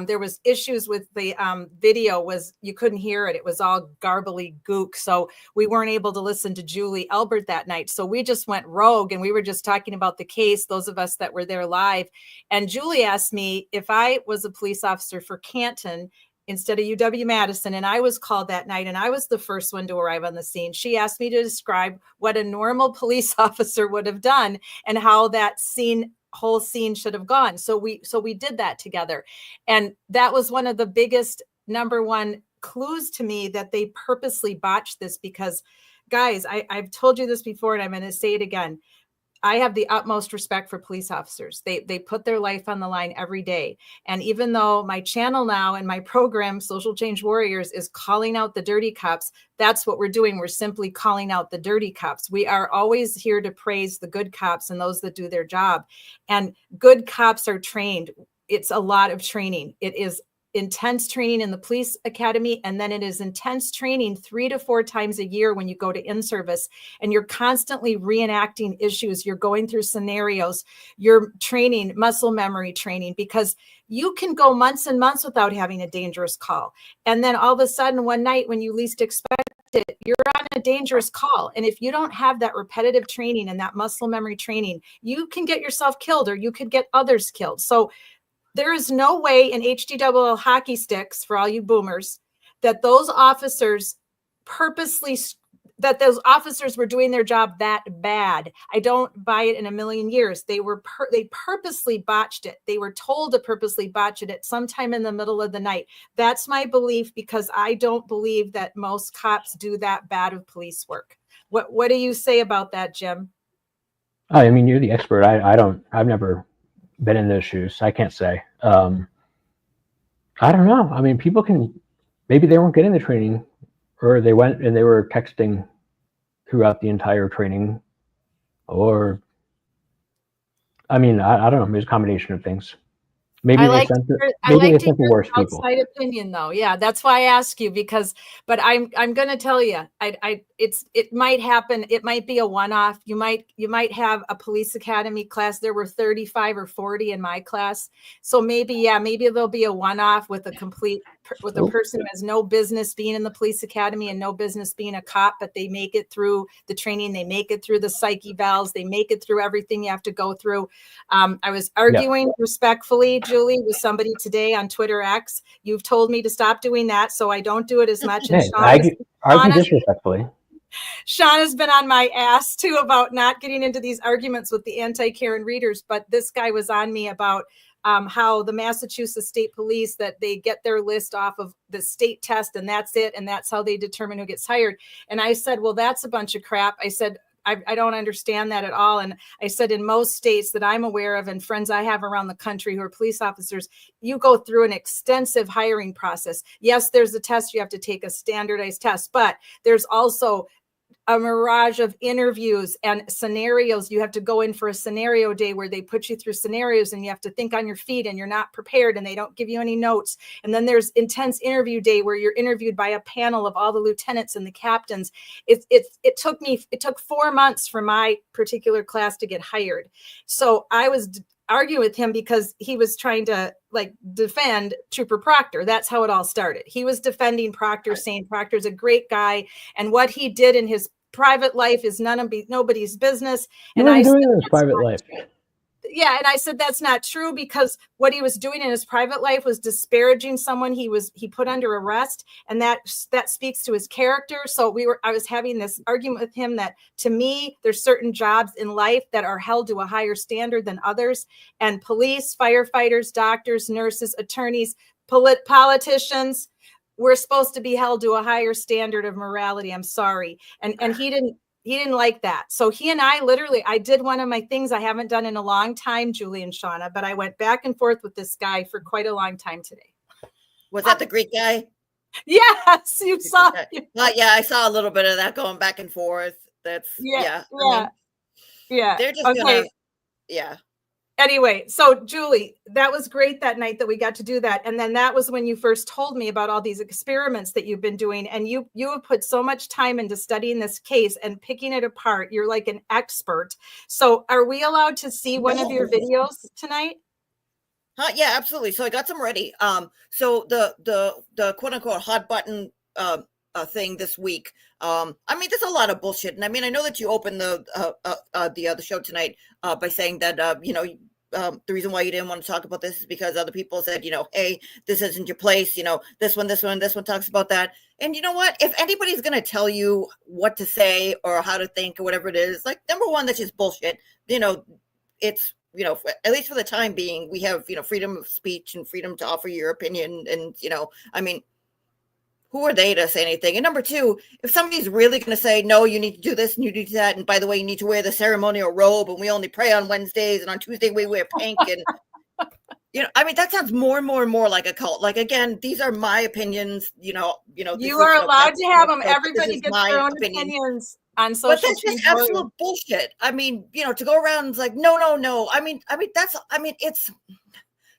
S2: There was issues with the video. You couldn't hear it. It was all garbly gook. So we weren't able to listen to Julie Elbert that night. So we just went rogue, and we were just talking about the case, those of us that were there live. And Julie asked me if I was a police officer for Canton instead of UW-Madison, and I was called that night, and I was the first one to arrive on the scene. She asked me to describe what a normal police officer would have done and how that whole scene should have gone. So we did that together. And that was one of the biggest number one clues to me that they purposely botched this, because guys, I've told you this before, and I'm going to say it again. I have the utmost respect for police officers. They put their life on the line every day. And even though my channel now and my program, Social Change Warriors, is calling out the dirty cops, that's what we're doing. We're simply calling out the dirty cops. We are always here to praise the good cops and those that do their job. And good cops are trained. It's a lot of training. It is intense training in the police academy, and then it is intense training 3 to 4 times a year when you go to in-service, and you're constantly reenacting issues. You're going through scenarios, you're training muscle memory training, because you can go months and months without having a dangerous call, and then all of a sudden one night when you least expect it, you're on a dangerous call. And if you don't have that repetitive training and that muscle memory training, you can get yourself killed, or you could get others killed. So there is no way in HDWL hockey sticks, for all you boomers, that those officers were doing their job that bad. I don't buy it in a million years. They purposely botched it. They were told to purposely botch it at sometime in the middle of the night. That's my belief, because I don't believe that most cops do that bad of police work. What do you say about that, Jim?
S3: I mean, you're the expert. I've never been in those shoes. I can't say. I don't know. I mean, maybe they weren't getting the training, or they went and they were texting throughout the entire training, or, I mean, I don't know. There's a combination of things. Maybe they sent the worst people.
S2: Outside opinion, though. Yeah, that's why I ask you, but I'm going to tell you, it might happen. It might be a one-off. You might have a police academy class. There were 35 or 40 in my class. So maybe there'll be a one-off with a person who has no business being in the police academy and no business being a cop, but they make it through the training. They make it through the psyche valves. They make it through everything you have to go through. I was arguing respectfully, Julie, with somebody today on Twitter X. You've told me to stop doing that, so I don't do it as much. And
S3: argue disrespectfully.
S2: Sean has been on my ass too about not getting into these arguments with the anti-Karen readers, but this guy was on me about how the Massachusetts State Police, that they get their list off of the state test and that's it, and that's how they determine who gets hired. And I said, well, that's a bunch of crap. I said, I don't understand that at all. And I said, in most states that I'm aware of and friends I have around the country who are police officers, you go through an extensive hiring process. Yes, there's a test. You have to take a standardized test, but there's also a mirage of interviews and scenarios. You have to go in for a scenario day where they put you through scenarios and you have to think on your feet and you're not prepared and they don't give you any notes. And then there's intense interview day where you're interviewed by a panel of all the lieutenants and the captains. It took 4 months for my particular class to get hired. So I was arguing with him because he was trying to defend Trooper Proctor. That's how it all started. He was defending Proctor, saying Proctor's a great guy and what he did in his private life is nobody's business. And I said,
S3: his private life.
S2: Yeah, and I said that's not true, because what he was doing in his private life was disparaging someone he put under arrest, and that speaks to his character. So I was having this argument with him that, to me, there's certain jobs in life that are held to a higher standard than others, and police, firefighters, doctors, nurses, attorneys, politicians, we're supposed to be held to a higher standard of morality. I'm sorry. And he didn't like that. So he and I did one of my things I haven't done in a long time, Julie and Shauna, but I went back and forth with this guy for quite a long time today.
S8: Was that the Greek guy?
S2: Yes, you saw.
S8: Yeah, I saw a little bit of that going back and forth. That's
S2: yeah.
S8: I mean,
S2: They're just
S8: gonna, yeah.
S2: Anyway, so Julie, that was great that night that we got to do that. And then that was when you first told me about all these experiments that you've been doing. And you have put so much time into studying this case and picking it apart. You're like an expert. So are we allowed to see one of your videos tonight?
S8: Yeah, absolutely. So I got some ready. So the quote unquote hot button thing this week. I mean, there's a lot of bullshit, and I mean, I know that you opened the show tonight by saying that the reason why you didn't want to talk about this is because other people said, hey, this isn't your place. This one talks about that. And you know what? If anybody's gonna tell you what to say or how to think or whatever it is, like, number one, that's just bullshit. It's at least for the time being, we have freedom of speech and freedom to offer your opinion, and I mean, who are they to say anything? And number two, if somebody's really going to say, no, you need to do this and you need to do that, and by the way, you need to wear the ceremonial robe, and we only pray on Wednesdays, and on Tuesday we wear pink, and I mean, that sounds more and more and more like a cult. Like, again, these are my opinions. You are
S2: allowed to have them. Everybody gets their own opinions on social.
S8: But that's just absolute bullshit. I mean, to go around and like, no. I mean, it's,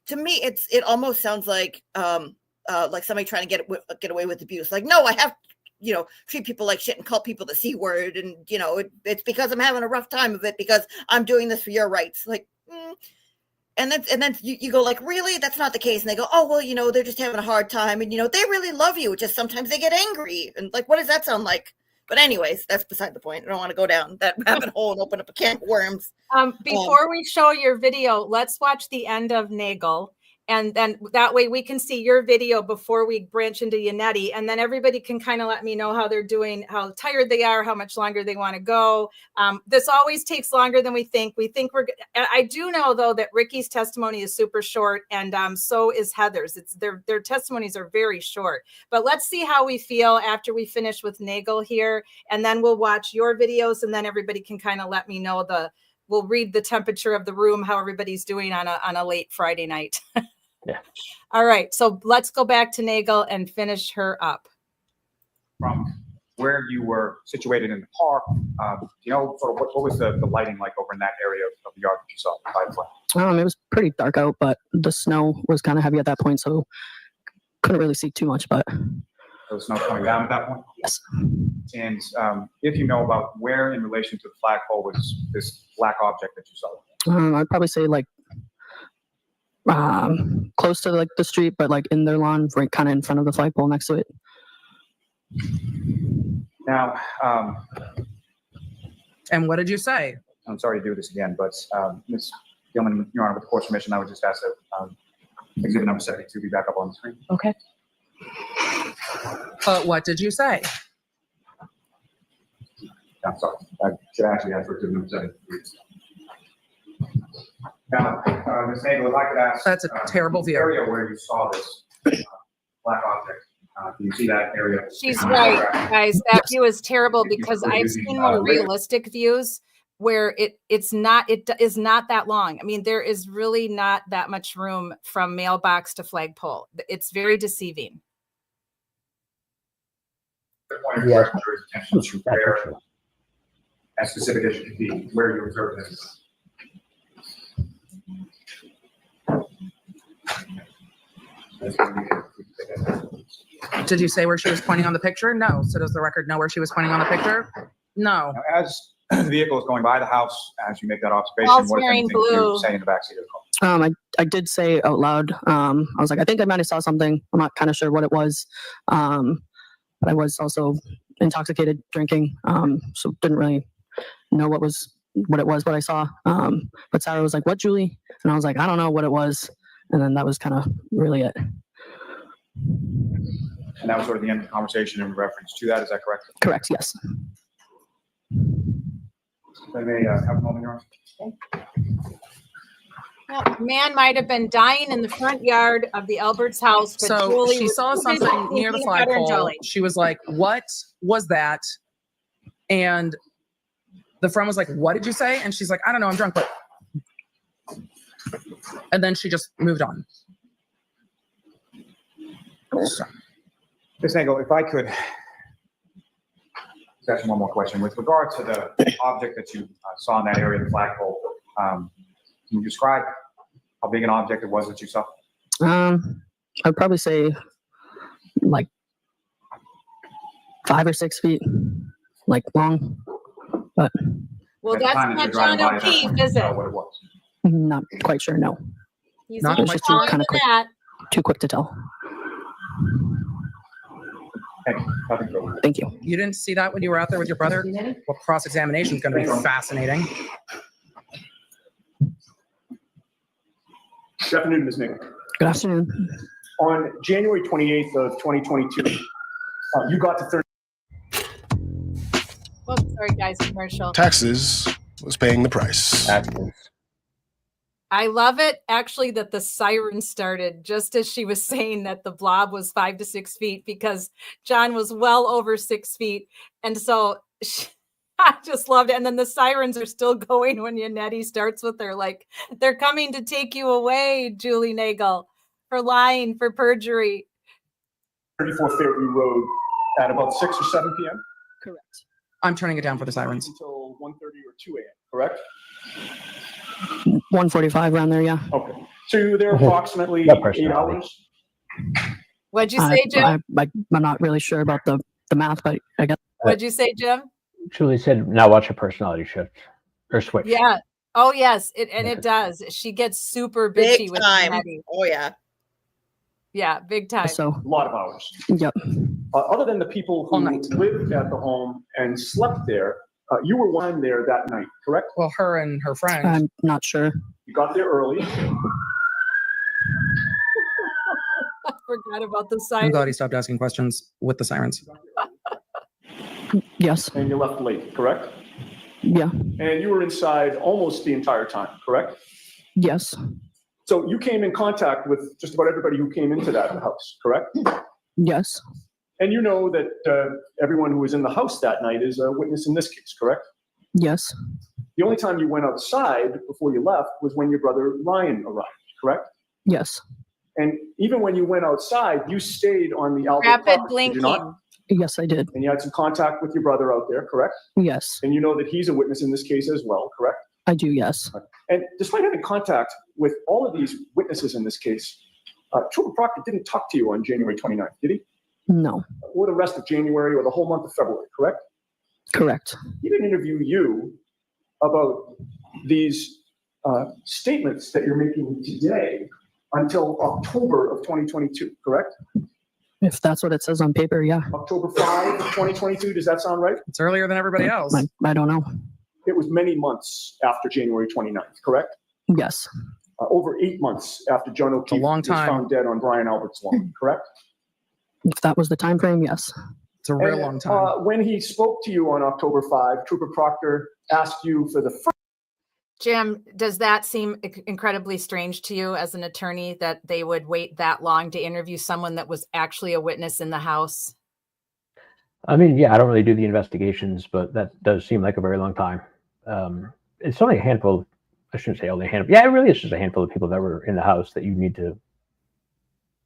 S8: to me, it almost sounds like somebody trying to get away with abuse. Like, no, I have treat people like shit and call people the C word. And, it's because I'm having a rough time of it because I'm doing this for your rights. Like, And then you go like, really? That's not the case. And they go, oh, well, they're just having a hard time. And, they really love you. Just sometimes they get angry. And like, what does that sound like? But anyways, that's beside the point. I don't want to go down that rabbit hole and open up a can of worms.
S2: Before we show your video, let's watch the end of Nagel. And then that way we can see your video before we branch into Yannetti. And then everybody can kind of let me know how they're doing, how tired they are, how much longer they want to go. This always takes longer than we think. I do know, though, that Ricky's testimony is super short, and so is Heather's. Their testimonies are very short. But let's see how we feel after we finish with Nagel here. And then we'll watch your videos, and then everybody can kind of let me know we'll read the temperature of the room, how everybody's doing on a late Friday night.
S3: Yeah.
S2: All right. So let's go back to Nagel and finish her up.
S6: From where you were situated in the park, sort of what was the lighting like over in that area of the yard that you saw?
S5: It was pretty dark out, but the snow was kind of heavy at that point, so couldn't really see too much. But
S6: there was snow coming down at that point?
S5: Yes.
S6: And if you know about where in relation to the flagpole was this black object that you saw?
S5: I'd probably say like close to like the street, but like in their lawn, right kind of in front of the flagpole next to it.
S6: Now,
S4: and what did you say?
S6: I'm sorry to do this again, but Ms. Gilman, Your Honor, with the court's permission, I would just ask that exhibit number 72 be back up on the screen.
S5: Okay.
S4: But what did you say?
S6: I'm sorry. I should actually ask for exhibit number 73. Now, Ms. Nagel, if I could ask.
S4: That's a terrible view.
S6: The area where you saw this black object, can you see that area?
S2: She's right, guys. That view is terrible because I've seen more realistic views where it is not that long. I mean, there is really not that much room from mailbox to flagpole. It's very deceiving.
S6: Yeah. Attention to where, as specific as you can be, where you observe this.
S4: Did you say where she was pointing on the picture? No. So does the record know where she was pointing on the picture? No.
S6: Now, as the vehicle is going by the house, as you make that observation,
S2: Paul's
S6: what
S2: wearing
S6: anything do you
S2: blue.
S6: say in the backseat of the car?
S5: I did say out loud. I was like, I think I might have saw something. I'm not kind of sure what it was. But I was also intoxicated drinking. So didn't really know what it was, what I saw. But Sarah was like, what, Julie? And I was like, I don't know what it was. And then that was kind of really it.
S6: And that was sort of the end of the conversation in reference to that. Is that correct?
S5: Correct, yes.
S6: If I may have a moment, Your Honor.
S2: Well, a man might have been dying in the front yard of the Alberts house. But
S4: So
S2: Julie
S4: she
S2: was
S4: saw
S2: busy
S4: something near the
S2: eating butter and
S4: flagpole.
S2: jelly.
S4: She was like, what was that? And the friend was like, what did you say? And she's like, I don't know, I'm drunk, but. And then she just moved on. So.
S6: Ms. Nagel, if I could ask one more question. With regard to the object that you saw in that area of the flagpole, Can you describe how big an object it was that you saw?
S5: I'd probably say like 5 or 6 feet, like long, but
S2: Well,
S6: At the
S2: that's
S6: time that
S2: not
S6: you're driving
S2: John
S6: by, at that
S2: O'Keefe,
S6: point, you
S2: is it?
S6: know what it was.
S5: not quite sure. No,
S2: He's
S4: Not
S2: a little
S4: quite
S5: sure.
S2: taller
S5: Kinda
S2: than
S5: quick.
S2: that.
S5: too quick to tell.
S6: Thank you. Nothing further.
S5: Thank you.
S4: You didn't see that when you were out there with your brother? Well, cross-examination is going to be fascinating.
S9: Good afternoon, Ms. Nagel.
S5: Good afternoon.
S9: On January 28th of 2022, you got to 30.
S2: Oh, sorry, guys, commercial.
S10: Taxes was paying the price.
S3: Taxes.
S2: I love it actually that the siren started just as she was saying that the blob was 5 to 6 feet, because John was well over 6 feet. And so I just loved it. And then the sirens are still going when Yannetti starts with her, like, they're coming to take you away, Julie Nagel, for lying, for perjury.
S9: 34 Fairview Road at about 6 or 7 p.m.
S5: Correct.
S4: I'm turning it down for the sirens.
S9: Until 1:30 or 2 a.m. Correct?
S5: 1:45 around there. Yeah.
S9: Okay. So you were there approximately
S3: That
S9: 8
S3: personality.
S9: hours.
S2: What'd you say, Jim?
S5: I'm not really sure about the math, but I guess
S2: What'd you say, Jim?
S3: Julie said, now watch a personality shift or switch.
S2: Yeah. Oh, yes. It does. She gets super bitchy
S8: Big
S2: with
S8: time.
S2: Yannetti.
S8: Oh yeah.
S2: Yeah, big time.
S5: so.
S9: A lot of hours.
S5: Yep.
S9: Other than the people
S4: All
S9: who
S4: night.
S9: lived at the home and slept there, you were one there that night, correct?
S4: Well, her and her friend.
S5: I'm not sure.
S9: You got there early.
S2: I forgot about the
S4: I'm
S2: siren.
S4: glad he stopped asking questions with the sirens.
S5: Yes.
S9: And you left late, correct?
S5: Yeah.
S9: And you were inside almost the entire time, correct?
S5: Yes.
S9: So you came in contact with just about everybody who came into that house, correct?
S5: Yes.
S9: And you know that everyone who was in the house that night is a witness in this case, correct?
S5: Yes.
S9: The only time you went outside before you left was when your brother Ryan arrived, correct?
S5: Yes.
S9: And even when you went outside, you stayed on the Albert
S2: Rapid
S9: property, did you not?
S2: blinking.
S5: Yes, I did.
S9: And you had some contact with your brother out there, correct?
S5: Yes.
S9: And you know that he's a witness in this case as well, correct?
S5: I do. Yes.
S9: And despite having contact with all of these witnesses in this case, Trooper Proctor didn't talk to you on January 29th, did he?
S5: No.
S9: Or the rest of January or the whole month of February, correct?
S5: Correct.
S9: He didn't interview you about these statements that you're making today until October of 2022, correct?
S5: If that's what it says on paper, yeah.
S9: October 5, 2022, does that sound right?
S4: It's earlier than everybody else.
S5: I don't know.
S9: It was many months after January 29th, correct?
S5: Yes.
S9: Over 8 months after John O'Keefe
S4: long
S9: was
S4: time.
S9: found dead on Brian Albert's lawn, correct?
S5: If that was the time frame, yes.
S4: It's a real
S9: And,
S4: long time.
S9: when he spoke to you on October 5, Trooper Proctor asked you for the first
S2: Jim, does that seem incredibly strange to you as an attorney that they would wait that long to interview someone that was actually a witness in the house?
S3: I mean, yeah, I don't really do the investigations, but that does seem like a very long time. It's only a handful. I shouldn't say only a handful. Yeah, it really is just a handful of people that were in the house that you need to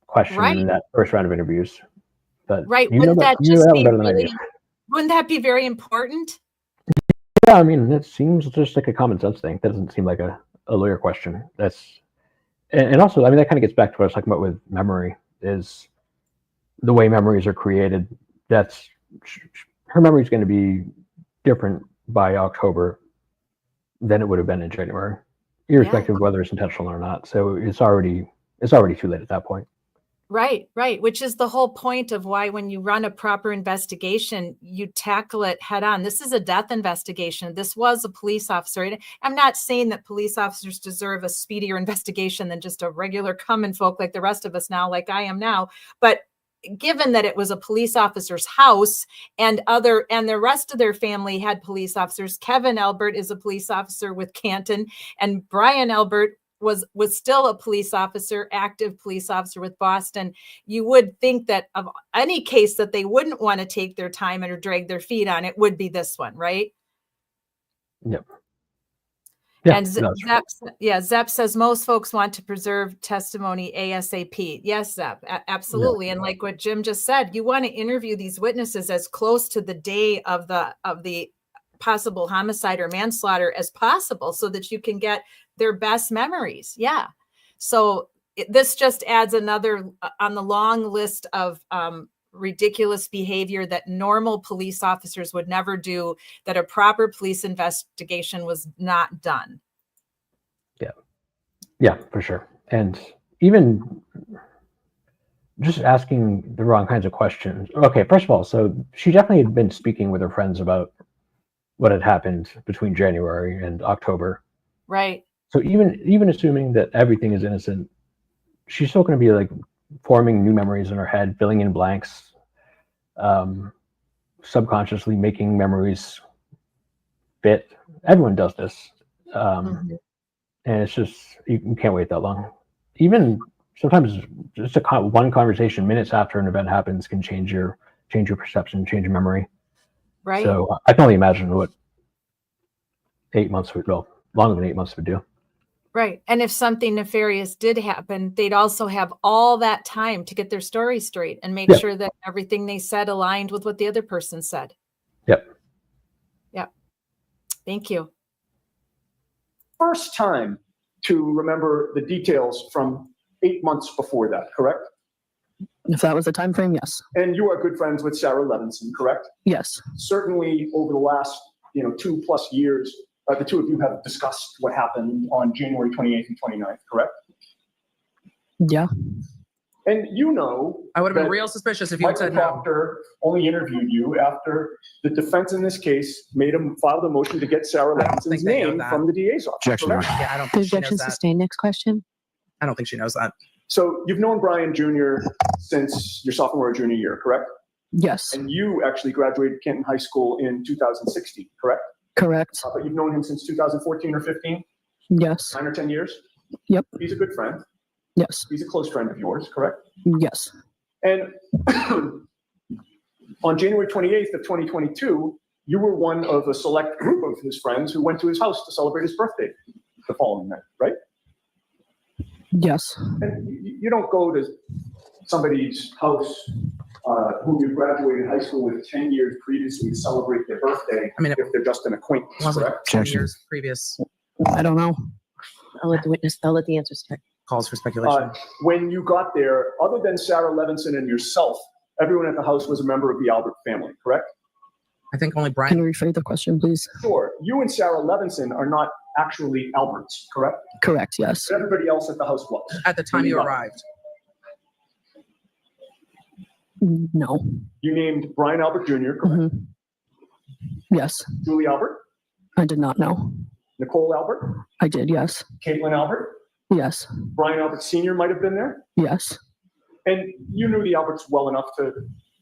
S3: question
S2: Right.
S3: in that first round of interviews. But
S2: Right.
S3: you know
S2: Wouldn't that
S3: you know
S2: just
S3: that
S2: be
S3: one better than I
S2: really,
S3: do.
S2: wouldn't that be very important?
S3: Yeah, I mean, it seems just like a common sense thing. That doesn't seem like a lawyer question. And also, I mean, that kind of gets back to what I was talking about with memory, is the way memories are created. Her memory is going to be different by October than it would have been in January, irrespective of whether it's intentional or not. So it's already too late at that point.
S2: Right, right. Which is the whole point of why when you run a proper investigation, you tackle it head on. This is a death investigation. This was a police officer. And I'm not saying that police officers deserve a speedier investigation than just a regular common folk like the rest of us now, like I am now. But given that it was a police officer's house and the rest of their family had police officers, Kevin Albert is a police officer with Canton, and Brian Albert was still a police officer, active police officer with Boston. You would think that of any case that they wouldn't want to take their time or drag their feet on, it would be this one, right?
S3: Yep. Yeah,
S2: And Zepp says most folks want to preserve testimony ASAP. Yes, Zepp, absolutely. And like what Jim just said, you want to interview these witnesses as close to the day of the possible homicide or manslaughter as possible, so that you can get their best memories. Yeah. So this just adds another on the long list of ridiculous behavior that normal police officers would never do, that a proper police investigation was not done.
S3: Yeah, for sure. And even just asking the wrong kinds of questions. Okay, first of all, so she definitely had been speaking with her friends about what had happened between January and October.
S2: Right.
S3: So even assuming that everything is innocent, she's still going to be like forming new memories in her head, filling in blanks, subconsciously making memories fit. Everyone does this. And it's just, you can't wait that long. Even sometimes just one conversation minutes after an event happens can change your perception, change your memory.
S2: Right.
S3: So I can only imagine what 8 months would, well, longer than 8 months would do.
S2: Right. And if something nefarious did happen, they'd also have all that time to get their story straight and make sure that everything they said aligned with what the other person said.
S3: Yep.
S2: Thank you.
S9: First time to remember the details from 8 months before that, correct?
S5: If that was the time frame, yes.
S9: And you are good friends with Sarah Levinson, correct?
S5: Yes.
S9: Certainly over the last 2+ years, the two of you have discussed what happened on January 28th and 29th, correct?
S5: Yeah.
S9: And
S4: I would have been
S9: that
S4: real suspicious if you had
S9: Michael
S4: said no.
S9: Proctor only interviewed you after the defense in this case filed a motion to get Sarah
S4: I don't think
S9: Levinson's
S4: they know
S9: name
S4: that.
S9: from the DA's office.
S10: Objection, Your
S9: correct?
S10: Honor.
S4: Yeah, I don't think she knows
S7: Objection
S4: that.
S7: sustained. Next question.
S4: I don't think she knows that.
S9: So you've known Brian Jr. since your sophomore or junior year, correct?
S5: Yes.
S9: And you actually graduated Kenton High School in 2016, correct?
S5: Correct.
S9: But you've known him since 2014 or 15,
S5: Yes.
S9: 9 or 10 years?
S5: Yep.
S9: He's a good friend.
S5: Yes.
S9: He's a close friend of yours, correct?
S5: Yes.
S9: And on January 28th of 2022, you were one of a select group of his friends who went to his house to celebrate his birthday the following night, right?
S5: Yes.
S9: And you don't go to somebody's house who you graduated high school with 10 years previously to celebrate their birthday if they're just an acquaintance,
S4: Wasn't
S9: correct?
S4: 10 years previous
S5: I don't know.
S7: I'll let the answer start.
S4: calls for speculation.
S9: When you got there, other than Sarah Levinson and yourself, everyone at the house was a member of the Albert family, correct?
S4: I think only
S5: Can
S4: Brian.
S5: you rephrase the question, please?
S9: Sure. You and Sarah Levinson are not actually Alberts, correct?
S5: Correct. Yes.
S9: But everybody else at the house was.
S4: At the time you arrived.
S5: No.
S9: You named Brian Albert Jr., correct?
S5: Yes.
S9: Julie Albert,
S5: I did not know.
S9: Nicole Albert,
S5: I did. Yes.
S9: Caitlin Albert,
S5: Yes.
S9: Brian Albert Sr. might have been there.
S5: Yes.
S9: And you knew the Alberts well enough to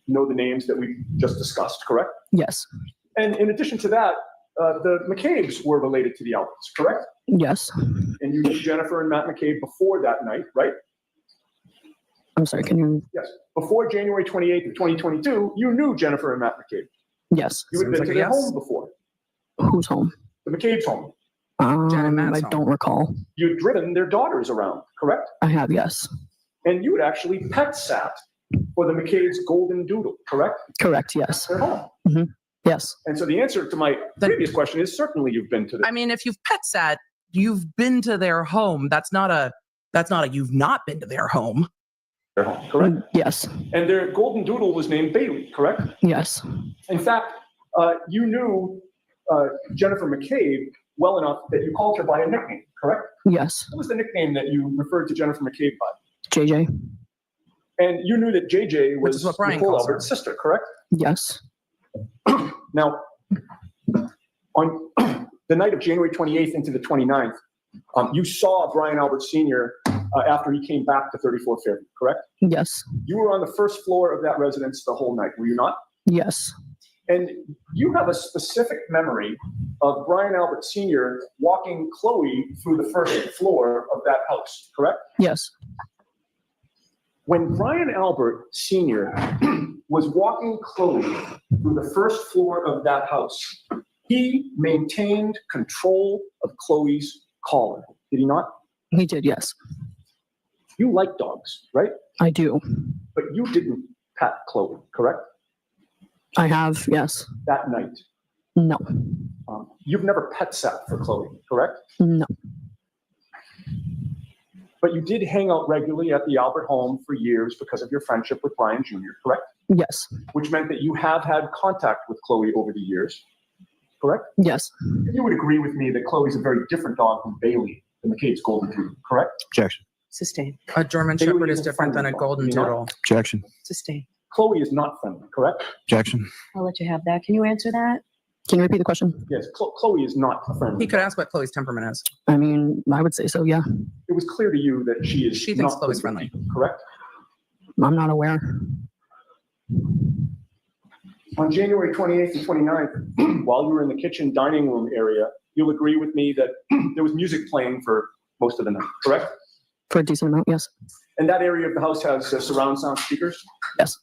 S9: know the names that we just discussed, correct?
S5: Yes.
S9: And in addition to that, the McCabe's were related to the Alberts, correct?
S5: Yes.
S9: And you knew Jennifer and Matt McCabe before that night, right?
S5: I'm sorry. Can you?
S9: Yes. Before January 28th of 2022, you knew Jennifer and Matt McCabe.
S5: Yes.
S9: You had
S4: Seems
S9: been
S4: like
S9: to
S4: a
S9: their
S4: yes.
S9: home before,
S5: Who's home?
S9: the McCabe's home.
S4: Jen and
S5: I
S4: Matt's home.
S5: don't recall.
S9: You'd driven their daughters around, correct?
S5: I have. Yes.
S9: And you had actually pet sat for the McCabe's golden doodle, correct?
S5: Correct. Yes.
S9: Their home.
S5: Yes.
S9: And so the answer to my previous question is certainly you've been to
S4: I
S9: them.
S4: mean, if you've pet sat, you've been to their home. That's not a you've not been to their home.
S9: Their home, correct?
S5: Yes.
S9: And their golden doodle was named Bailey, correct?
S5: Yes.
S9: In fact, you knew Jennifer McCabe well enough that you called her by a nickname, correct?
S5: Yes.
S9: What was the nickname that you referred to Jennifer McCabe by?
S5: JJ.
S9: And you knew that JJ
S4: Which
S9: was
S4: is what Brian
S9: Nicole
S4: calls her.
S9: Albert's sister, correct?
S5: Yes.
S9: Now, on the night of January 28th into the 29th, you saw Brian Albert Sr. After he came back to 34 Fairview, correct?
S5: Yes.
S9: You were on the first floor of that residence the whole night, were you not?
S5: Yes.
S9: And you have a specific memory of Brian Albert Sr. walking Chloe through the first floor of that house, correct?
S5: Yes.
S9: When Brian Albert Sr. was walking Chloe through the first floor of that house, he maintained control of Chloe's collar, did he not?
S5: He did. Yes.
S9: You like dogs, right?
S5: I do.
S9: But you didn't pat Chloe, correct?
S5: I have. Yes.
S9: That night.
S5: No.
S9: You've never pet sat for Chloe, correct?
S5: No.
S9: But you did hang out regularly at the Albert home for years because of your friendship with Brian Jr., correct?
S5: Yes.
S9: Which meant that you have had contact with Chloe over the years, correct?
S5: Yes.
S9: You would agree with me that Chloe's a very different dog from Bailey, the McCabe's golden doodle, correct?
S10: Objection.
S7: Sustain.
S4: A German
S9: Bailey
S4: Shepherd
S9: is
S4: is
S9: a
S4: different than a
S9: friendly dog,
S4: golden
S9: you know?
S4: doodle.
S10: Objection.
S7: Sustain.
S9: Chloe is not friendly, correct?
S10: Objection.
S7: I'll let you have that. Can you answer that?
S5: Can you repeat the question?
S9: Yes, Chloe is not a friendly
S4: He could
S9: dog.
S4: ask what Chloe's temperament is.
S5: I mean, I would say so, yeah.
S9: It was clear to you that she is
S4: She thinks
S9: not
S4: Chloe's
S9: good with
S4: friendly.
S9: people, correct?
S5: I'm not aware.
S9: On January 28th and 29th, while you were in the kitchen dining room area, you'll agree with me that there was music playing for most of the night, correct?
S5: For a decent amount, yes.
S9: And that area of the house has surround sound speakers?
S5: Yes.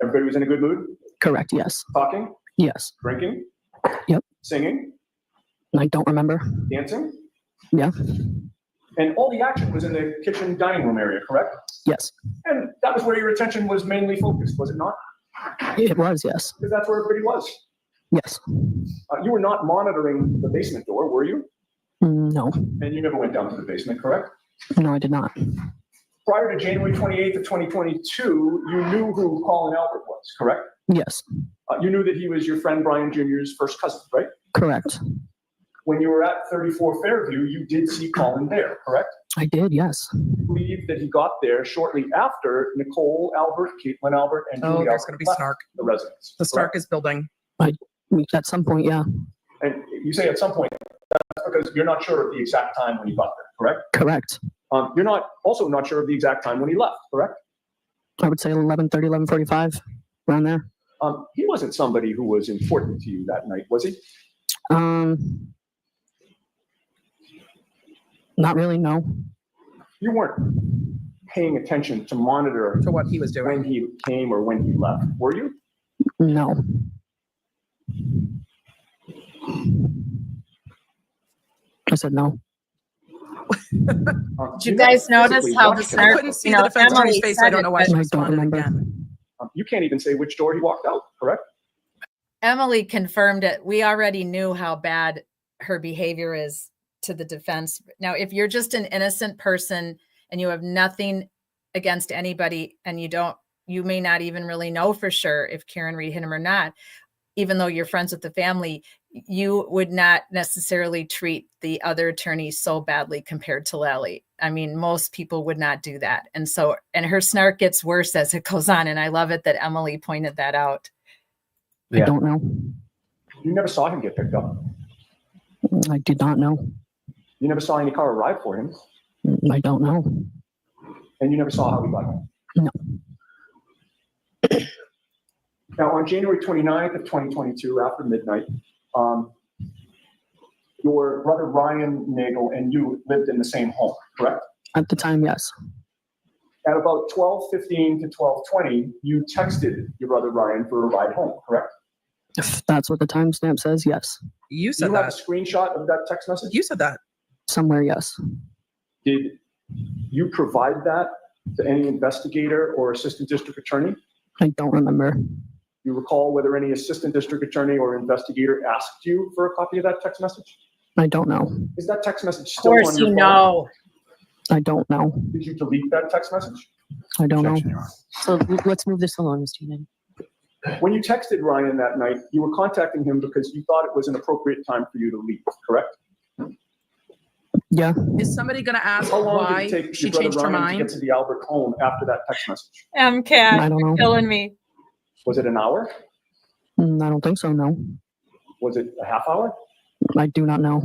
S9: Everybody was in a good mood?
S5: Correct, yes.
S9: Talking,
S5: Yes.
S9: drinking?
S5: Yep.
S9: Singing,
S5: I don't remember.
S9: dancing?
S5: Yeah.
S9: And all the action was in the kitchen dining room area, correct?
S5: Yes.
S9: And that was where your attention was mainly focused, was it not?
S5: It was, yes.
S9: Because that's where everybody was.
S5: Yes.
S9: You were not monitoring the basement door, were you?
S5: No.
S9: And you never went down to the basement, correct?
S5: No, I did not.
S9: Prior to January 28th of 2022, you knew who Colin Albert was, correct?
S5: Yes.
S9: You knew that he was your friend Brian Jr.'s first cousin, right?
S5: Correct.
S9: When you were at 34 Fairview, you did see Colin there, correct?
S5: I did, yes.
S9: You believe that he got there shortly after Nicole Albert, Caitlin Albert, and
S4: Oh,
S9: Julie
S4: there's
S9: Albert
S4: going to be
S9: left
S4: snark.
S9: the residence.
S4: The snark
S9: correct?
S4: is building.
S5: At some point, yeah.
S9: And you say at some point, that's because you're not sure of the exact time when he got there, correct?
S5: Correct.
S9: You're also not sure of the exact time when he left, correct?
S5: I would say 11:30, 11:45, around there.
S9: He wasn't somebody who was important to you that night, was he?
S5: Not really, no.
S9: You weren't paying attention to monitor
S4: To what he was doing.
S9: when he came or when he left, were you?
S5: No. I said no.
S2: Did you guys notice how the
S4: I
S2: snark,
S4: couldn't see
S2: you
S4: the
S2: know,
S4: defense attorney's
S2: Emily
S4: face, so I
S2: said
S4: don't
S2: it,
S4: know why
S2: but
S4: she
S5: I don't
S4: responded
S5: remember.
S4: again.
S9: You can't even say which door he walked out, correct?
S2: Emily confirmed it. We already knew how bad her behavior is to the defense. Now, if you're just an innocent person and you have nothing against anybody and you may not even really know for sure if Karen Reed hit him or not, even though you're friends with the family, you would not necessarily treat the other attorney so badly compared to Lally. I mean, most people would not do that. And her snark gets worse as it goes on. And I love it that Emily pointed that out.
S5: I
S3: Yeah.
S5: don't know.
S9: You never saw him get picked up.
S5: I did not know.
S9: You never saw any car arrive for him,
S5: I don't know.
S9: and you never saw how he got home.
S5: No.
S9: Now, on January 29th of 2022, after midnight, your brother Ryan Nagel and you lived in the same home, correct?
S5: At the time, yes.
S9: At about 12:15 to 12:20, you texted your brother Ryan for a ride home, correct?
S5: If that's what the timestamp says, yes.
S4: You
S9: Do
S4: said
S9: you have a
S4: that.
S9: screenshot of that text message?
S4: You said that.
S5: Somewhere, yes.
S9: Did you provide that to any investigator or assistant district attorney?
S5: I don't remember.
S9: You recall whether any assistant district attorney or investigator asked you for a copy of that text message?
S5: I don't know.
S9: Is that text message
S2: Of
S9: still on
S2: course,
S9: your
S2: you
S9: phone?
S2: know.
S5: I don't know.
S9: Did you delete that text message?
S5: I don't know.
S10: Objection, Your Honor.
S7: So let's move this along, Mr. Nagel.
S9: When you texted Ryan that night, you were contacting him because you thought it was an appropriate time for you to leave, correct?
S5: Yeah.
S4: Is somebody going to ask
S9: How long
S4: why
S9: did it take
S4: she
S9: your brother
S4: changed her
S9: Ryan to
S4: mind?
S9: get to the Albert home after that text message?
S5: I
S2: MCAT,
S5: don't know.
S2: killing me.
S9: Was it an hour?
S5: I don't think so, no.
S9: Was it a half hour?
S5: I do not know.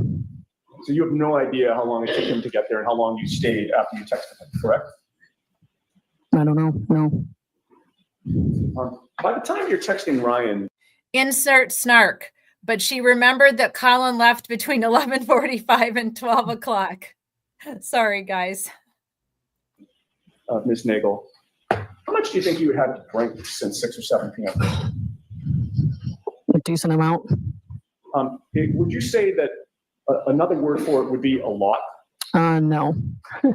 S9: So you have no idea how long it took him to get there and how long you stayed after you texted him, correct?
S5: I don't know, no.
S9: By the time you're texting Ryan,
S2: Insert snark. But she remembered that Colin left between 11:45 and 12 o'clock. Sorry, guys.
S9: Ms. Nagel, how much do you think you had to drink since 6 or 7 p.m.?
S5: A decent amount.
S9: Would you say that another word for it would be a lot?
S5: No.
S2: A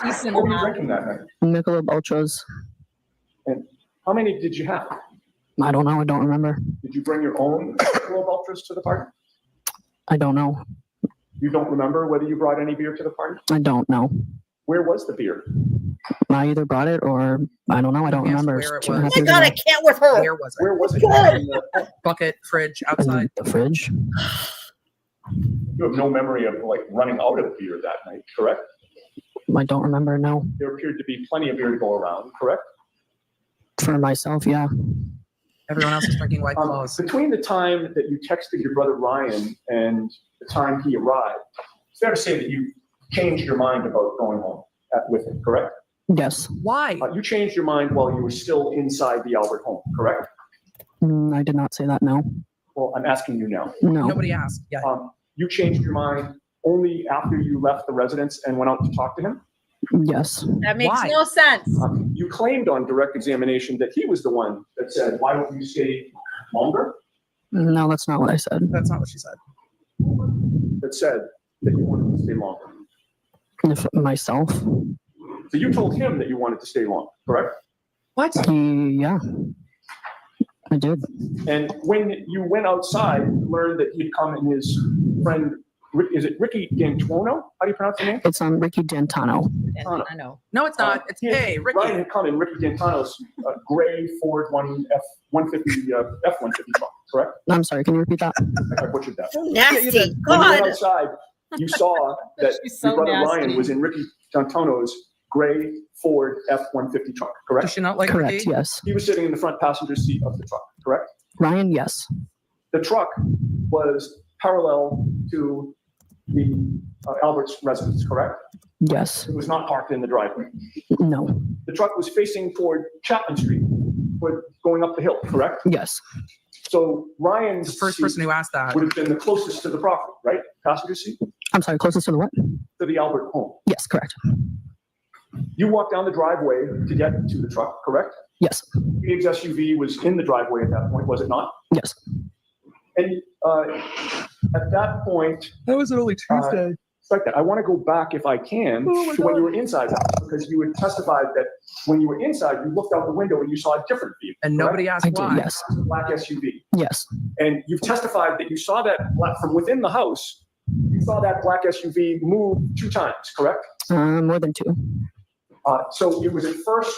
S2: decent
S9: What were you
S2: amount.
S9: drinking that night?
S5: Michelob Ultras.
S9: And how many did you have?
S5: I don't know. I don't remember.
S9: Did you bring your own Michelob Ultras to the party?
S5: I don't know.
S9: You don't remember whether you brought any beer to the party?
S5: I don't know.
S9: Where was the beer?
S5: I either brought it or I don't know. I don't
S4: You asked
S5: remember.
S4: where it
S5: Two and a
S4: was.
S5: half
S8: Oh my
S5: years
S8: God, I
S5: ago.
S8: can't with her.
S4: Where was it?
S9: Where was it?
S8: God.
S9: In the,
S4: Bucket, fridge,
S5: In
S4: outside.
S5: the fridge.
S9: you have no memory of like running out of beer that night, correct?
S5: I don't remember. No.
S9: There appeared to be plenty of beer to go around, correct?
S5: For myself, yeah.
S4: Everyone else is drinking White Claws.
S9: Between the time that you texted your brother Ryan and the time he arrived, it's fair to say that you changed your mind about going home with him, correct?
S5: Yes.
S4: Why?
S9: You changed your mind while you were still inside the Albert home, correct?
S5: I did not say that. No.
S9: Well, I'm asking you now.
S5: No.
S4: Nobody asked. Yeah.
S9: You changed your mind only after you left the residence and went out to talk to him?
S5: Yes.
S2: That makes
S4: Why?
S2: no sense.
S9: You claimed on direct examination that he was the one that said, why don't you stay longer?
S5: No, that's not what I said.
S4: That's not what she said.
S9: That said that you wanted to stay longer.
S5: If myself.
S9: So you told him that you wanted to stay long, correct?
S4: What?
S5: Yeah. I did.
S9: And when you went outside, you learned that he'd come and his friend, is it Ricky D'Antuono? How do you pronounce the name?
S5: It's Ricky D'Antano.
S2: I know.
S4: No, it's not. It's hey,
S9: Ryan
S4: Ricky.
S9: had come in Ricky D'Antano's gray Ford F-150 truck, correct?
S5: I'm sorry. Can you repeat that?
S9: I butchered that.
S8: So
S9: When
S8: nasty.
S9: you went
S8: God.
S9: outside, you saw that
S2: She's so
S9: your brother
S2: nasty.
S9: Ryan was in Ricky D'Antano's gray Ford F-150 truck,
S4: Does
S9: correct?
S4: she not like
S5: Correct.
S4: Ricky?
S5: Yes.
S9: He was sitting in the front passenger seat of the truck, correct?
S5: Ryan. Yes.
S9: The truck was parallel to the Albert's residence, correct?
S5: Yes.
S9: It was not parked in the driveway.
S5: No.
S9: The truck was facing toward Chapman Street, going up the hill, correct?
S5: Yes.
S9: So Ryan's
S4: The first
S9: seat
S4: person who asked that.
S9: would have been the closest to the property, right? Passenger seat
S5: I'm sorry. Closest to the what?
S9: to the Albert home.
S5: Yes. Correct.
S9: You walked down the driveway to get to the truck, correct?
S5: Yes.
S9: Dave's SUV was in the driveway at that point, was it not?
S5: Yes.
S9: And at that point,
S4: That was only Tuesday.
S9: it's like that. I want to go back, if I can, to when you were inside the house, because you had testified that when you were inside, you looked out the window and you saw a different view.
S4: And nobody asked
S5: I did.
S4: why.
S5: Yes.
S9: Black SUV.
S5: Yes.
S9: And you've testified that you saw that from within the house. You saw that black SUV move 2 times, correct?
S5: More than 2.
S9: So it was at first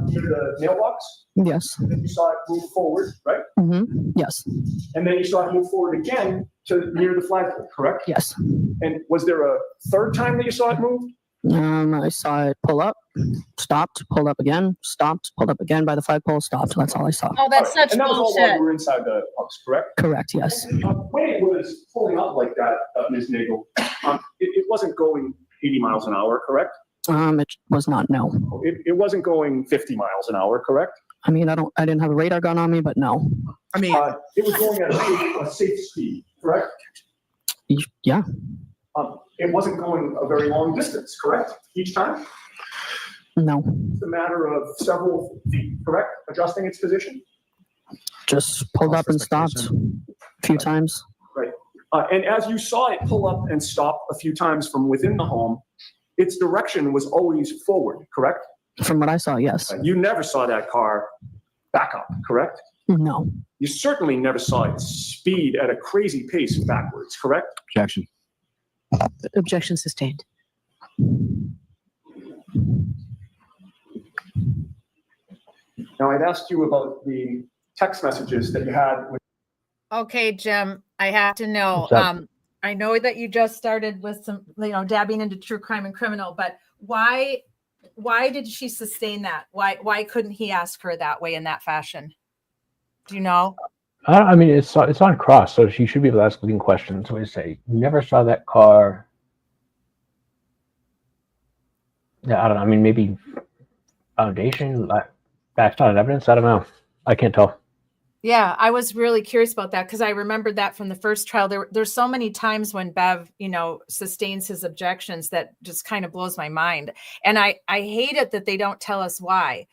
S9: near the mailbox,
S5: Yes.
S9: and then you saw it move forward, right?
S5: Yes.
S9: And then you saw it move forward again to near the flagpole, correct?
S5: Yes.
S9: And was there a third time that you saw it move?
S5: I saw it pull up, stopped, pulled up again, stopped, pulled up again by the flagpole, stopped. That's all I saw.
S2: Oh, that's such
S9: And that was all while
S2: bullshit.
S9: you were inside the house, correct?
S5: Correct. Yes.
S9: When it was pulling up like that, Ms. Nagel, it wasn't going 80 miles an hour, correct?
S5: It was not. No.
S9: It wasn't going 50 miles an hour, correct?
S5: I mean, I didn't have a radar gun on me, but no.
S4: I mean,
S9: It was going at a safe speed, correct?
S5: Yeah.
S9: It wasn't going a very long distance, correct? Each time?
S5: No.
S9: It's a matter of several feet, correct? Adjusting its position?
S5: Just pulled up and stopped a few times.
S9: Right. And as you saw it pull up and stop a few times from within the home, its direction was always forward, correct?
S5: From what I saw, yes.
S9: You never saw that car back up, correct?
S5: No.
S9: You certainly never saw it speed at a crazy pace backwards, correct?
S10: Objection.
S7: Objection sustained.
S9: Now, I'd asked you about the text messages that you had with
S2: Okay, Jim, I have to know.
S3: What's up?
S2: I know that you just started with some, dabbing into true crime and criminal, but why did she sustain that? Why couldn't he ask her that way in that fashion? Do you know?
S3: I mean, it's on cross, so she should be able to ask leading questions. So we say, never saw that car. Yeah, I don't know. I mean, maybe foundation, that's not evidence. I don't know. I can't tell.
S2: Yeah, I was really curious about that because I remembered that from the first trial. There's so many times when Bev, sustains his objections that just kind of blows my mind. And I hate it that they don't tell us why.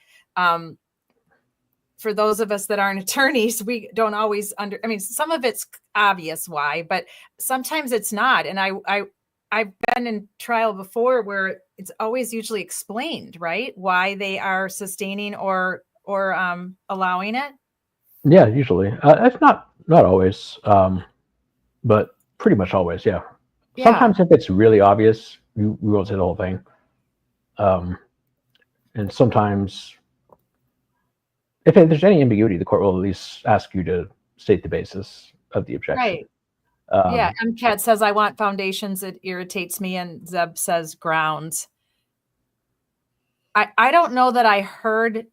S2: For those of us that aren't attorneys, we don't always some of it's obvious why, but sometimes it's not. And I've been in trial before where it's always usually explained, right? Why they are sustaining or allowing it.
S3: Yeah, usually. It's not always, but pretty much always, yeah.
S2: Yeah.
S3: Sometimes if it's really obvious, we won't say the whole thing. And sometimes, if there's any ambiguity, the court will at least ask you to state the basis of the objection.
S2: Right. Yeah. MCAT says, I want foundations. It irritates me. And Zeb says grounds. I don't know that I heard.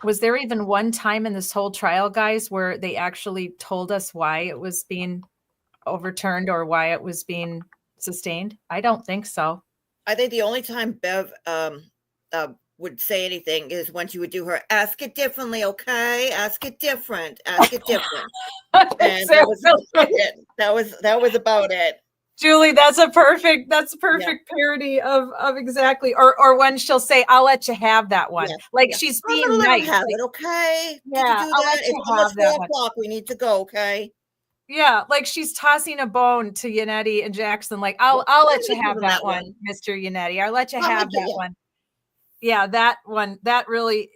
S2: Was there even one time in this whole trial, guys, where they actually told us why it was being overturned or why it was being sustained? I don't think so.
S8: I think the only time Bev would say anything is when she would do her ask it differently, okay? Ask it different. Ask it different. And that was about it. That was about it.
S2: Julie, that's a perfect parody of exactly, or when she'll say, I'll let you have that one. She's being nice.
S8: Have it, okay?
S2: Yeah,
S8: Can you do
S2: I'll
S8: that?
S2: let you
S8: It's
S2: have
S8: almost
S2: that
S8: 4 o'clock. We need to go, okay?
S2: Yeah, like she's tossing a bone to Yannetti and Jackson. Like, I'll let you have that one, Mr. Yannetti. I'll let you have that one. Yeah, that one really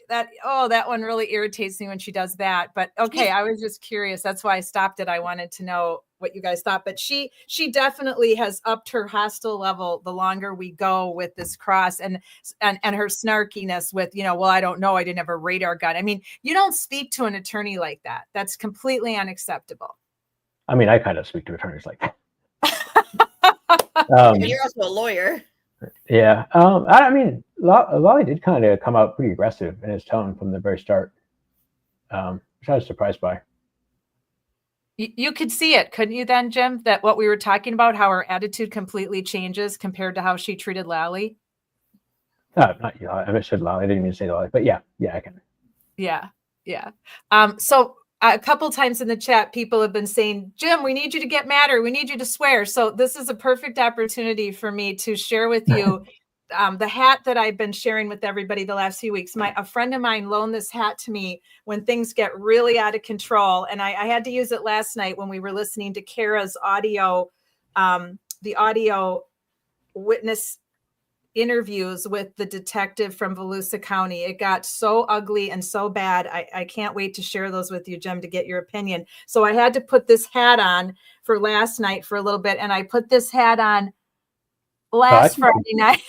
S2: irritates me when she does that. But okay, I was just curious. That's why I stopped it. I wanted to know what you guys thought. But she definitely has upped her hostile level the longer we go with this cross, and her snarkiness with, well, I don't know, I didn't have a radar gun. I mean, you don't speak to an attorney like that. That's completely unacceptable.
S3: I mean, I kind of speak to attorneys like that.
S8: You're also a lawyer.
S3: Yeah. I mean, Lolly did kind of come out pretty aggressive in his tone from the very start, which I was surprised by.
S2: You could see it, couldn't you then, Jim, that what we were talking about, how her attitude completely changes compared to how she treated Lally?
S3: Not you. I said Lolly. I didn't even say Lolly, but yeah, I can.
S2: Yeah. So a couple times in the chat, people have been saying, Jim, we need you to get madder. We need you to swear. So this is a perfect opportunity for me to share with you the hat that I've been sharing with everybody the last few weeks. A friend of mine loaned this hat to me when things get really out of control. And I had to use it last night when we were listening to Kara's audio, the audio witness interviews with the detective from Volusia County. It got so ugly and so bad. I can't wait to share those with you, Jim, to get your opinion. So I had to put this hat on for last night for a little bit. And I put this hat on last Friday night.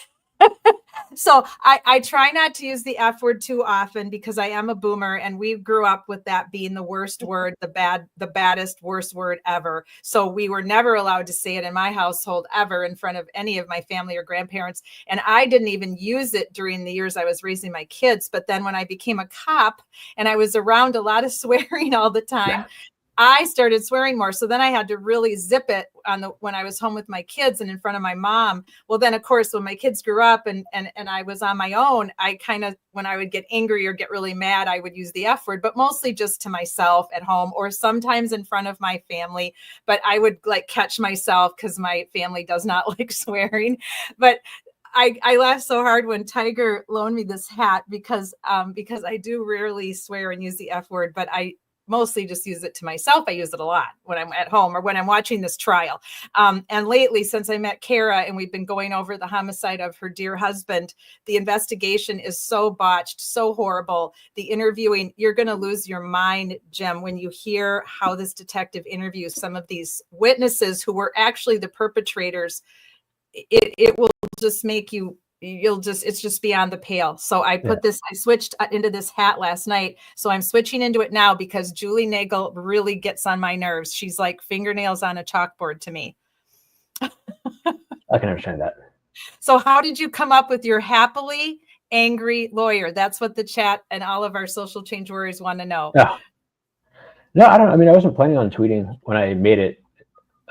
S2: So I try not to use the F word too often because I am a boomer and we grew up with that being the worst word, the baddest, worst word ever. So we were never allowed to say it in my household ever in front of any of my family or grandparents. And I didn't even use it during the years I was raising my kids. But then when I became a cop and I was around a lot of swearing all the time, I started swearing more. So then I had to really zip it when I was home with my kids and in front of my mom. Well, then of course, when my kids grew up and I was on my own, I kind of, when I would get angry or get really mad, I would use the F word, but mostly just to myself at home or sometimes in front of my family. But I would catch myself because my family does not like swearing. But I laughed so hard when Tiger loaned me this hat because I do rarely swear and use the F word, but I mostly just use it to myself. I use it a lot when I'm at home or when I'm watching this trial. And lately, since I met Kara and we've been going over the homicide of her dear husband, the investigation is so botched, so horrible. The interviewing, you're going to lose your mind, Jim, when you hear how this detective interviews some of these witnesses who were actually the perpetrators. It will just make you, it's just beyond the pale. So I switched into this hat last night. So I'm switching into it now because Julie Nagel really gets on my nerves. She's like fingernails on a chalkboard to me.
S3: I can understand that.
S2: So how did you come up with your happily angry lawyer? That's what the chat and all of our social change warriors want to know.
S3: No, I don't. I mean, I wasn't planning on tweeting when I made it.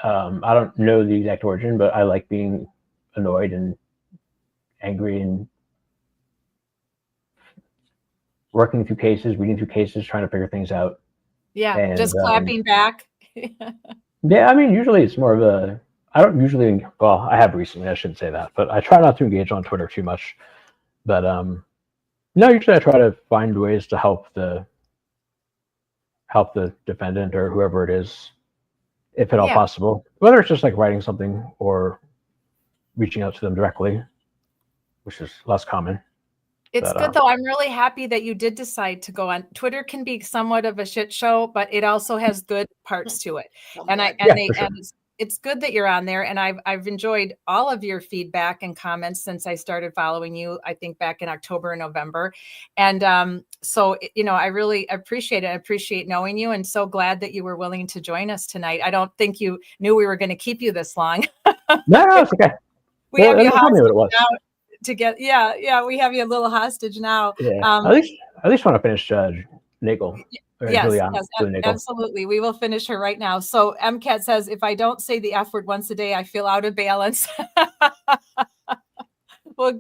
S3: I don't know the exact origin, but I like being annoyed and angry and working through cases, reading through cases, trying to figure things out.
S2: Yeah, and, just clapping back.
S3: Yeah, I mean, usually it's more of I don't usually, well, I have recently, I shouldn't say that, but I try not to engage on Twitter too much. But no, usually I try to find ways to help the defendant or whoever it is, if at all possible. Whether it's just writing something or reaching out to them directly, which is less common.
S2: It's good though. I'm really happy that you did decide to go on. Twitter can be somewhat of a shit show, but it also has good parts to it. And it's good that you're on there, and I've enjoyed all of your feedback and comments since I started following you, I think back in October and November. And so, I really appreciate it. I appreciate knowing you, and so glad that you were willing to join us tonight. I don't think you knew we were going to keep you this long.
S3: No, it's okay.
S2: We have you
S3: tell me what it was.
S2: now to get, yeah, we have you a little hostage now.
S3: Yeah, at least want to finish Nagel.
S2: Yes,
S3: Julie Nagel.
S2: absolutely. We will finish her right now. So MCAT says, if I don't say the F word once a day, I feel out of balance. Well,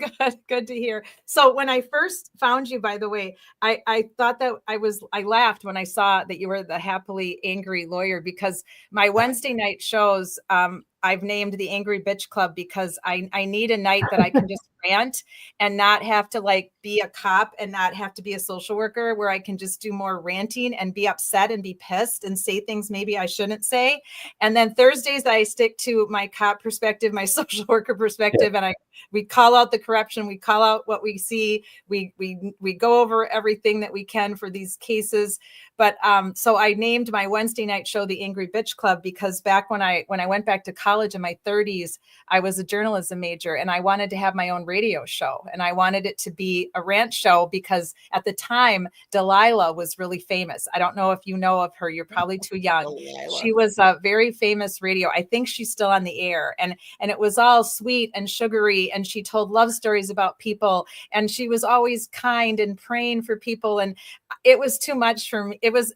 S2: good to hear. So when I first found you, by the way, I thought that I laughed when I saw that you were the happily angry lawyer, because my Wednesday night shows, I've named the Angry Bitch Club because I need a night that I can just rant and not have to like be a cop and not have to be a social worker, where I can just do more ranting and be upset and be pissed and say things maybe I shouldn't say. And then Thursdays I stick to my cop perspective, my social worker perspective, and we call out the corruption, we call out what we see, we go over everything that we can for these cases. But so I named my Wednesday night show the Angry Bitch Club because back when I went back to college in my 30s, I was a journalism major and I wanted to have my own radio show, and I wanted it to be a rant show because at the time Delilah was really famous. I don't know if you know of her. You're probably too young.
S8: Delilah.
S2: She was a very famous radio. I think she's still on the air, and it was all sweet and sugary, and she told love stories about people, and she was always kind and praying for people, and it was too much for me. It was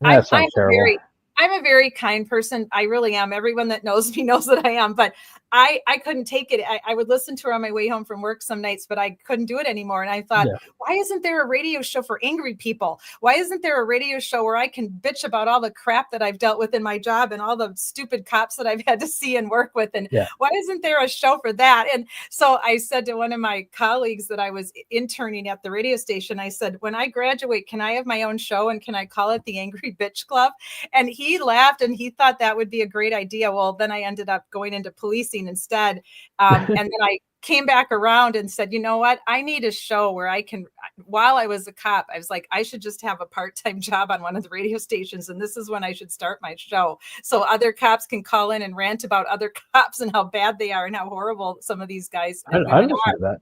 S2: I'm a very kind person. I really am. Everyone that knows me knows that I am, but I couldn't take it. I would listen to her on my way home from work some nights, but I couldn't do it anymore. And I thought, why isn't there a radio show for angry people? Why isn't there a radio show where I can bitch about all the crap that I've dealt with in my job and all the stupid cops that I've had to see and work with? And why isn't there a show for that? And so I said to one of my colleagues that I was interning at the radio station, I said, when I graduate, can I have my own show and can I call it the Angry Bitch Club? And he laughed and he thought that would be a great idea. Well, then I ended up going into policing instead. And then I came back around and said, you know what? I need a show where I can, while I was a cop, I was like, I should just have a part-time job on one of the radio stations. And this is when I should start my show. So other cops can call in and rant about other cops and how bad they are and how horrible some of these guys and women are.
S3: That.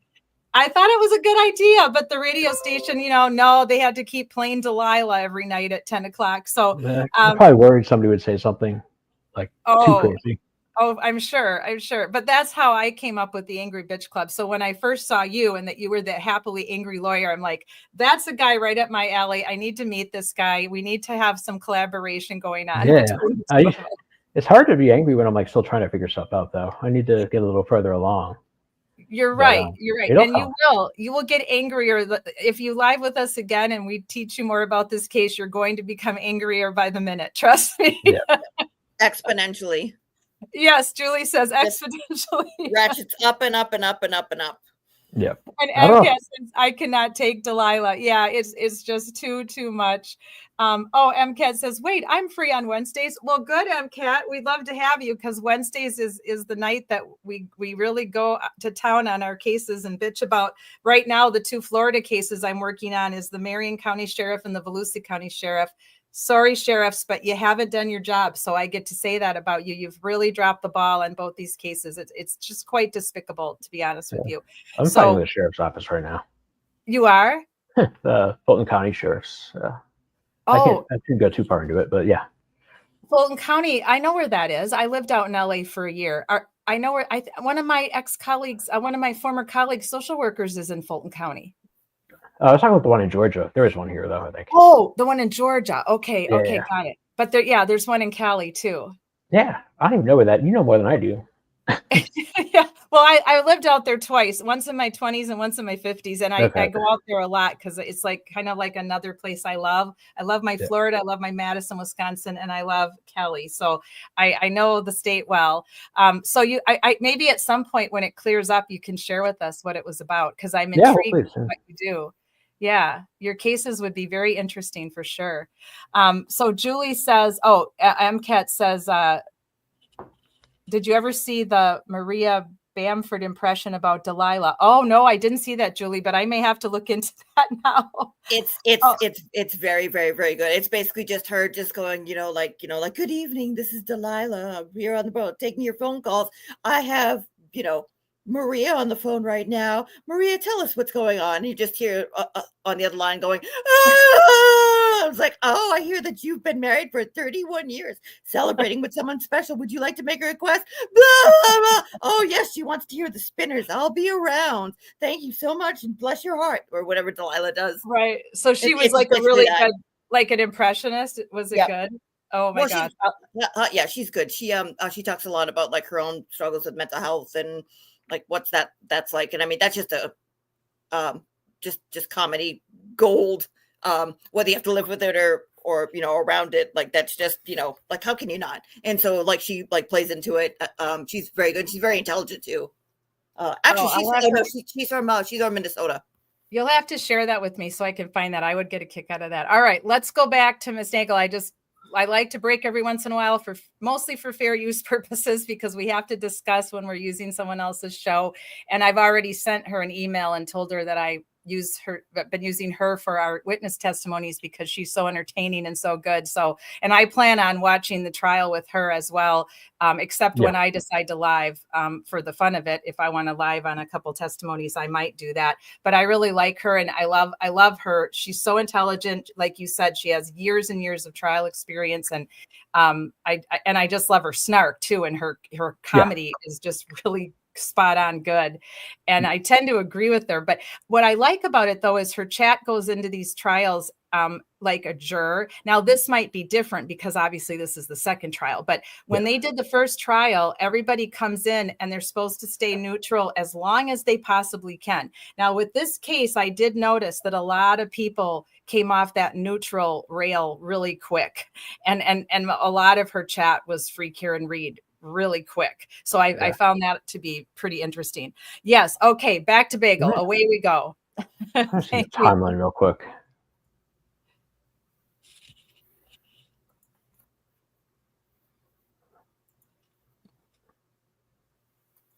S2: I thought it was a good idea, but the radio station, no, they had to keep playing Delilah every night at 10 o'clock. So
S3: I'm probably worried somebody would say something like too crazy.
S2: Oh, I'm sure. But that's how I came up with the Angry Bitch Club. So when I first saw you and that you were the happily angry lawyer, I'm like, that's a guy right up my alley. I need to meet this guy. We need to have some collaboration going on.
S3: Yeah. It's hard to be angry when I'm like still trying to figure stuff out, though. I need to get a little further along.
S2: You're right. And you will get angrier if you live with us again and we teach you more about this case. You're going to become angrier by the minute. Trust me.
S3: Yeah.
S8: Exponentially.
S2: Yes, Julie says exponentially.
S8: Ratchets up and up and up and up and up.
S3: Yeah.
S2: And MCAT says, I cannot take Delilah. Yeah, it's just too much. MCAT says, wait, I'm free on Wednesdays. Well, good, MCAT. We'd love to have you because Wednesdays is the night that we really go to town on our cases and bitch about. Right now, the two Florida cases I'm working on is the Marion County Sheriff and the Volusia County Sheriff. Sorry, sheriffs, but you haven't done your job. So I get to say that about you. You've really dropped the ball on both these cases. It's just quite despicable, to be honest with you.
S3: I'm fighting the sheriff's office right now.
S2: You are?
S3: The Fulton County Sheriff's. I can't go too far into it, but yeah.
S2: Fulton County, I know where that is. I lived out in LA for a year. I know where one of my ex-colleagues, one of my former colleagues, social workers, is in Fulton County.
S3: I was talking about the one in Georgia. There is one here, though, I think.
S2: Oh, the one in Georgia. Okay,
S3: Yeah.
S2: Got it. But there's one in Cali, too.
S3: Yeah, I don't even know where that. You know more than I do.
S2: Yeah. Well, I lived out there twice, once in my 20s and once in my 50s. And I go out there a lot because it's like kind of like another place I love. I love my Florida. I love my Madison, Wisconsin, and I love Cali. So I know the state well. So I maybe at some point when it clears up, you can share with us what it was about because I'm intrigued with what you do. Yeah, your cases would be very interesting for sure. So Julie says, MCAT says, did you ever see the Maria Bamford impression about Delilah. Oh no, I didn't see that, Julie, but I may have to look into that now.
S8: It's very, very, very good. It's basically just her just going, like, good evening, this is Delilah. I'm here on the boat taking your phone calls. I have, Maria on the phone right now. Maria, tell us what's going on. You just hear on the other line going, I was like, oh, I hear that you've been married for 31 years, celebrating with someone special. Would you like to make a request? Blah, blah, blah. Oh, yes, she wants to hear the Spinners. I'll be around. Thank you so much, and bless your heart, or whatever Delilah does.
S2: Right. So she was like a really good, like an impressionist. Was it good? Oh my gosh.
S8: Yeah, she's good. She talks a lot about like her own struggles with mental health and like what's that's like. And I mean, that's just a just comedy gold. Whether you have to live with it or around it, like that's just, like how can you not? And so like she like plays into it. She's very good. She's very intelligent too. She's from Minnesota.
S2: You'll have to share that with me so I can find that. I would get a kick out of that. All right, let's go back to Miss Nagel. I like to break every once in a while mostly for fair use purposes, because we have to discuss when we're using someone else's show. And I've already sent her an email and told her that I been using her for our witness testimonies because she's so entertaining and so good. So, and I plan on watching the trial with her as well, except when I decide to live for the fun of it. If I want to live on a couple testimonies, I might do that. But I really like her, and I love her. She's so intelligent, like you said. She has years and years of trial experience, and I just love her snark too, and her comedy is just really spot on good. And I tend to agree with her. But what I like about it, though, is her chat goes into these trials like a juror. Now, this might be different because obviously this is the second trial. But when they did the first trial, everybody comes in and they're supposed to stay neutral as long as they possibly can. Now, with this case, I did notice that a lot of people came off that neutral rail really quick. And a lot of her chat was free Karen Reed really quick. So I found that to be pretty interesting. Yes. Okay. Back to Bagel. Away we go.
S3: Thank you. Timeline real quick.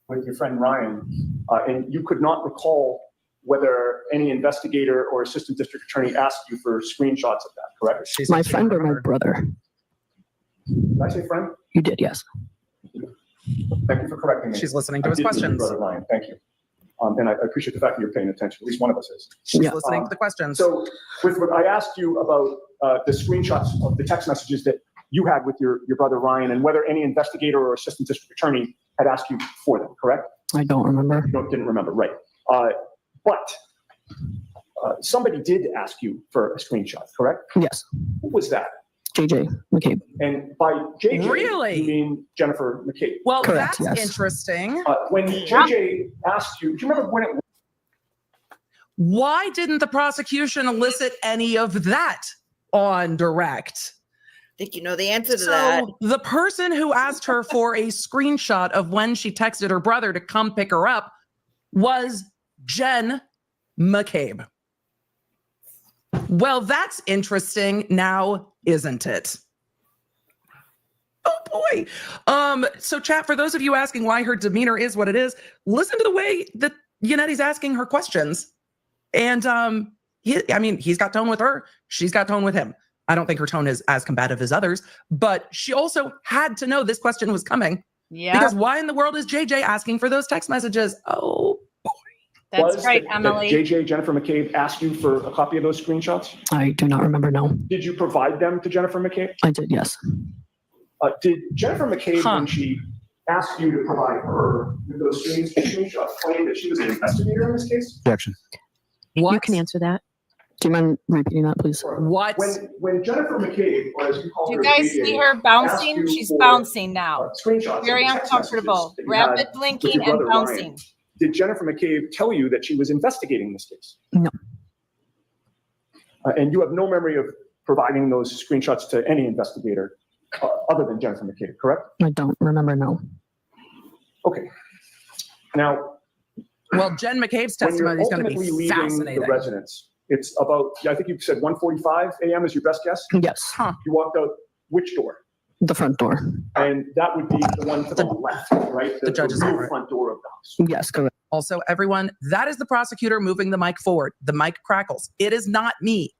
S9: With your friend Ryan, and you could not recall whether any investigator or assistant district attorney asked you for screenshots of that, correct?
S5: My friend or my brother?
S9: Did I say friend?
S5: You did, yes.
S9: Thank you for correcting me.
S4: She's listening to his questions.
S9: Brother Ryan, thank you. And I appreciate the fact that you're paying attention. At least one of us is.
S4: She's listening to the questions.
S9: So with what I asked you about the screenshots of the text messages that you had with your brother Ryan, and whether any investigator or assistant district attorney had asked you for them, correct?
S5: I don't remember.
S9: You didn't remember, right. But somebody did ask you for a screenshot, correct?
S5: Yes.
S9: Who was that?
S5: JJ McCabe.
S9: And by JJ,
S4: really?
S9: You mean Jennifer McCabe?
S4: Well,
S5: correct,
S4: that's
S5: yes.
S4: Interesting.
S9: When JJ asked you, do you remember when it was?
S4: Why didn't the prosecution elicit any of that on direct?
S8: I think you know the answer to that.
S4: The person who asked her for a screenshot of when she texted her brother to come pick her up was Jen McCabe. Well, that's interesting now, isn't it? Oh boy. So chat, for those of you asking why her demeanor is what it is, listen to the way that Yannetti's asking her questions. And he's got tone with her. She's got tone with him. I don't think her tone is as combative as others, but she also had to know this question was coming. Yeah. Because why in the world is JJ asking for those text messages? Oh boy.
S2: That's right, Emily.
S9: JJ, Jennifer McCabe, asked you for a copy of those screenshots?
S5: I do not remember, no.
S9: Did you provide them to Jennifer McCabe?
S5: I did, yes.
S9: Did Jennifer McCabe, when she asked you to provide her with those screenshots, claim that she was an investigator in this case?
S7: Objection.
S4: What?
S7: You can answer that.
S5: Do you mind repeating that, please?
S4: What?
S9: When Jennifer McCabe, or as you call
S2: Do
S9: her,
S2: you guys
S9: JJ,
S2: see her bouncing? She's bouncing now.
S9: Screenshots.
S2: Very uncomfortable. Rapid blinking and bouncing.
S9: Ryan, did Jennifer McCabe tell you that she was investigating this case?
S5: No.
S9: And you have no memory of providing those screenshots to any investigator other than Jennifer McCabe, correct?
S5: I don't remember, no.
S9: Okay. Now,
S4: well, Jen McCabe's testimony is going to be fascinating.
S9: The residence. It's about, I think you said 1:45 a.m. is your best guess?
S5: Yes.
S9: You walked out which door?
S5: The front door.
S9: And that would be the one to the left, right?
S4: The judge's
S9: real
S4: right.
S9: front door of the house.
S5: Yes, correct.
S4: Also, everyone, that is the prosecutor moving the mic forward. The mic crackles. It is not me.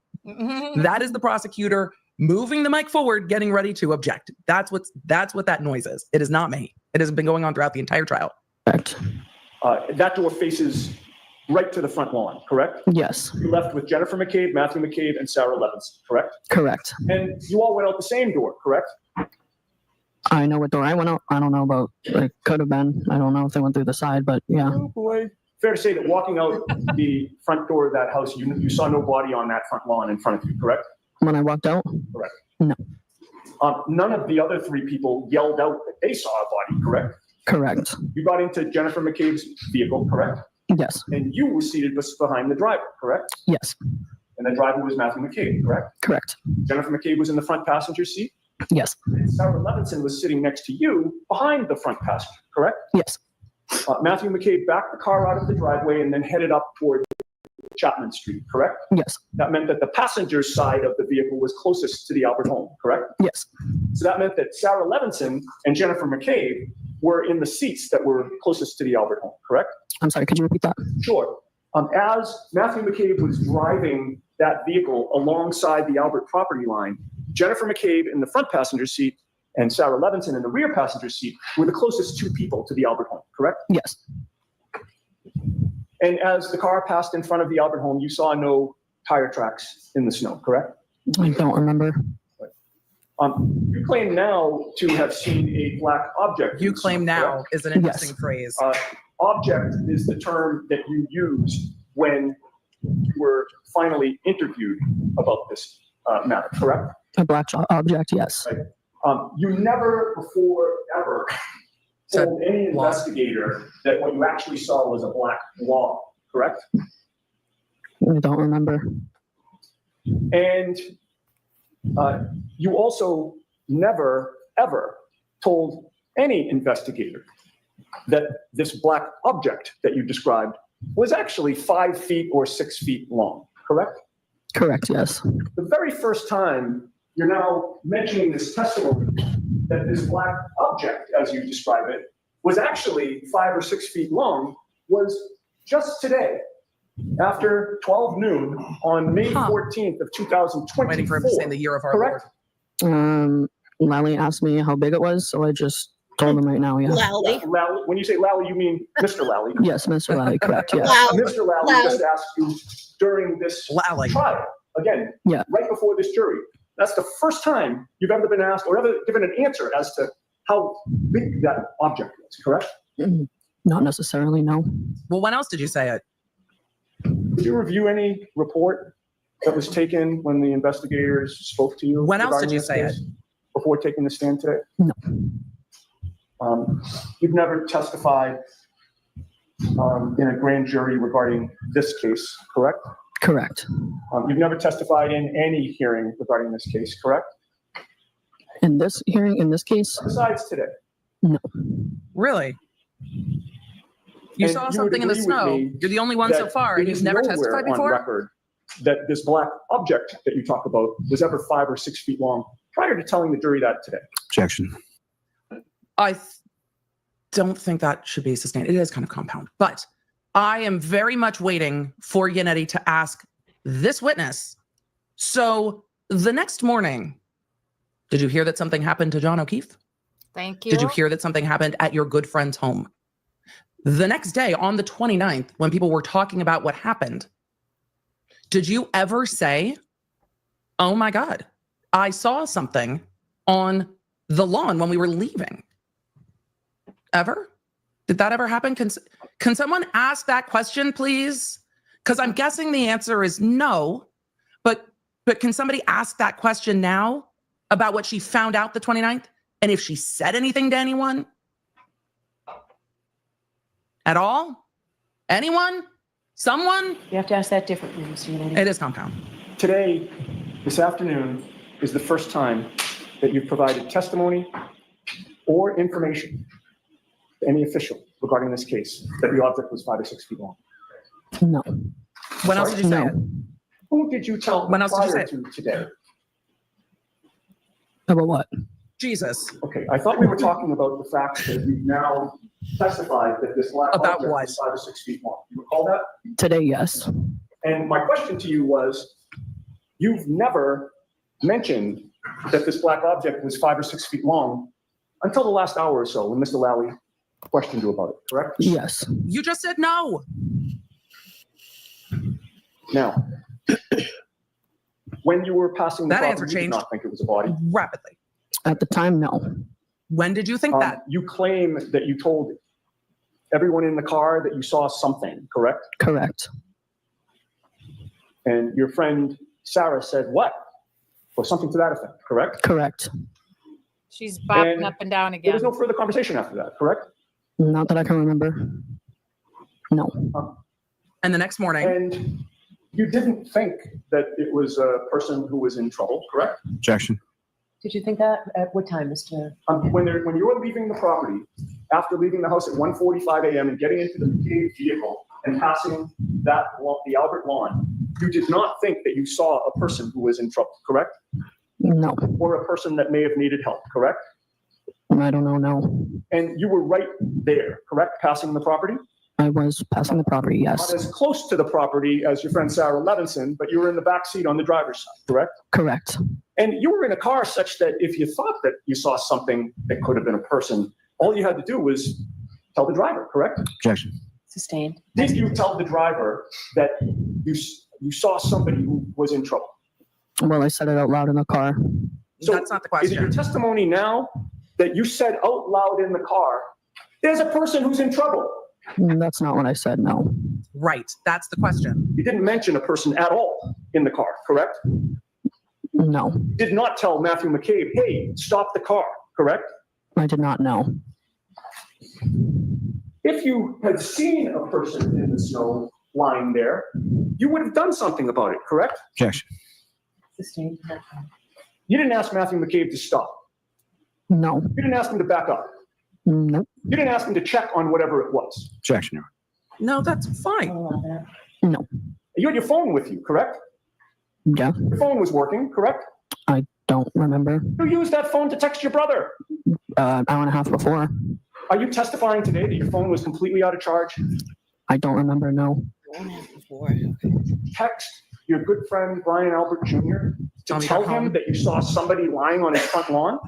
S4: That is the prosecutor moving the mic forward, getting ready to object. That's what that noise is. It is not me. It has been going on throughout the entire trial.
S5: Correct.
S9: That door faces right to the front lawn, correct?
S5: Yes,
S9: You left with Jennifer McCabe, Matthew McCabe, and Sarah Levinson, correct?
S5: correct.
S9: And you all went out the same door, correct?
S5: I know what door I went out. I don't know about, it could have been. I don't know if they went through the side, but yeah.
S9: Oh boy. Fair to say that walking out the front door of that house, you saw no body on that front lawn in front of you, correct?
S5: When I walked out,
S9: Correct.
S5: No.
S9: None of the other three people yelled out that they saw a body, correct?
S5: correct.
S9: You got into Jennifer McCabe's vehicle, correct?
S5: Yes,
S9: And you were seated behind the driver, correct?
S5: yes,
S9: And the driver was Matthew McCabe, correct?
S5: correct.
S9: Jennifer McCabe was in the front passenger seat.
S5: Yes,
S9: And Sarah Levinson was sitting next to you behind the front passenger, correct?
S5: yes,
S9: Matthew McCabe backed the car out of the driveway and then headed up toward Chapman Street, correct?
S5: yes,
S9: That meant that the passenger side of the vehicle was closest to the Albert home, correct?
S5: yes,
S9: So that meant that Sarah Levinson and Jennifer McCabe were in the seats that were closest to the Albert home, correct?
S5: I'm sorry, could you repeat that?
S9: Sure. As Matthew McCabe was driving that vehicle alongside the Albert property line, Jennifer McCabe in the front passenger seat and Sarah Levinson in the rear passenger seat were the closest two people to the Albert home, correct?
S5: Yes,
S9: And as the car passed in front of the Albert home, you saw no tire tracks in the snow, correct?
S5: I don't remember.
S9: You claim now to have seen a black object. in
S4: You
S9: the
S4: claim
S9: snow,
S4: now
S9: correct?
S4: is an interesting phrase.
S9: Object is the term that you used when you were finally interviewed about this matter, correct?
S5: A black object, yes.
S9: You never before ever
S4: Said
S9: told any
S4: log.
S9: investigator that what you actually saw was a black log, correct?
S5: I don't remember.
S9: And you also never, ever told any investigator that this black object that you described was actually 5 feet or 6 feet long, correct?
S5: Correct, yes.
S9: The very first time you're now mentioning this testimony that this black object, as you describe it, was actually 5 or 6 feet long was just today, after 12 noon on May 14th of 2024.
S4: Waiting for him to say the year of our Lord.
S9: Correct?
S5: Lally asked me how big it was, so I just told him right now, yeah.
S8: Lally.
S9: Lally, when you say Lally, you mean Mr. Lally.
S5: Yes, Mr. Lally, correct, yes.
S8: Wow.
S9: Mr. Lally
S8: Lally.
S9: just asked you during this
S4: Lally.
S9: trial, again,
S5: Yeah.
S9: right before this jury. That's the first time you've ever been asked or ever given an answer as to how big that object was, correct?
S5: Not necessarily, no.
S4: Well, when else did you say it?
S9: Did you review any report that was taken when the investigators spoke to you?
S4: When else
S9: regarding
S4: did you
S9: this
S4: say
S9: case before taking the stand today?
S5: No.
S9: You've never testified in a grand jury regarding this case, correct?
S5: Correct.
S9: You've never testified in any hearing regarding this case, correct?
S5: In this hearing, in this case,
S9: Besides today.
S4: Really? You
S9: And
S4: saw
S9: you would
S4: something in the
S9: agree with
S4: snow.
S9: me
S4: You're the only one so
S9: that
S4: far,
S9: it
S4: and you've
S9: is
S4: never
S9: nowhere
S4: testified
S9: on
S4: before?
S9: record that this black object that you talk about was ever 5 or 6 feet long prior to telling the jury that today.
S10: Objection.
S4: I don't think that should be sustained. It is kind of compound, but I am very much waiting for Yannetti to ask this witness. So the next morning, did you hear that something happened to John O'Keefe?
S2: Thank you.
S4: Did you hear that something happened at your good friend's home? The next day, on the 29th, when people were talking about what happened, did you ever say, oh my God, I saw something on the lawn when we were leaving? Ever? Did that ever happen? Can someone ask that question, please? Because I'm guessing the answer is no, but can somebody ask that question now about what she found out the 29th? And if she said anything to anyone? At all? Anyone? Someone?
S7: You have to ask that differently, Mr. Yannetti.
S4: It is compound.
S9: Today, this afternoon, is the first time that you've provided testimony or information to any official regarding this case that the object was 5 or 6 feet long.
S5: no.
S4: When else did you say
S5: No.
S4: it?
S9: Who did you tell
S4: When else did you
S9: prior
S4: say
S9: to today?
S5: About what?
S4: Jesus.
S9: Okay, I thought we were talking about the fact that you've now testified that this black
S4: About
S9: object
S4: what?
S9: is 5 or 6 feet long. You recall that?
S5: Today, yes.
S9: And my question to you was, you've never mentioned that this black object was 5 or 6 feet long until the last hour or so when Mr. Lally questioned you about it, correct?
S5: Yes.
S4: You just said no.
S9: Now, when you were passing the
S4: That
S9: property,
S4: answer
S9: you did
S4: changed.
S9: not think it was a body.
S4: Rapidly.
S5: At the time, no.
S4: When did you think that?
S9: You claim that you told everyone in the car that you saw something, correct?
S5: Correct.
S9: And your friend Sarah said what? Or something to that effect, correct?
S5: Correct.
S2: She's bopping
S9: And
S2: up and down
S9: There
S2: again.
S9: was no further conversation after that, correct?
S5: Not that I can remember. No.
S4: And the next morning,
S9: And you didn't think that it was a person who was in trouble, correct?
S10: Objection.
S7: Did you think that at what time, Mr.?
S9: When you were leaving the property, after leaving the house at 1:45 a.m. and getting into the McCabe vehicle and passing the Albert lawn, you did not think that you saw a person who was in trouble, correct?
S5: No.
S9: Or a person that may have needed help, correct?
S5: I don't know. No.
S9: And you were right there, correct, passing the property?
S5: I was passing the property,
S9: Not
S5: yes.
S9: as close to the property as your friend Sarah Levinson, but you were in the back seat on the driver's side, correct?
S5: Correct.
S9: And you were in a car such that if you thought that you saw something that could have been a person, all you had to do was tell the driver, correct?
S10: Objection.
S7: Sustained.
S9: Did you tell the driver that you saw somebody who was in trouble?
S5: Well, I said it out loud in the car.
S9: So
S4: that's not the
S9: Is it your
S4: question.
S9: testimony now that you said out loud in the car, there's a person who's in trouble?
S5: That's not what I said, no.
S4: Right. That's the question.
S9: You didn't mention a person at all in the car, correct?
S5: No.
S9: You did not tell Matthew McCabe, hey, stop the car, correct?
S5: I did not know.
S9: If you had seen a person in the snow lying there, you would have done something about it, correct?
S10: Objection.
S7: Sustained.
S9: You didn't ask Matthew McCabe to stop.
S5: No.
S9: You didn't ask him to back up.
S5: Nope.
S9: You didn't ask him to check on whatever it was.
S10: Objection, Your Honor.
S4: No, that's fine.
S7: I'll allow that.
S5: No.
S9: You had your phone with you, correct?
S5: Yeah.
S9: Your phone was working, correct?
S5: Don't remember.
S9: You used that phone to text your brother.
S5: Hour and a half before.
S9: Are you testifying today that your phone was completely out of charge?
S5: I don't remember, no.
S9: Text your good friend Brian Albert Jr. to
S4: Tell me
S9: tell
S4: back
S9: him
S4: home.
S9: that you saw somebody lying on his front lawn?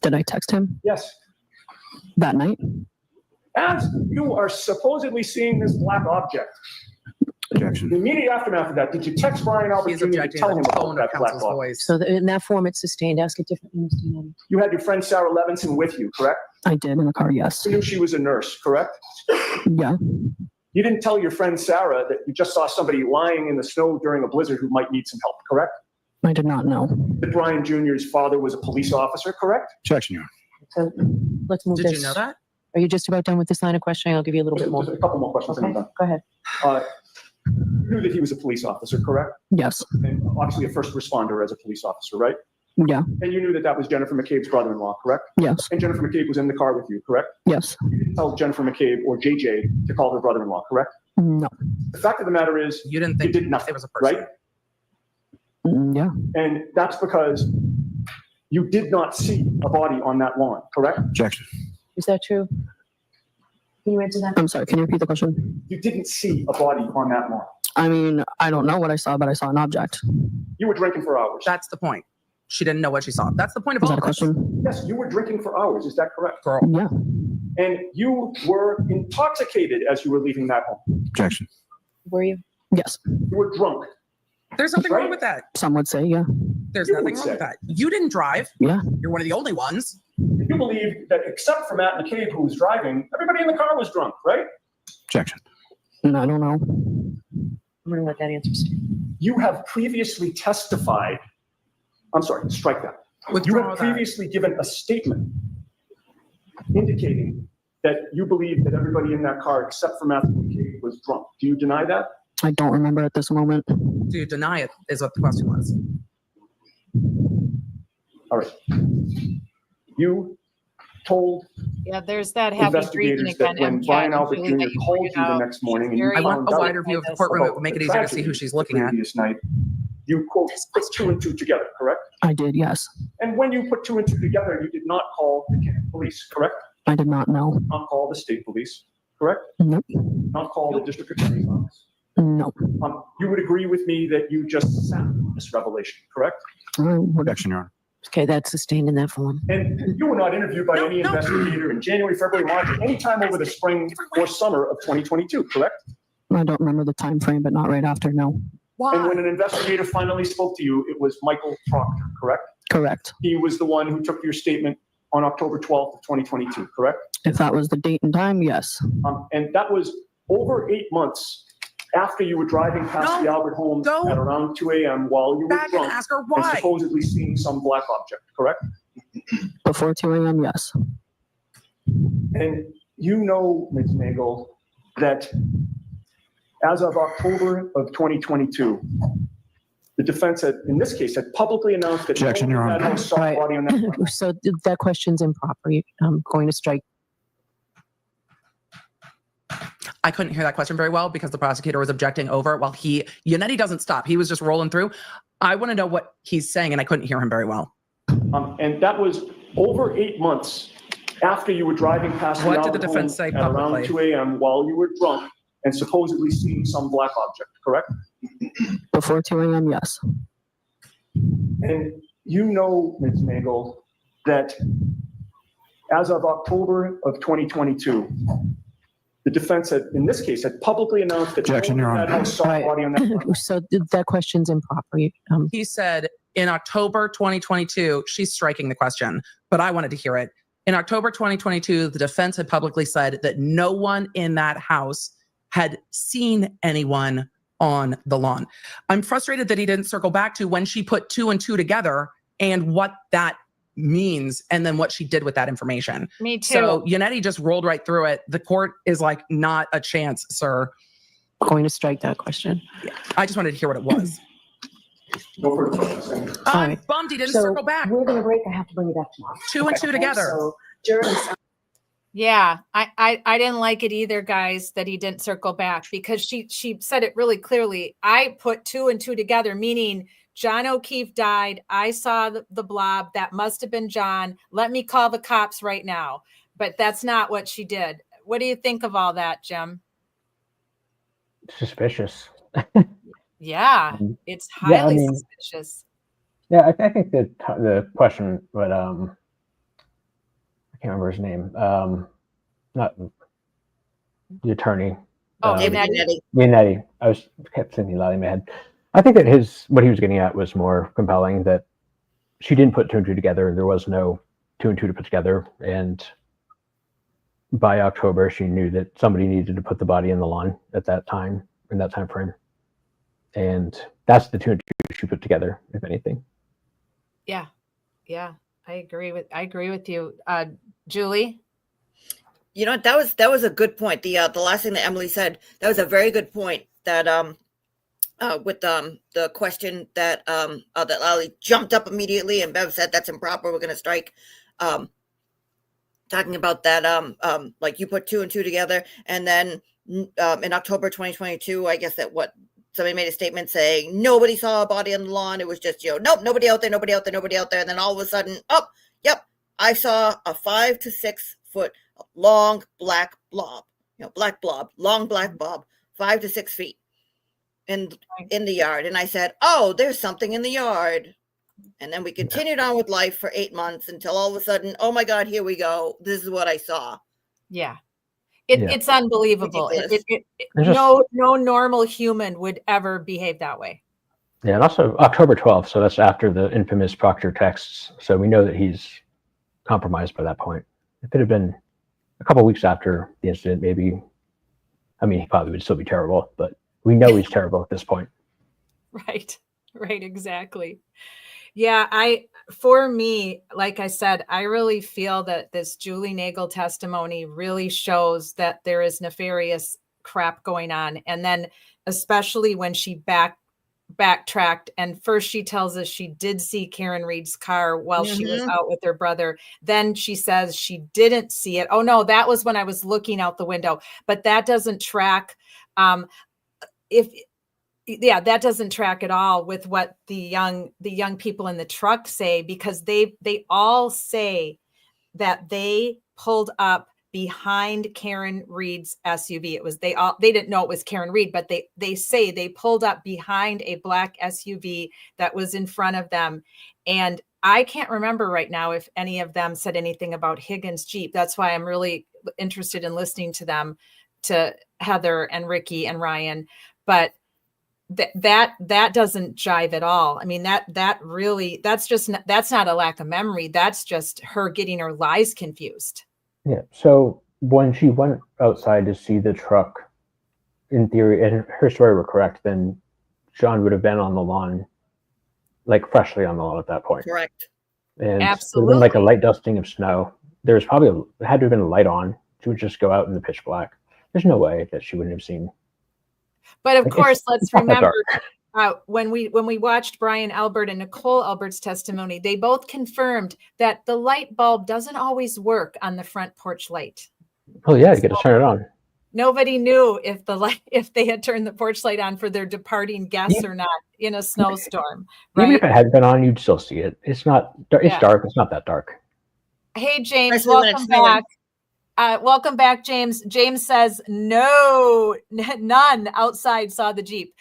S5: Did I text him
S9: Yes.
S5: that night?
S9: As you are supposedly seeing this black object,
S10: Objection.
S9: the immediate aftermath of that, did you text Brian Albert
S4: He's
S9: Jr. to
S4: objecting
S9: tell
S4: to
S9: him
S4: the
S9: about
S4: tone
S9: that
S4: of
S9: black
S4: counsel's
S9: object?
S4: voice.
S7: So in that form, it's sustained. Ask it differently, Mr. Nagel.
S9: You had your friend Sarah Levinson with you, correct?
S5: I did in the car, yes.
S9: You knew she was a nurse, correct?
S5: Yeah.
S9: You didn't tell your friend Sarah that you just saw somebody lying in the snow during a blizzard who might need some help, correct?
S5: I did not know.
S9: That Brian Jr.'s father was a police officer, correct?
S10: Objection, Your Honor.
S7: So let's move
S4: Did
S7: this.
S4: you know that?
S7: Are you just about done with this line of questioning? I'll give you a little bit more.
S9: Just a couple more questions and
S7: Okay,
S9: I'm
S7: go ahead.
S9: done. You knew that he was a police officer, correct?
S5: Yes.
S9: And obviously a first responder as a police officer, right?
S5: Yeah.
S9: And you knew that that was Jennifer McCabe's brother-in-law, correct?
S5: Yes.
S9: And Jennifer McCabe was in the car with you, correct?
S5: Yes.
S9: You didn't tell Jennifer McCabe or JJ to call her brother-in-law, correct?
S5: No.
S9: The fact of the matter is,
S4: You didn't
S9: you
S4: think
S9: did nothing,
S4: it was a person.
S9: right?
S5: Yeah.
S9: And that's because you did not see a body on that lawn, correct?
S10: Objection.
S7: Is that true? Can you answer that?
S5: I'm sorry. Can you repeat the question?
S9: You didn't see a body on that lawn.
S5: I mean, I don't know what I saw, but I saw an object.
S9: You were drinking for hours.
S4: That's the point. She didn't know what she saw. That's the point of
S5: Was
S4: all
S5: that a
S4: of this.
S5: question?
S9: Yes, you were drinking for hours. Is that correct?
S4: Girl.
S5: Yeah.
S9: And you were intoxicated as you were leaving that home.
S10: Objection.
S7: Were you?
S5: Yes.
S9: You were drunk.
S4: There's nothing
S9: Right.
S4: wrong with that.
S5: Some would say, yeah.
S4: There's
S9: You
S4: nothing
S9: would
S4: wrong
S9: say.
S4: with that. You didn't drive.
S5: Yeah.
S4: You're one of the only ones.
S9: You believe that except for Matt McCabe, who was driving, everybody in the car was drunk, right?
S10: Objection.
S5: And I don't know.
S7: I'm going to let that answer stand.
S9: You have previously testified. I'm sorry, strike that. You
S4: Withdraw
S9: have
S4: that.
S9: previously given a statement indicating that you believe that everybody in that car except for Matthew McCabe was drunk. Do you deny that?
S5: I don't remember at this moment.
S4: Do you deny it is what the question was.
S9: All right. You told
S2: Yeah, there's that heavy breathing
S9: investigators that
S2: again.
S9: when
S2: MCAT,
S9: Brian
S2: I'm
S9: Albert
S2: feeling
S9: Jr.
S2: that you
S9: called
S2: pointed
S9: you the
S2: out.
S9: next morning and you
S2: Very
S4: I want
S9: found
S4: a
S9: out
S4: wider view of the
S2: about
S4: courtroom. It
S9: about
S4: would make
S9: the
S4: it easier to see who
S9: tragedy
S4: she's
S9: the
S4: looking at.
S9: previous night, you, quote, put two and two together, correct?
S5: I did, yes.
S9: And when you put two and two together, you did not call the Canton police, correct?
S5: I did not know.
S9: Not call the state police, correct?
S5: Nope.
S9: Not call the district attorney's office.
S5: No.
S9: You would agree with me that you just sat this revelation, correct?
S10: Objection, Your Honor.
S7: Okay, that's sustained in that form.
S9: And you were not interviewed by any investigator in January, February, March, or any time over the spring or summer of 2022, correct?
S5: I don't remember the time frame, but not right after, no.
S9: And when an investigator finally spoke to you, it was Michael Proctor, correct?
S5: Correct.
S9: He was the one who took your statement on October 12th of 2022, correct?
S5: If that was the date and time, yes.
S9: And that was over 8 months after you were driving past the Albert home
S4: Go
S9: at around 2 a.m. while you were
S4: Back and
S9: drunk
S4: ask her
S9: and
S4: why.
S9: supposedly seeing some black object, correct?
S5: Before 2 a.m., yes.
S9: And you know, Ms. Nagel, that as of October of 2022, the defense had, in this case, had publicly announced that
S10: Objection, Your Honor.
S9: no saw a body on that front.
S7: So that question's improper. I'm going to strike.
S4: I couldn't hear that question very well because the prosecutor was objecting over it while Yannetti doesn't stop. He was just rolling through. I want to know what he's saying, and I couldn't hear him very well.
S9: And that was over 8 months after you were driving past
S4: What
S9: the
S4: did the
S9: Albert
S4: defense
S9: home
S4: say
S9: at around
S4: publicly?
S9: 2 a.m. while you were drunk and supposedly seeing some black object, correct?
S5: Before 2 a.m., yes.
S9: And you know, Ms. Nagel, that as of October of 2022, the defense had, in this case, had publicly announced that
S10: Objection,
S9: no
S10: Your
S9: one
S10: Honor.
S9: had saw a body on that front.
S7: So that question's improper.
S4: He said in October 2022, she's striking the question, but I wanted to hear it. In October 2022, the defense had publicly said that no one in that house had seen anyone on the lawn. I'm frustrated that he didn't circle back to when she put two and two together and what that means and then what she did with that information.
S2: Me too.
S4: So Yannetti just rolled right through it. The court is like, not a chance, sir.
S7: Going to strike that question.
S4: I just wanted to hear what it was.
S9: No further questions.
S4: I'm
S7: right.
S4: bummed he didn't
S7: So
S4: circle back.
S7: we're going to break. I have to bring you back tomorrow.
S4: Two and two together.
S7: So jury.
S2: Yeah, I didn't like it either, guys, that he didn't circle back because she said it really clearly. I put two and two together, meaning John O'Keefe died. I saw the blob. That must have been John. Let me call the cops right now. But that's not what she did. What do you think of all that, Jim?
S3: Suspicious.
S2: Yeah, it's
S3: Yeah, I
S2: highly
S3: mean-
S2: suspicious.
S3: Yeah, I think that the question, but I can't remember his name. Not the attorney.
S2: Oh,
S3: um,
S2: Yannetti.
S8: Yannetti.
S3: Yannetti. I kept thinking loud in my head. I think that what he was getting at was more compelling, that she didn't put two and two together. There was no two and two to put together. And by October, she knew that somebody needed to put the body in the lawn at that time, in that time frame. And that's the two and two she put together, if anything.
S2: Yeah, I agree with you, Julie.
S8: You know, that was a good point. The last thing that Emily said, that was a very good point. That with the question that that Lally jumped up immediately and Bev said that's improper. We're going to strike. Talking about that, like you put two and two together, and then in October 2022, I guess that somebody made a statement saying nobody saw a body on the lawn. It was just, nope, nobody out there. And then all of a sudden, yep, I saw a 5 to 6 foot long black blob, long black blob, 5 to 6 feet in the yard. And I said, oh, there's something in the yard. And then we continued on with life for 8 months until all of a sudden, oh my God, here we go. This is what I saw.
S2: Yeah.
S3: Yeah.
S2: It's unbelievable.
S8: Ridiculous.
S2: No normal human would ever behave that way.
S3: Yeah, and also October 12th, so that's after the infamous Proctor texts. So we know that he's compromised by that point. If it had been a couple of weeks after the incident, maybe, I mean, he probably would still be terrible, but we know he's terrible at this point.
S2: Right, exactly. Yeah, for me, like I said, I really feel that this Julie Nagel testimony really shows that there is nefarious crap going on. And then especially when she backtracked and first she tells us she did see Karen Reed's car while she was out with her brother. Then she says she didn't see it. Oh no, that was when I was looking out the window, but that doesn't track. yeah, that doesn't track at all with what the young people in the truck say, because they all say that they pulled up behind Karen Reed's SUV. It was they didn't know it was Karen Reed, but they say they pulled up behind a black SUV that was in front of them. And I can't remember right now if any of them said anything about Higgins' Jeep. That's why I'm really interested in listening to them, to Heather and Ricky and Ryan. But that doesn't jive at all. I mean, that's not a lack of memory. That's just her getting her lies confused.
S3: Yeah. So when she went outside to see the truck, in theory, and her story were correct, then John would have been on the lawn, like freshly on the lawn at that point.
S8: Correct.
S3: And
S2: Absolutely.
S3: been like a light dusting of snow. There's probably had to have been a light on. She would just go out in the pitch black. There's no way that she wouldn't have seen.
S2: But of
S3: Like,
S2: course, let's
S3: it's not that
S2: remember
S3: dark.
S2: when we watched Brian Albert and Nicole Albert's testimony, they both confirmed that the light bulb doesn't always work on the front porch light.
S3: Oh yeah, you get to turn it on.
S2: Nobody knew if they had turned the porch light on for their departing guests or not in a snowstorm.
S3: Even
S2: Right?
S3: if it had been on, you'd still see it. It's not. It's
S2: Yeah.
S3: dark. It's not that dark.
S2: Hey, James,
S8: Especially when
S2: welcome
S8: it's snowing.
S2: back. Welcome back, James. James says, no, none outside saw the Jeep.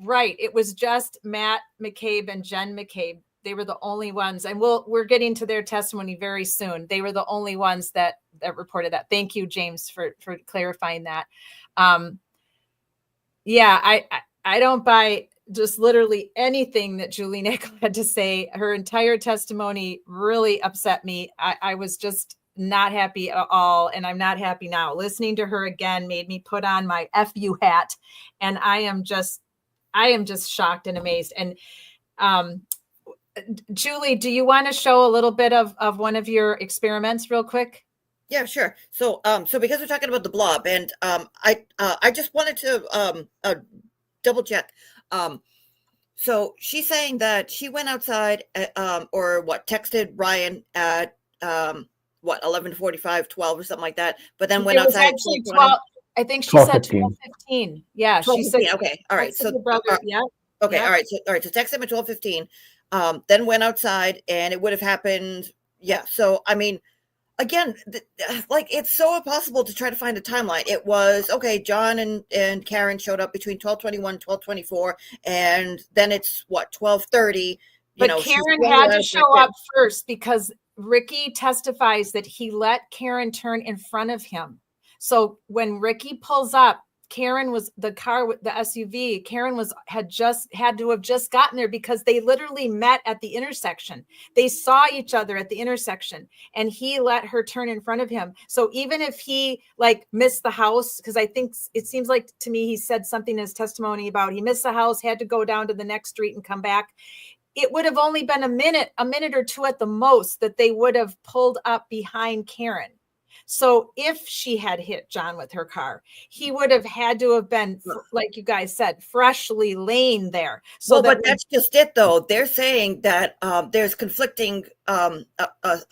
S2: Right. It was just Matt McCabe and Jen McCabe. They were the only ones, and we're getting to their testimony very soon. They were the only ones that reported that. Thank you, James, for clarifying that. Yeah, I don't buy just literally anything that Julie Nagel had to say. Her entire testimony really upset me. I was just not happy at all, and I'm not happy now. Listening to her again made me put on my FU hat, and I am just shocked and amazed. And Julie, do you want to show a little bit of one of your experiments real quick?
S8: Yeah, sure. So, so because we're talking about the blob, and I just wanted to double check. So she's saying that she went outside, or what, texted Ryan at 11:45, 12 or something like that, but then went
S2: It was
S8: outside.
S2: actually 12. I think she said
S3: 12:15.
S2: 12:15. Yeah, she said.
S8: 12:15, okay, all right.
S2: texted
S8: So,
S2: your brother, yeah.
S8: okay,
S2: Yeah.
S8: all right. So text him at 12:15. Then went outside, and it would have happened. Yeah. So I mean, again, like, it's so impossible to try to find a timeline. It was okay. John and Karen showed up between 12:21, 12:24, and then it's what, 12:30.
S2: But Karen had to show up first because Ricky testifies that he let Karen turn in front of him. So when Ricky pulls up, Karen was the car with the SUV. Karen had to have just gotten there because they literally met at the intersection. They saw each other at the intersection, and he let her turn in front of him. So even if he like missed the house, because I think it seems like to me he said something in his testimony about he missed the house, had to go down to the next street and come back. It would have only been a minute or two at the most that they would have pulled up behind Karen. So if she had hit John with her car, he would have had to have been, like you guys said, freshly laying there. So
S8: but that's just it, though. They're saying that there's conflicting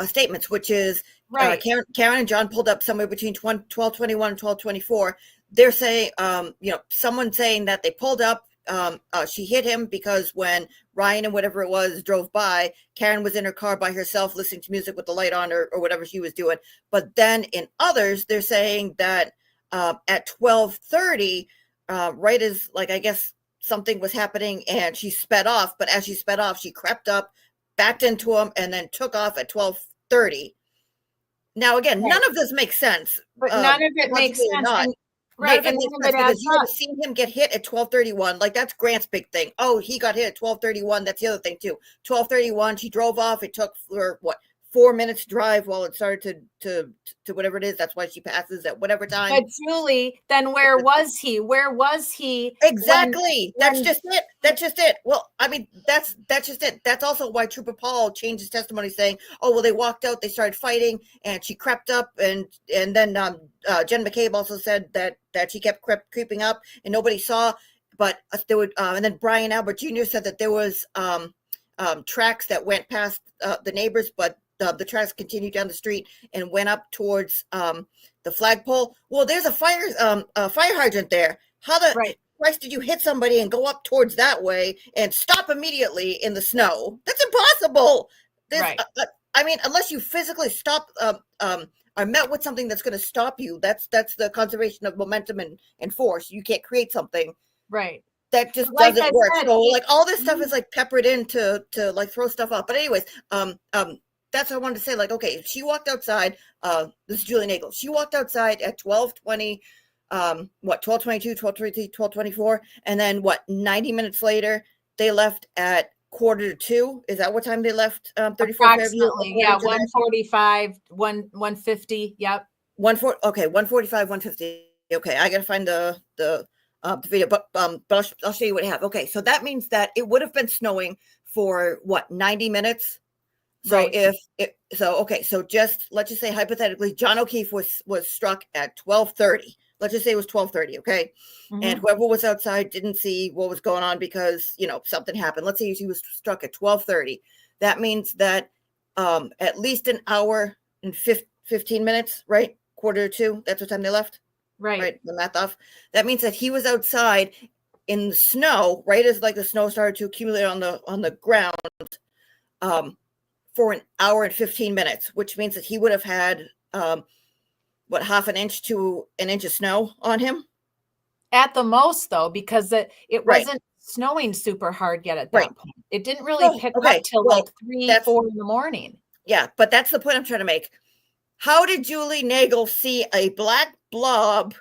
S8: statements, which is
S2: right.
S8: Karen and John pulled up somewhere between 12:21 and 12:24. They're saying, someone saying that they pulled up. She hit him because when Ryan and whatever it was drove by, Karen was in her car by herself listening to music with the light on or whatever she was doing. But then in others, they're saying that at 12:30, right as, like, I guess something was happening and she sped off. But as she sped off, she crept up, backed into him, and then took off at 12:30. Now, again,
S2: right.
S8: None of this makes sense.
S2: But none of it makes sense. Right, and
S8: because you have seen him get hit at 12:31. Like, that's Grant's big thing. Oh, he got hit at 12:31. That's the other thing too. 12:31, she drove off. It took for what, 4 minutes drive while it started to whatever it is. That's why she passes at whatever time.
S2: But Julie, then where was he? Where was he?
S8: Exactly. That's just it. That's just it. Well, I mean, that's just it. That's also why Trooper Paul changed his testimony, saying, "Oh, well, they walked out, they started fighting, and she crept up, and then Jen McCabe also said that she kept creeping up, and nobody saw, but there would, and then Brian Albert Jr. said that there was tracks that went past the neighbors, but the tracks continued down the street and went up towards the flagpole. Well, there's a fire hydrant there. How the
S2: right.
S8: Christ did you hit somebody and go up towards that way and stop immediately in the snow? That's impossible.
S2: Right.
S8: I mean, unless you physically stop, are met with something that's going to stop you. That's the conservation of momentum and force. You can't create something
S2: Right.
S8: that just
S2: Like
S8: doesn't
S2: I
S8: work.
S2: said,
S8: So like all this stuff is like peppered in to like throw stuff up. But anyways, that's what I wanted to say. Like, okay, she walked outside. This is Julie Nagel. She walked outside at 12:20, 12:22, 12:23, 12:24, and then 90 minutes later they left at 1:45. Is that what time they left? 34
S2: approximately, yeah, 145, 150. Yep.
S8: 145, 150. Okay, I gotta find the video, but I'll show you what I have. Okay, so that means that it would have been snowing for 90 minutes. So
S2: Right.
S8: so just let's just say hypothetically, John O'Keefe was struck at 12:30. Let's just say it was 12:30. Okay, and whoever was outside didn't see what was going on because something happened. Let's say he was struck at 12:30. That means that at least an hour and 15 minutes, right? 1:45. That's what time they left. Right, the math off. That means that he was outside in the snow, right as like the snow started to accumulate on the ground, for an hour and 15 minutes, which means that he would have had half an inch to an inch of snow on him
S2: At the most, though, because it
S8: Right.
S2: wasn't snowing super hard yet at that
S8: Right.
S2: point. It didn't really
S8: Oh,
S2: pick
S8: okay.
S2: up till
S8: Well,
S2: like 3,
S8: that's-
S2: 4 in the morning.
S8: Yeah, but that's the point I'm trying to make. How did Julie Nagel see a black blob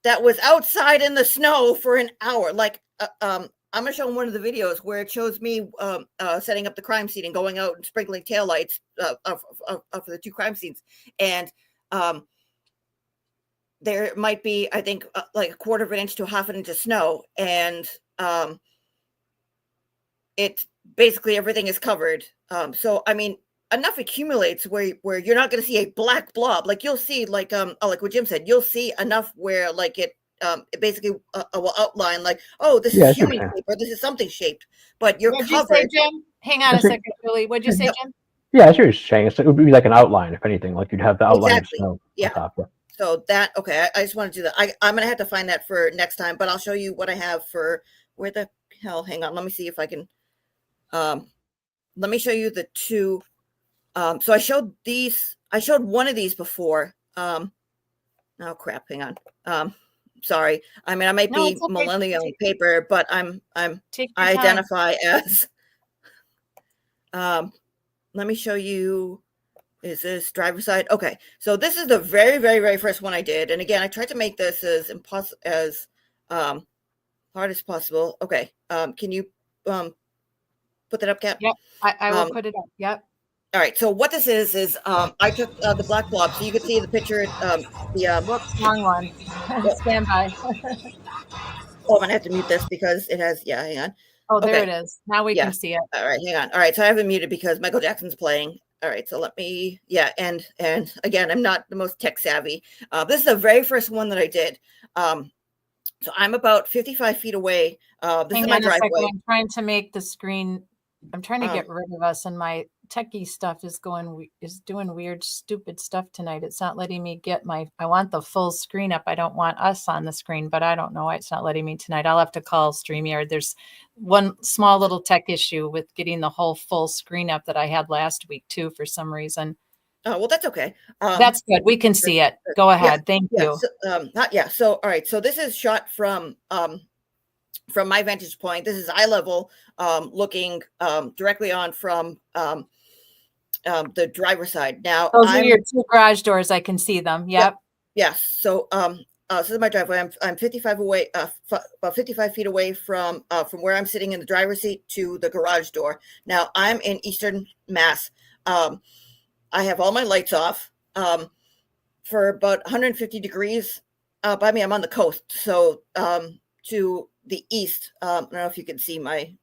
S8: that was outside in the snow for an hour? Like, I'm gonna show him one of the videos where it shows me setting up the crime scene and going out and sprinkling taillights of the 2 crime scenes, and there might be, I think, like a 1/4 of an inch to a half an inch of snow, and it basically everything is covered. So I mean, enough accumulates where you're not going to see a black blob. Like you'll see, like like what Jim said, you'll see enough where like it basically will outline like, oh, this
S3: Yeah, I
S8: is
S3: see what
S8: human
S3: you're saying.
S8: shape or this is something shaped, but you're
S2: What'd you say,
S8: covered.
S2: Jim? Hang on a
S3: That's it.
S2: second, Julie. What'd you say, Jim?
S3: Yeah, I see what you're saying. It would be like an outline, if anything. Like you'd have the outline
S8: Exactly.
S3: of snow
S8: Yeah.
S3: on top. Yeah.
S8: So that, okay, I just want to do that. I'm going to have to find that for next time, but I'll show you what I have for where the hell, hang on. Let me see if I can, let me show you the 2. So I showed one of these before. Oh crap, hang on. Sorry. I mean, I might
S2: No,
S8: be
S2: it's okay.
S8: millennial on paper, but I
S2: Take your time.
S8: identify as, let me show you. Is this driver's side? Okay, so this is the very, very, very first one I did, and again, I tried to make this as hard as possible. Okay, can you put that up, Kat?
S2: Yep, I will put it up. Yep.
S8: All right. So what this is I took the black blob, so you can see the picture.
S2: Whoops, wrong one. Stand by.
S8: Oh, I'm gonna have to mute this because it has. Yeah, hang on.
S2: Oh, there
S8: Okay.
S2: it is. Now we
S8: Yeah.
S2: can see it.
S8: All right, hang on. All right, so I have it muted because Michael Jackson's playing. All right, so let me, and again, I'm not the most tech savvy. This is the very first one that I did. So I'm about 55 feet away. This
S2: Hang
S8: is my
S2: on a second.
S8: driveway.
S2: I'm trying to make the screen. I'm trying to
S8: Um,
S2: get rid of us, and my techie stuff is doing weird, stupid stuff tonight. It's not letting me get I want the full screen up. I don't want us on the screen, but I don't know why it's not letting me tonight. I'll have to call StreamYard. There's one small little tech issue with getting the whole full screen up that I had last week too, for some reason.
S8: Oh, well, that's okay.
S2: That's good. We can see it. Go ahead. Thank you.
S8: So, so all right. So this is shot from my vantage point. This is eye level, looking directly on from the driver's side. Now,
S2: Those are your 2 garage doors. I can see them. Yep.
S8: Yes. So, this is my driveway. I'm 55 away, about 55 feet away from where I'm sitting in the driver's seat to the garage door. Now, I'm in Eastern Mass. I have all my lights off. For about 150 degrees by me, I'm on the coast. So, to the east, I don't know if you can see my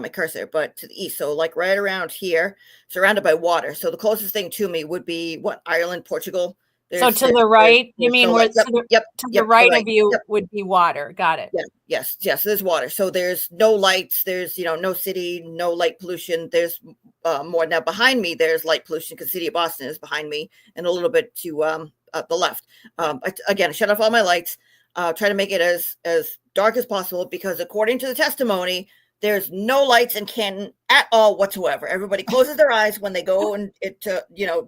S8: my cursor, but to the east. So, like right around here, surrounded by water. So, the closest thing to me would be Ireland, Portugal.
S2: So to the right, you mean
S8: no
S2: where
S8: light.
S2: to the right of you would be water. Got it.
S8: Yes. There's water. So there's no lights. There's no city, no light pollution. There's more now behind me. There's light pollution because the city of Boston is behind me, and a little bit to the left. I shut off all my lights. try to make it as dark as possible, because according to the testimony, there's no lights in Canton at all whatsoever. Everybody closes their eyes when they go and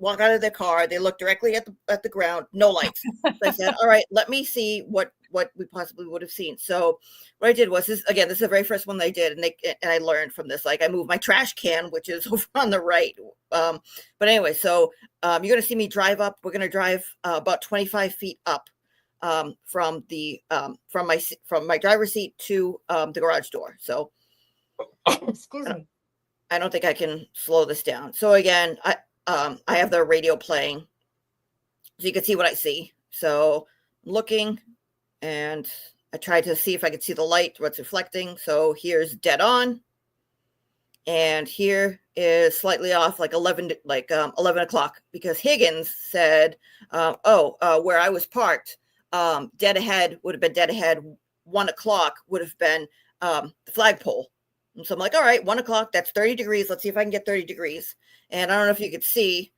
S8: walk out of their car. They look directly at the ground, no lights. So I said, all right, let me see what we possibly would have seen. So what I did was this is the very first one they did, and I learned from this. Like, I moved my trash can, which is over on the right. But anyway, so you're gonna see me drive up. We're gonna drive about 25 feet up from my driver's seat to the garage door. So
S2: Excuse me.
S8: I don't think I can slow this down. So again, I have the radio playing, so you can see what I see. So I'm looking, and I tried to see if I could see the light, what's reflecting. So here's dead on, and here is slightly off, like 11 o'clock, because Higgins said, where I was parked, dead ahead would have been dead ahead. 1 o'clock would have been the flagpole. And so I'm like, all right, 1 o'clock, that's 30 degrees. Let's see if I can get 30 degrees. And I don't know if you could see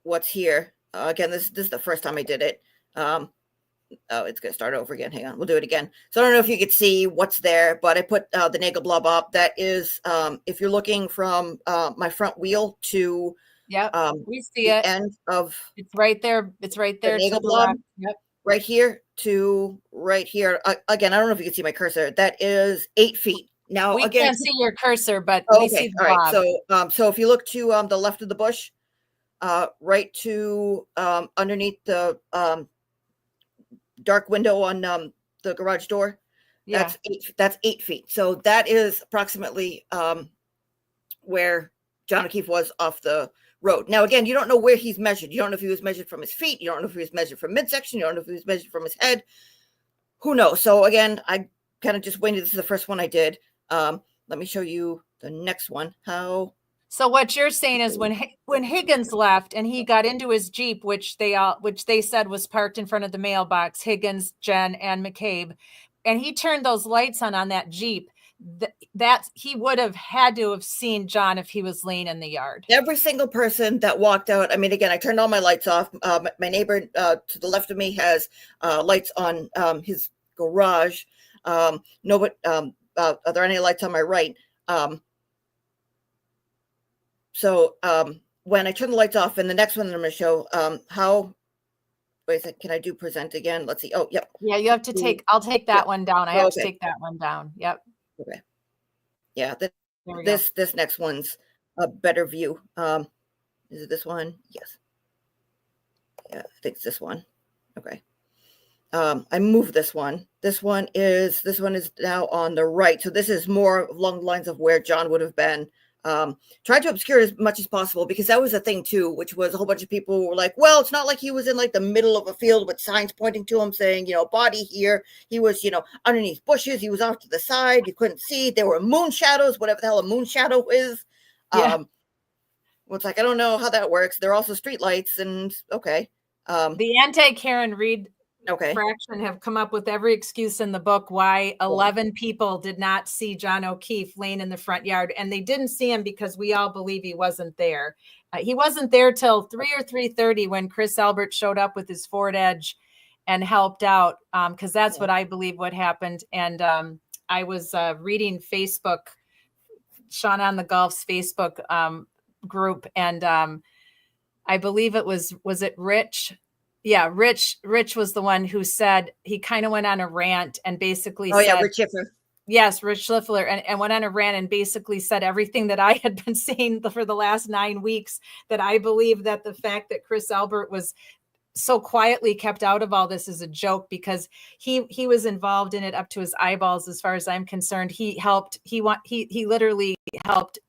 S8: what's here. Again, this is the first time I did it. It's going to start over again. Hang on, we'll do it again. So I don't know if you could see what's there, but I put the Nagel blob up. That is, if you're looking from my front wheel to
S2: We see
S8: the
S2: it.
S8: end of
S2: It's right there. It's right there.
S8: Nagel
S2: to the
S8: blob.
S2: left. Yep.
S8: Right here to right here. Again, I don't know if you can see my cursor. That is 8 feet. Now,
S2: We
S8: again,
S2: can't see your cursor, but
S8: oh,
S2: we
S8: okay.
S2: see the
S8: All right.
S2: blob.
S8: So if you look to the left of the bush, right to underneath the dark window on the garage door,
S2: Yeah.
S8: that's 8 feet. So that is approximately where John O'Keefe was off the road. Now, again, you don't know where he's measured. You don't know if he was measured from his feet. You don't know if he was measured from midsection. You don't know if he was measured from his head. Who knows? So again, I kind of just waited. This is the first one I did. Let me show you the next one.
S2: So what you're saying is when Higgins left and he got into his Jeep, which they said was parked in front of the mailbox, Higgins, Jen, and McCabe, and he turned those lights on that Jeep, that he would have had to have seen John if he was laying in the yard.
S8: Every single person that walked out. I mean, again, I turned all my lights off. My neighbor to the left of me has lights on his garage. No, but are there any lights on my right? So when I turn the lights off, and the next one I'm going to show wait a second, can I do present again? Let's see. Oh, yep.
S2: Yeah, you have to I'll take that one down. I have to
S8: Okay.
S2: take that one down. Yep.
S8: Okay. Yeah,
S2: There we go.
S8: this next one's a better view. Is it this one? Yes. Yeah, I think it's this one. Okay. I moved this one. This one is now on the right. So this is more along the lines of where John would have been. Tried to obscure as much as possible, because that was a thing too, which was a whole bunch of people were like, well, it's not like he was in like the middle of a field with signs pointing to him saying, body here. He was, underneath bushes. He was off to the side. You couldn't see. There were moon shadows, whatever the hell a moon shadow is.
S2: Yeah.
S8: Well, it's like, I don't know how that works. There are also street lights, and okay.
S2: The anti-Karen Reed
S8: Okay.
S2: fraction have come up with every excuse in the book why 11 people did not see John O'Keefe laying in the front yard, and they didn't see him because we all believe he wasn't there. He wasn't there till 3 or 3:30 when Chris Albert showed up with his Ford Edge and helped out, because that's what I believe what happened. And I was reading Facebook, Sean on the Golf's Facebook group, and I believe it was it Rich? Yeah, Rich was the one who said, he kind of went on a rant and basically said,
S8: yeah, Rich Schiffer.
S2: Yes, Rich Schliffler, and went on a rant and basically said everything that I had been saying for the last 9 weeks, that I believe that the fact that Chris Albert was so quietly kept out of all this is a joke, because he was involved in it up to his eyeballs. As far as I'm concerned, he literally helped.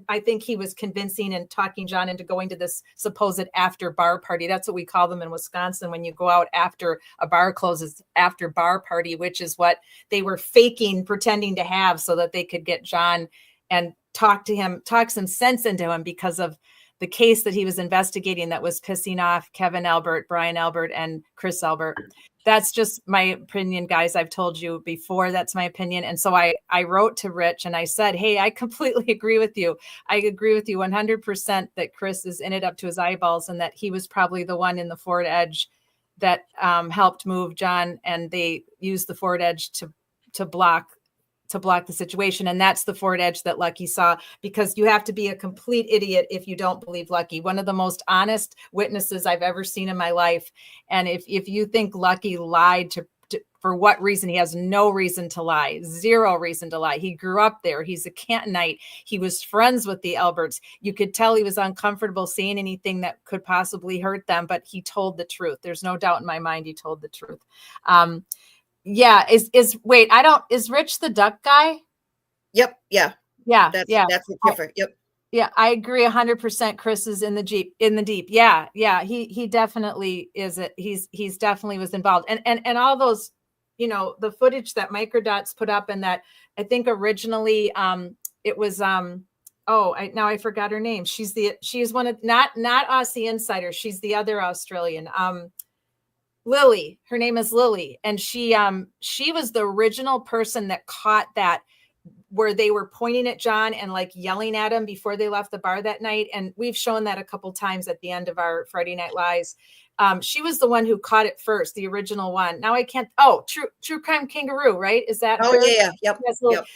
S2: I think he was convincing and talking John into going to this supposed after bar party. That's what we call them in Wisconsin. When you go out after a bar closes, after bar party, which is what they were pretending to have so that they could get John and talk some sense into him, because of the case that he was investigating that was pissing off Kevin Albert, Brian Albert, and Chris Albert. That's just my opinion, guys. I've told you before, that's my opinion. And so I wrote to Rich and I said, hey, I completely agree with you. I agree with you 100% that Chris is in it up to his eyeballs, and that he was probably the one in the Ford Edge that helped move John, and they used the forward edge to block the situation. And that's the forward edge that Lucky saw, because you have to be a complete idiot if you don't believe Lucky. One of the most honest witnesses I've ever seen in my life. And if you think Lucky lied to for what reason, he has no reason to lie, zero reason to lie. He grew up there. He's a Cantonite. He was friends with the Alberts. You could tell he was uncomfortable saying anything that could possibly hurt them, but he told the truth. There's no doubt in my mind he told the truth. Yeah. Is Rich the duck guy?
S8: Yep. Yeah.
S2: Yeah.
S8: That's different. Yep.
S2: Yeah, I agree 100%. Chris is in the deep. Yeah. He definitely is it. He's definitely was involved. And all those, the footage that Microdots put up, and that I think originally it was now I forgot her name. She's one of not Aussie Insider. She's the other Australian. Lily. Her name is Lily, and she was the original person that caught that, where they were pointing at John and like yelling at him before they left the bar that night. And we've shown that a couple times at the end of our Friday Night Lies. She was the one who caught it first, the original one. Now I can't. Oh, True Crime Kangaroo, right? Is that?
S8: Oh,
S2: her?
S8: yeah. Yep.
S2: Yep.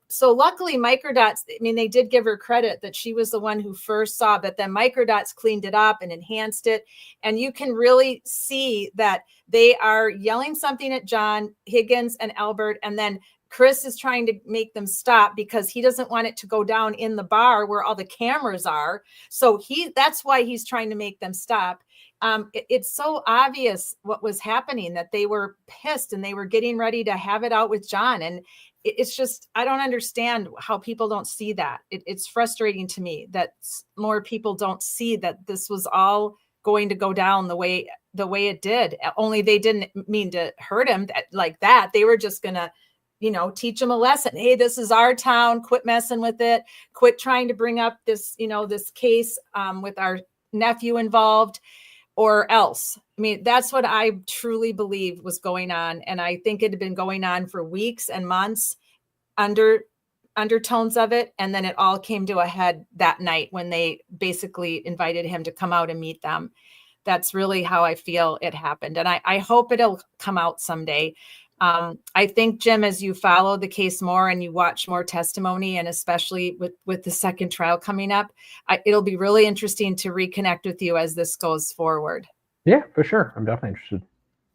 S2: So luckily Microdots, I mean, they did give her credit that she was the one who first saw, but then Microdots cleaned it up and enhanced it. And you can really see that they are yelling something at John, Higgins, and Albert. And then Chris is trying to make them stop because he doesn't want it to go down in the bar where all the cameras are. So that's why he's trying to make them stop. It's so obvious what was happening, that they were pissed and they were getting ready to have it out with John. And it's just, I don't understand how people don't see that. It's frustrating to me that more people don't see that this was all going to go down the way it did. Only they didn't mean to hurt him like that. They were just going to, teach them a lesson. Hey, this is our town. Quit messing with it. Quit trying to bring up this, this case with our nephew involved, or else. I mean, that's what I truly believe was going on. And I think it had been going on for weeks and months, undertones of it. And then it all came to a head that night when they basically invited him to come out and meet them. That's really how I feel it happened. And I hope it'll come out someday. I think, Jim, as you follow the case more and you watch more testimony, and especially with the second trial coming up, it'll be really interesting to reconnect with you as this goes forward.
S3: Yeah, for sure. I'm definitely interested.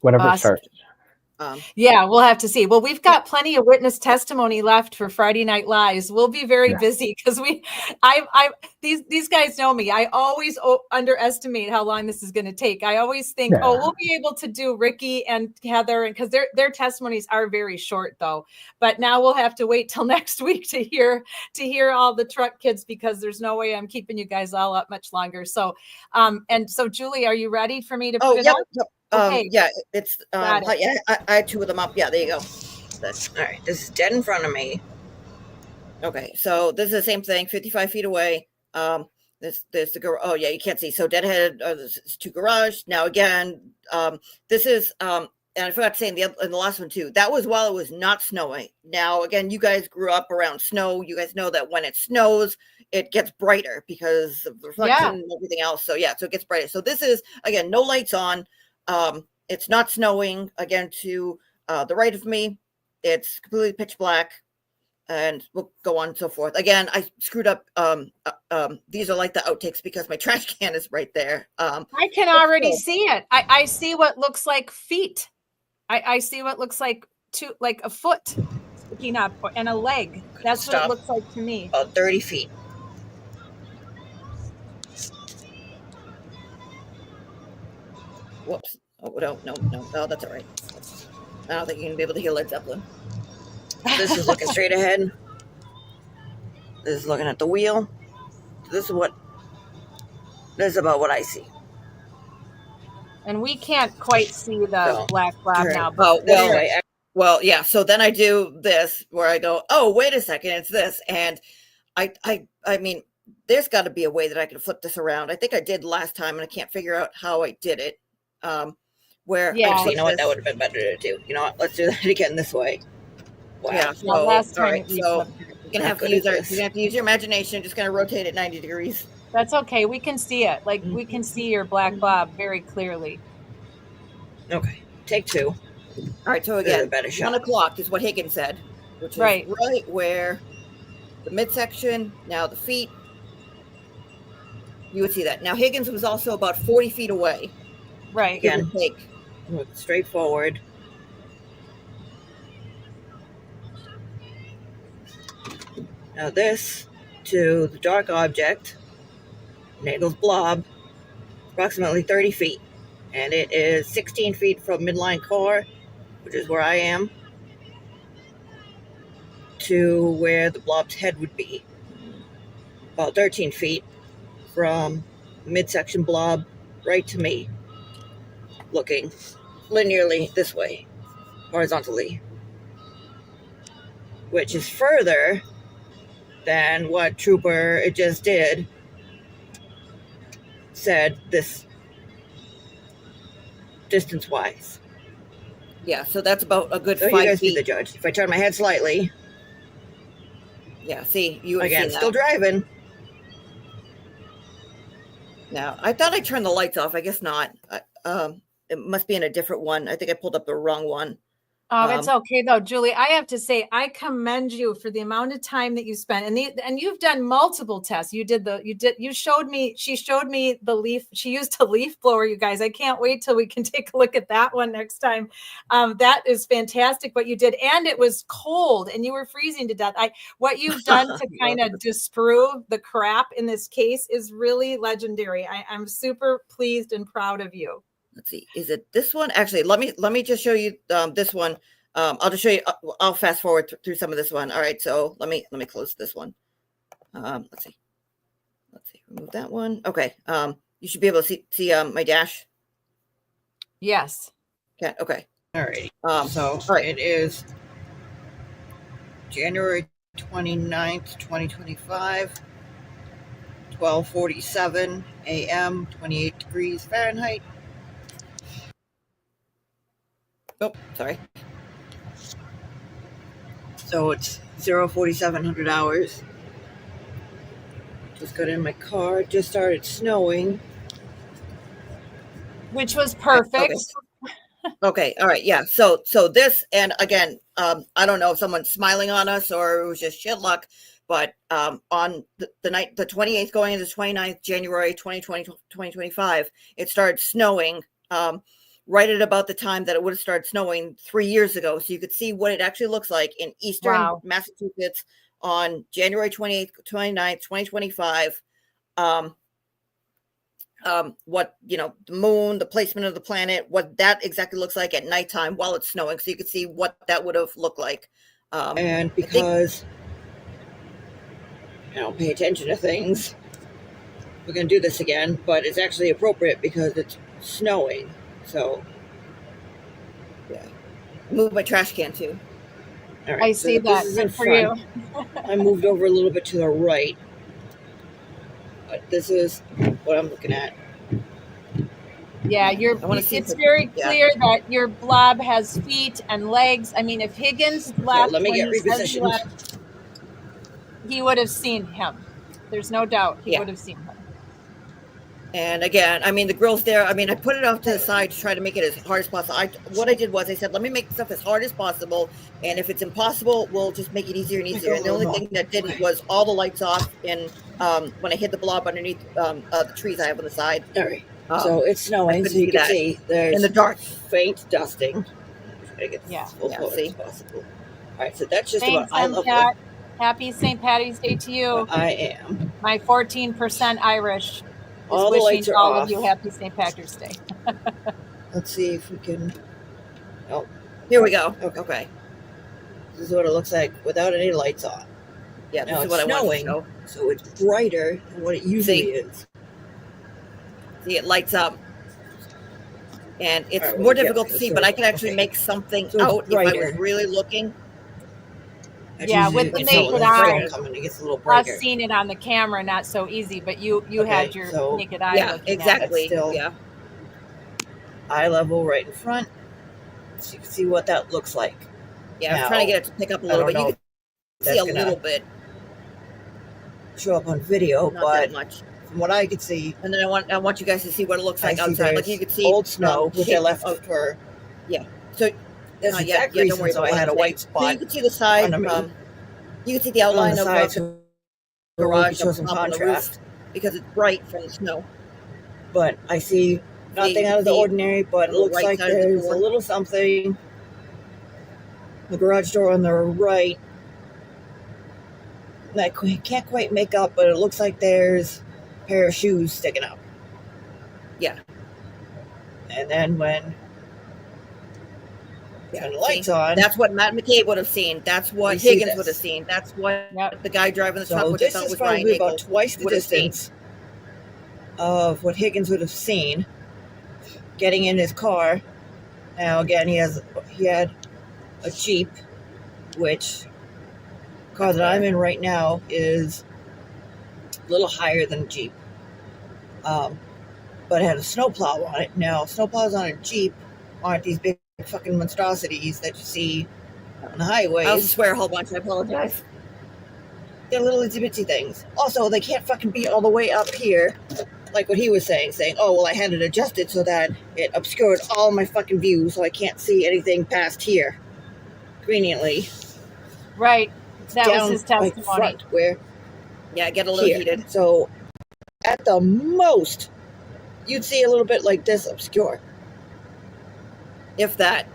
S3: Whenever it starts.
S2: Yeah, we'll have to see. Well, we've got plenty of witness testimony left for Friday Night Lies. We'll be very busy because these guys know me. I always underestimate how long this is going to take. I always think, we'll be able to do Ricky and Heather, and because their testimonies are very short though. But now we'll have to wait till next week to hear all the truck kids, because there's no way I'm keeping you guys all up much longer. So, so Julie, are you ready for me to put it up?
S8: Yep.
S2: Okay.
S8: Yeah, it's I had two of them up. Yeah, there you go. All right. This is dead in front of me. Okay, so this is the same thing, 55 feet away. There's the garage. Oh yeah, you can't see. So deadhead. This is to garage. Now again, this is and I forgot to say in the last one too. That was while it was not snowing. Now again, you guys grew up around snow. You guys know that when it snows, it gets brighter because of the reflection and everything else. So yeah, so it gets brighter. So this is again no lights on. It's not snowing again to the right of me. It's completely pitch black, and we'll go on and so forth. Again, I screwed up. These are like the outtakes because my trash can is right there.
S2: I can already see it. I see what looks like feet. I see what looks like a foot sticking up and a leg. That's what it looks like to me.
S8: About 30 feet. Whoops. Oh, no, that's all right. I don't think you're going to be able to hear Led Zeppelin. This is looking straight ahead. This is looking at the wheel. This is about what I see.
S2: And we can't quite see the black lab now.
S8: Well, yeah. So then I do this where I go, oh, wait a second, it's this. And I mean, there's got to be a way that I can flip this around. I think I did last time, and I can't figure out how I did it. Actually, you know what, that would have been better to do. You know what, let's do that again this way. Wow. Yeah. So,
S2: last time
S8: all right, so you're gonna have to use your imagination. Just gonna rotate it 90 degrees.
S2: That's okay. We can see it. Like we can see your black blob very clearly.
S8: Okay, take 2. All right, so
S4: There's a
S8: again,
S4: better
S8: 1
S4: shot.
S8: o'clock is what Higgins said, which is
S2: Right.
S8: right where the midsection, now the feet, you would see that. Now Higgins was also about 40 feet away,
S2: Right.
S8: give or
S4: Again.
S8: take.
S4: Look straight forward. Now this to the dark object, Nagel's blob, approximately 30 feet. And it is 16 feet from midline core, which is where I am, to where the blob's head would be. About 13 feet from midsection blob right to me, looking linearly this way, horizontally, which is further than what Trooper it just did said this distance-wise.
S8: Yeah, so that's about a good
S4: So
S8: 5
S4: you guys be
S8: feet.
S4: the judge. If I turn my head slightly,
S8: Yeah, see, you would have
S4: again,
S8: seen
S4: still
S8: that.
S4: driving.
S8: Now, I thought I turned the lights off. I guess not. It must be in a different one. I think I pulled up the wrong one.
S2: It's okay though, Julie. I have to say, I commend you for the amount of time that you spent, and you've done multiple tests. You showed me. She showed me the leaf. She used a leaf blower. You guys, I can't wait till we can take a look at that one next time. That is fantastic what you did, and it was cold, and you were freezing to death. What you've done to kind of disprove the crap in this case is really legendary. I'm super pleased and proud of you.
S8: Let's see. Is it this one? Actually, let me just show you this one. I'll just show you. I'll fast forward through some of this one. All right. So let me close this one. Let's see. Remove that one. Okay. You should be able to see my dash.
S2: Yes.
S8: Yeah. Okay.
S4: All right.
S8: So
S4: So it is January 29th, 2025, 12:47 a.m., 28 degrees Fahrenheit.
S8: Oh, sorry.
S4: So it's 0:4700 hours. Just got in my car. Just started snowing.
S2: Which was perfect.
S8: Okay. All right. Yeah. So this, and again, I don't know if someone's smiling on us or it was just shit luck, but on the night, the 28th going into 29th January 2025, it started snowing right at about the time that it would have started snowing 3 years ago. So you could see what it actually looks like in eastern Massachusetts on January 28th, 29th, 2025. What, the moon, the placement of the planet, what that exactly looks like at nighttime while it's snowing. So you could see what that would have looked like.
S4: And because I don't pay attention to things, we're going to do this again, but it's actually appropriate because it's snowing. So,
S8: yeah. Move my trash can too.
S4: All right,
S2: I see that. Good for you.
S4: I moved over a little bit to the right. But this is what I'm looking at.
S2: Yeah, it's very clear that your blob has feet and legs. I mean, if Higgins left,
S4: let me get
S2: when he says he
S4: repositioned.
S2: left, he would have seen him. There's no doubt he would have seen him.
S8: And again, I mean, the grill's there. I mean, I put it off to the side to try to make it as hard as possible. What I did was I said, let me make stuff as hard as possible. And if it's impossible, we'll just make it easier and easier. And the only thing that didn't was all the lights off. And when I hit the blob underneath the trees I have on the side.
S4: All right. So it's snowing, so you can see there's
S8: in the dark,
S4: faint dusting. Try to get as full color as possible. All right, so that's just
S2: Thanks,
S4: about eye level.
S2: Pat. Happy St. Patty's Day to you.
S4: I am.
S2: My 14% Irish is
S4: All the lights
S2: wishing
S4: are
S2: all
S4: off.
S2: of you happy St. Patrick's Day.
S4: Let's see if we can. Oh,
S8: here we go. Okay.
S4: This is what it looks like without any lights on.
S8: Yeah,
S4: now
S8: this is
S4: it's
S8: what I want to
S4: snowing,
S8: show.
S4: so it's brighter than what it usually is.
S8: See, it lights up. And it's
S4: All right,
S8: more
S4: we'll
S8: difficult
S4: get
S8: to
S4: this
S8: see, but I
S4: over.
S8: can actually
S4: Okay.
S8: make something
S4: So it's
S8: out if I was
S4: brighter.
S8: really looking.
S2: Yeah, with the naked eye,
S4: coming, it gets a little
S2: us
S4: brighter.
S2: seeing it on the camera, not so easy, but you
S4: Okay,
S2: had your
S4: so-
S2: naked eye
S8: Yeah,
S2: looking
S8: exactly.
S2: at it.
S4: Still-
S8: Yeah.
S4: Eye level right in front, so you can see what that looks like.
S8: Yeah, I was
S4: Now,
S8: trying to get it to pick up a
S4: I
S8: little
S4: don't
S8: bit. You
S4: know
S8: can
S4: if
S8: see a
S4: that's gonna
S8: little bit,
S4: show up on video,
S8: not
S4: but
S8: that much.
S11: from what I could see,
S8: And then I want you guys to see what it looks
S11: I
S8: like
S11: see
S8: outside. Like
S11: there's
S8: you could see
S11: old snow, which I
S8: shape
S11: left
S8: of
S11: for
S8: so
S11: this
S8: yeah,
S11: exact
S8: don't
S11: reason,
S8: worry
S11: so
S8: about
S11: I
S8: what
S11: had
S8: I'm
S11: a
S8: saying.
S11: white
S8: So
S11: spot
S8: you can see the side.
S11: under me.
S8: You can see the
S11: on the
S8: outline of
S11: side,
S8: the
S11: so
S8: garage
S11: show
S8: up
S11: some
S8: top on the roof
S11: contrast.
S8: because it's bright from the snow.
S11: But I see nothing out of the ordinary, but
S8: on
S11: it
S8: the
S11: looks
S8: right
S11: like
S8: side of the
S11: there's a
S8: door.
S11: little something. The garage door on the right, that I can't quite make up, but it looks like there's a pair of shoes sticking out.
S8: Yeah.
S11: And then when turn the lights on,
S8: that's what Matt McCabe would have seen. That's what
S11: we see
S8: Higgins
S11: this.
S8: would have seen. That's what
S2: Yep.
S8: the guy driving the truck
S11: So
S8: would have
S11: this
S8: thought
S11: is
S8: was Ryan
S11: probably
S8: Nagel
S11: about twice the
S8: would have seen.
S11: distance of what Higgins would have seen getting in his car. Now again, he had a Jeep, which car that I'm in right now is a little higher than a Jeep, but it had a snowplow on it. Now snowplows on a Jeep aren't these big fucking monstrosities that you see on the highways.
S8: I'll swear a whole bunch. I apologize.
S11: They're little itsy bitsy things. Also, they can't fucking be all the way up here, like what he was saying, oh, well, I had it adjusted so that it obscured all my fucking views, so I can't see anything past here conveniently.
S2: Right. That
S11: down
S2: was his
S11: like
S2: testimony.
S11: front, where
S8: Yeah, get a little
S11: here.
S8: heated.
S11: So, at the most, you'd see a little bit like this obscure.
S8: If that.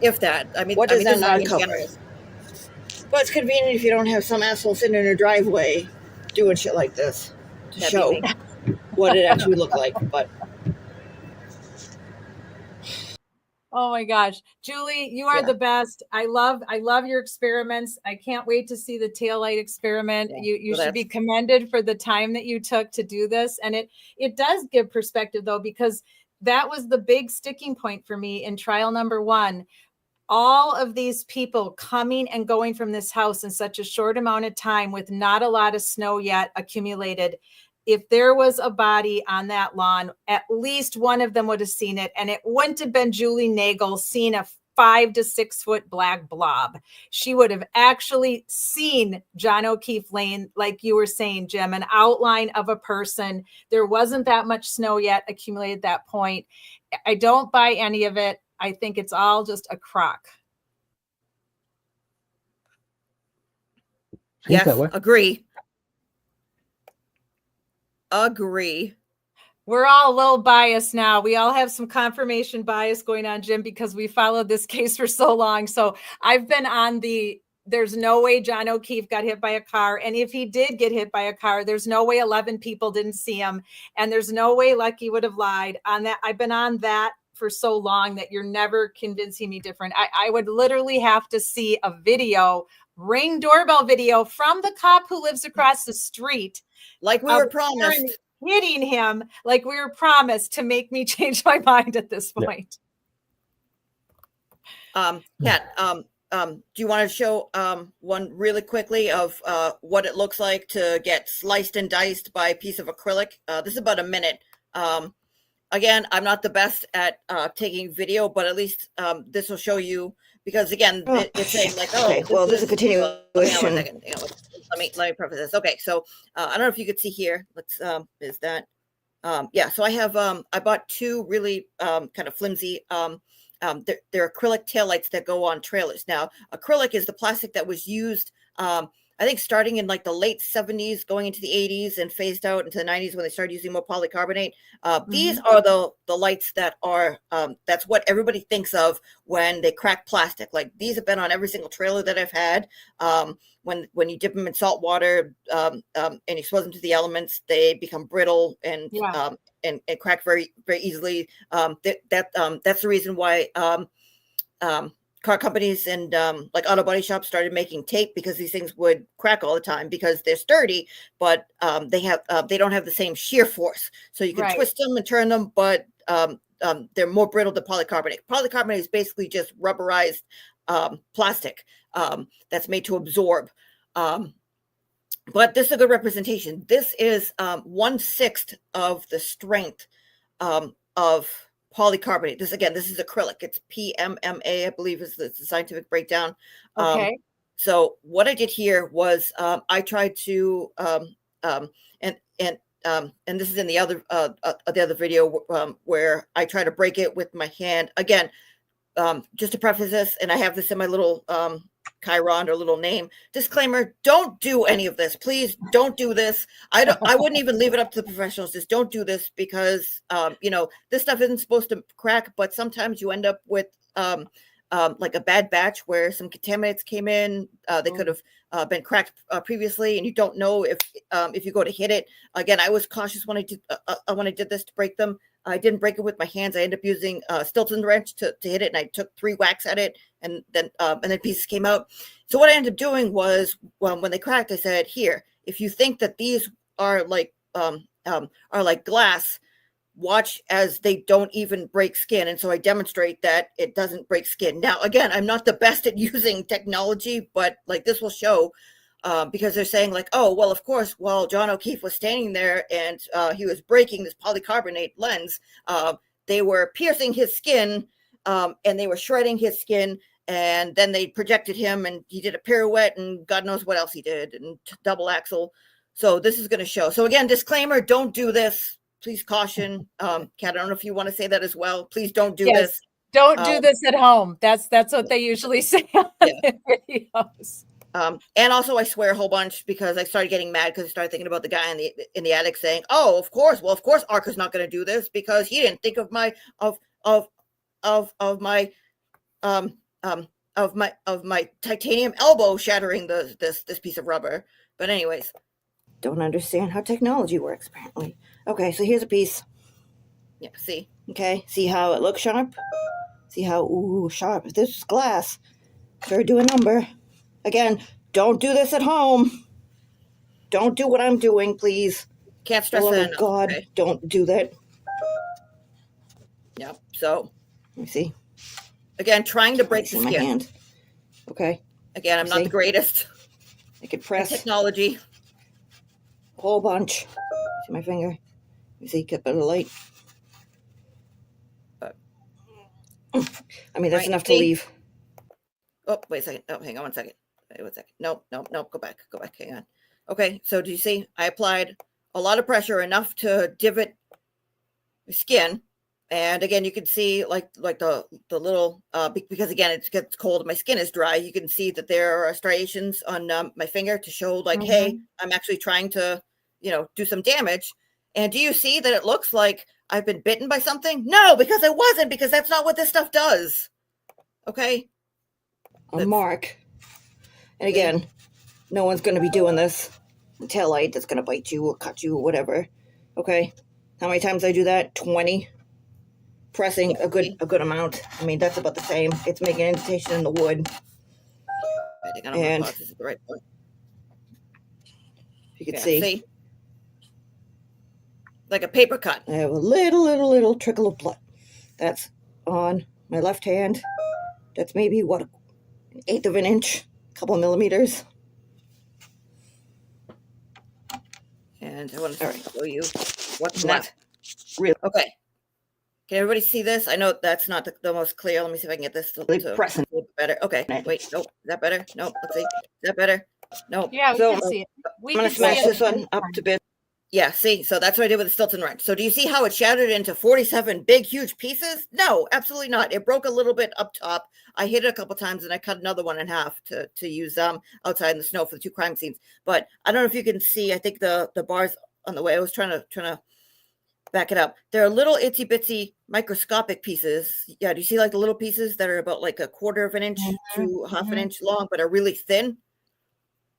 S8: I mean,
S11: What does that
S8: this is
S11: not
S8: in
S11: cover?
S8: general.
S11: But it's convenient if you don't have some asshole sitting in your driveway doing shit like this to
S8: That'd
S11: show
S8: be me.
S11: what it actually looked like. But
S2: Oh my gosh. Julie, you are
S11: Yeah.
S2: the best. I love your experiments. I can't wait to see the taillight experiment.
S8: Yeah.
S2: You
S8: Well,
S2: should be commended for the time that you took to do this. And it does give perspective though, because that was the big sticking point for me in trial number 1. All of these people coming and going from this house in such a short amount of time with not a lot of snow yet accumulated. If there was a body on that lawn, at least one of them would have seen it. And it wouldn't have been Julie Nagel seeing a 5 to 6 foot black blob. She would have actually seen John O'Keefe Lane, like you were saying, Jim, an outline of a person. There wasn't that much snow yet accumulated at that point. I don't buy any of it. I think it's all just a crock.
S3: Seems
S8: Yes,
S3: that way.
S8: agree.
S2: We're all a little biased now. We all have some confirmation bias going on, Jim, because we followed this case for so long. So I've been on there's no way John O'Keefe got hit by a car. And if he did get hit by a car, there's no way 11 people didn't see him. And there's no way Lucky would have lied on that. I've been on that for so long that you're never convincing me different. I would literally have to see a video, Ring doorbell video from the cop who lives across the street.
S8: Like we were promised.
S2: Hitting him like we were promised to make me change my mind at this point.
S8: Kat, do you want to show one really quickly of what it looks like to get sliced and diced by a piece of acrylic? This is about a minute. Again, I'm not the best at taking video, but at least this will show you, because again, it's saying like, oh,
S11: okay, well, this is a continuation.
S8: Let me preface this. Okay, so I don't know if you could see here. Let's is that yeah. So I have I bought 2 really kind of flimsy they're acrylic taillights that go on trailers. Now, acrylic is the plastic that was used I think starting in like the late 70s, going into the 80s, and phased out into the 90s when they started using more polycarbonate. These are the lights that are, that's what everybody thinks of when they crack plastic. Like these have been on every single trailer that I've had. When you dip them in salt water and you expose them to the elements, they become brittle and crack very, very easily. That's the reason why car companies and like auto body shops started making tape, because these things would crack all the time because they're sturdy, but they don't have the same shear force. So you can twist them and turn them, but they're more brittle than polycarbonate. Polycarbonate is basically just rubberized plastic that's made to absorb. But this is a good representation. This is 1/6 of the strength of polycarbonate. This is acrylic. It's PMMA, I believe is the scientific breakdown.
S2: Okay.
S8: So what I did here was I tried to and and this is in the other video where I try to break it with my hand. Again, just to preface this, and I have this in my little Chiron or little name disclaimer: don't do any of this. Please don't do this. I wouldn't even leave it up to the professionals. Just don't do this because this stuff isn't supposed to crack, but sometimes you end up with like a bad batch where some contaminants came in. They could have been cracked previously, and you don't know if you go to hit it. Again, I was cautious when I did this to break them. I didn't break it with my hands. I ended up using a Stilton wrench to hit it, and I took 3 whacks at it, and then pieces came out. So what I ended up doing was, when they cracked, I said, "Here, if you think that these are like glass, watch as they don't even break skin." And so I demonstrate that it doesn't break skin. Now, again, I'm not the best at using technology, but like this will show. Because they're saying like, oh, well, of course, while John O'Keefe was standing there and he was breaking this polycarbonate lens, they were piercing his skin and they were shredding his skin, and then they projected him and he did a pirouette and God knows what else he did, and double axle. So this is going to show. So again, disclaimer, don't do this. Please caution. Kat, I don't know if you want to say that as well. Please don't do this.
S2: Don't do this at home. That's what they usually say on the videos.
S8: And also I swear a whole bunch because I started getting mad because I started thinking about the guy in the attic saying, "Oh, of course. Well, of course, Arca's not going to do this because he didn't think of my titanium elbow shattering this piece of rubber." But anyways, don't understand how technology works apparently. Okay, so here's a piece. Yeah, see. Okay, see how it looks sharp? See how sharp? If this is glass, sure do a number. Again, don't do this at home. Don't do what I'm doing, please. Can't stress that enough. God, okay? Don't do that. Yep. So, let me see. Again, trying to break the skin. My hand. Okay. Again, I'm not the greatest. I could press technology. A whole bunch. See my finger? Let me see. Get better light. But, I mean, that's enough to leave. Oh, wait a second. Oh, hang on 1 second. Wait 1 second. Nope. Go back. Hang on. Okay. So do you see? I applied a lot of pressure, enough to divot the skin. And again, you can see like the little, because again, it gets cold and my skin is dry. You can see that there are striations on my finger to show like, hey, I'm actually trying to, do some damage. And do you see that it looks like I've been bitten by something? No, because I wasn't, because that's not what this stuff does. Okay. A mark. And again, no one's going to be doing this. The taillight that's going to bite you or cut you or whatever. Okay. How many times I do that? 20. Pressing a good amount. I mean, that's about the same. It's making an indentation in the wood. I think I don't know if this is the right one. You can see. Like a paper cut. I have a little trickle of blood. That's on my left hand. That's maybe what, 1/8 of an inch, a couple of millimeters. And I want to show you what's not real. Okay. Can everybody see this? I know that's not the most clear. Let me see if I can get this to a little bit better. Okay. Wait. Nope. Is that better? Nope. Let's see. Is that better? Nope.
S2: Yeah, we can see it.
S8: I'm going to smash this one up to bits. Yeah, see, so that's what I did with the Stilton wrench. So do you see how it shattered into 47 big, huge pieces? No, absolutely not. It broke a little bit up top. I hit it a couple times and I cut another one in half to use outside in the snow for the 2 crime scenes. But I don't know if you can see, I think the bars on the way, I was trying to back it up. There are little itsy bitsy microscopic pieces. Yeah, do you see like the little pieces that are about like 1/4 of an inch to half an inch long, but are really thin?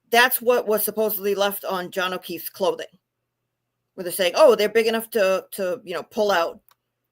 S8: That's what was supposedly left on John O'Keefe's clothing. Where they're saying, oh, they're big enough to pull out.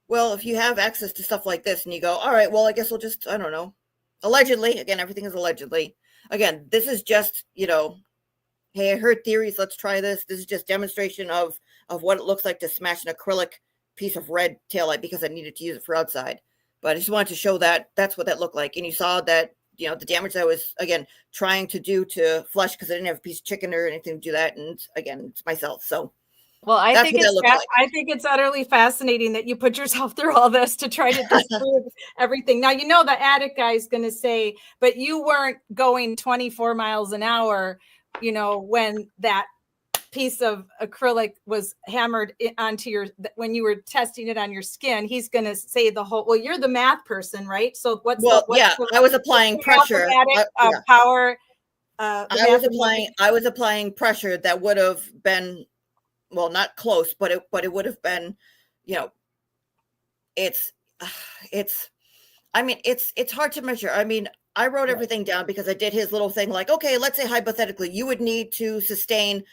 S8: Well, if you have access to stuff like this and you go, all right, well, I guess we'll just, I don't know. Allegedly, again, everything is allegedly. Again, this is just, hey, I heard theories, let's try this. This is just demonstration of what it looks like to smash an acrylic piece of red taillight because I needed to use it for outside. But I just wanted to show that that's what that looked like. And you saw that, the damage I was, again, trying to do to flesh because I didn't have a piece of chicken or anything to do that. And again, it's myself. So.
S2: Well, I think it's utterly fascinating that you put yourself through all this to try to disprove everything. Now, the attic guy is going to say, but you weren't going 24 miles an hour, when that piece of acrylic was hammered onto when you were testing it on your skin, he's going to say the whole, well, you're the math person, right? So what's
S8: I was applying pressure.
S2: Power.
S8: I was applying pressure that would have been, well, not close, but it would have been, it's hard to measure. I mean, I wrote everything down because I did his little thing, like, okay, let's say hypothetically you would need to sustain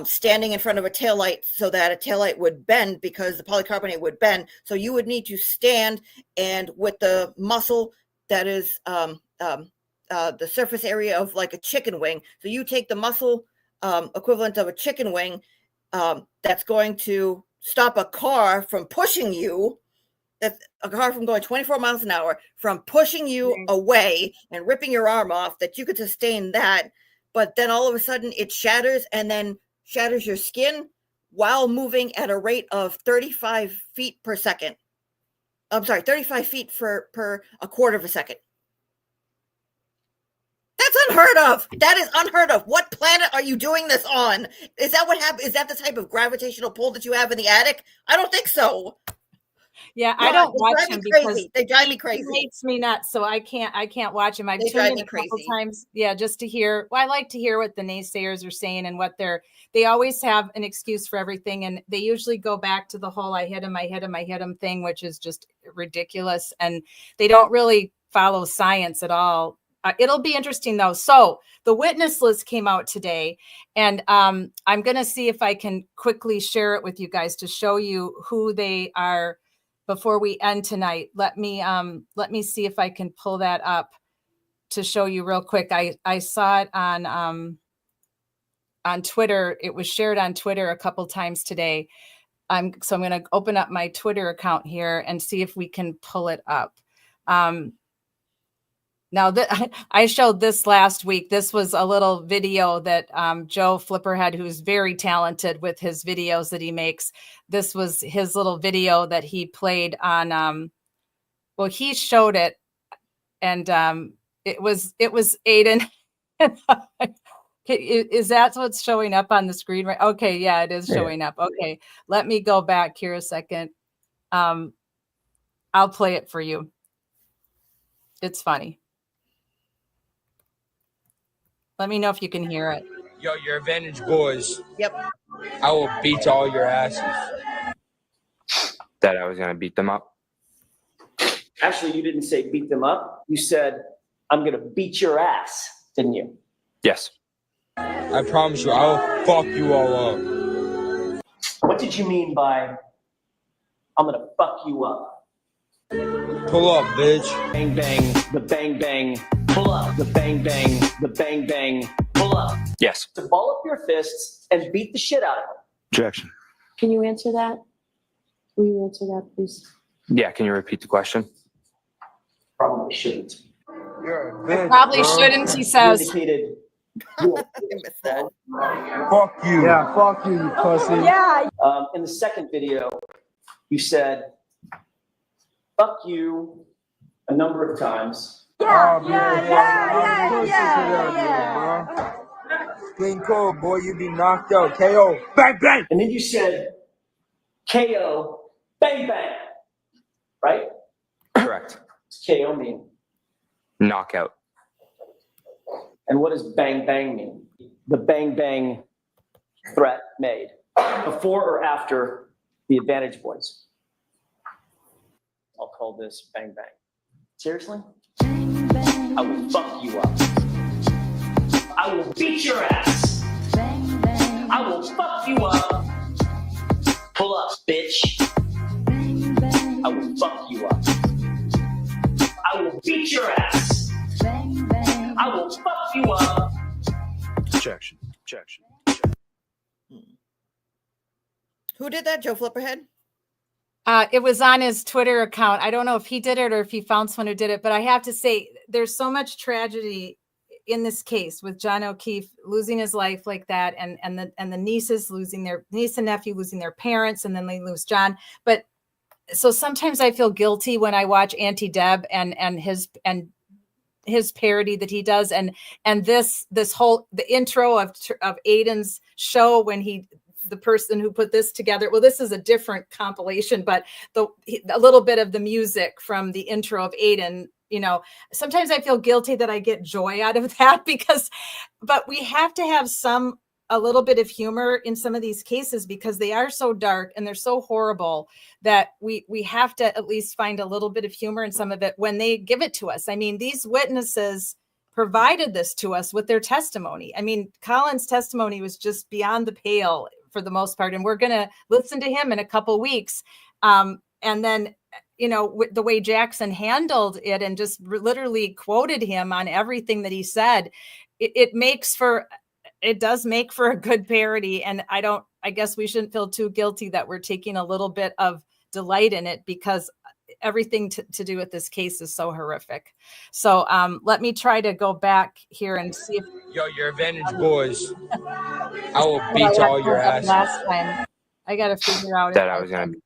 S8: standing in front of a taillight so that a taillight would bend because the polycarbonate would bend. So you would need to stand, and with the muscle that is the surface area of like a chicken wing. So you take the muscle equivalent of a chicken wing that's going to stop a car from pushing you. That's a car from going 24 miles an hour, from pushing you away and ripping your arm off, that you could sustain that. But then all of a sudden it shatters, and then shatters your skin while moving at a rate of 35 feet per second. I'm sorry, 35 feet per a quarter of a second. That's unheard of. That is unheard of. What planet are you doing this on? Is that what happened? Is that the type of gravitational pull that you have in the attic? I don't think so.
S2: Yeah, I don't watch him because
S8: they drive me crazy.
S2: It makes me nuts, so I can't watch him. I've
S8: They
S2: tuned
S8: drive
S2: in
S8: me
S2: a couple
S8: crazy.
S2: times, just to hear. Well, I like to hear what the naysayers are saying and what they always have an excuse for everything, and they usually go back to the whole "I hit him" thing, which is just ridiculous, and they don't really follow science at all. It'll be interesting though. So the witness list came out today, and I'm going to see if I can quickly share it with you guys to show you who they are before we end tonight. Let me see if I can pull that up to show you real quick. I saw it on Twitter. It was shared on Twitter a couple times today. So I'm going to open up my Twitter account here and see if we can pull it up. Now that I showed this last week, this was a little video that Joe Flipperhead, who's very talented with his videos that he makes. This was his little video that he played on. Well, he showed it, and it was Aiden. Is that what's showing up on the screen? Right? Okay, yeah, it is showing up. Okay, let me go back here a second. I'll play it for you. It's funny. Let me know if you can hear it.
S12: Yo, your advantage boys.
S8: Yep.
S12: I will beat all your asses.
S13: That I was going to beat them up.
S14: Actually, you didn't say beat them up. You said, I'm going to beat your ass, didn't you?
S13: Yes.
S12: I promise you, I will fuck you all up.
S14: What did you mean by, I'm going to fuck you up?
S12: Pull up, bitch.
S14: Bang, bang, the bang, bang. Pull up, the bang, bang, the bang, bang. Pull up.
S13: Yes.
S14: To ball up your fists and beat the shit out of them.
S13: Objection.
S7: Can you answer that? Will you answer that, please?
S13: Yeah, can you repeat the question?
S14: Probably shouldn't.
S12: You're a bitch,
S2: Probably
S12: bro.
S2: shouldn't, he says.
S14: You indicated
S8: I missed that.
S12: Fuck you.
S15: Yeah, fuck you, pussy.
S7: Yeah.
S14: in the second video, you said, fuck you a number of times.
S12: Yeah. Clean cold, boy, you be knocked out. KO. Bang, bang.
S14: And then you said, KO, bang, bang. Right?
S13: Correct.
S14: What's KO mean?
S13: Knockout.
S14: And what does bang, bang mean? The bang, bang threat made. Before or after the Advantage Boys? I'll call this bang, bang. Seriously? I will fuck you up. I will beat your ass. I will fuck you up. Pull up, bitch. I will fuck you up. I will beat your ass. I will fuck you up.
S13: Objection. Objection.
S8: Who did that? Joe Flipperhead?
S2: It was on his Twitter account. I don't know if he did it or if he found someone who did it, but I have to say there's so much tragedy in this case with John O'Keefe losing his life like that, and the nieces losing their niece and nephew losing their parents, and then they lose John. But so sometimes I feel guilty when I watch Auntie Deb and his parody that he does, and this whole the intro of Aiden's show when the person who put this together. Well, this is a different compilation, but a little bit of the music from the intro of Aiden. Sometimes I feel guilty that I get joy out of that but we have to have a little bit of humor in some of these cases because they are so dark and they're so horrible that we have to at least find a little bit of humor in some of it when they give it to us. I mean, these witnesses provided this to us with their testimony. I mean, Colin's testimony was just beyond the pale for the most part, and we're going to listen to him in a couple weeks. And then, the way Jackson handled it and just literally quoted him on everything that he said, it does make for a good parody. And I guess we shouldn't feel too guilty that we're taking a little bit of delight in it because everything to do with this case is so horrific. So let me try to go back here and see if
S12: your advantage boys. I will beat all your ass.
S2: Last time, I got to figure out
S13: That I was going to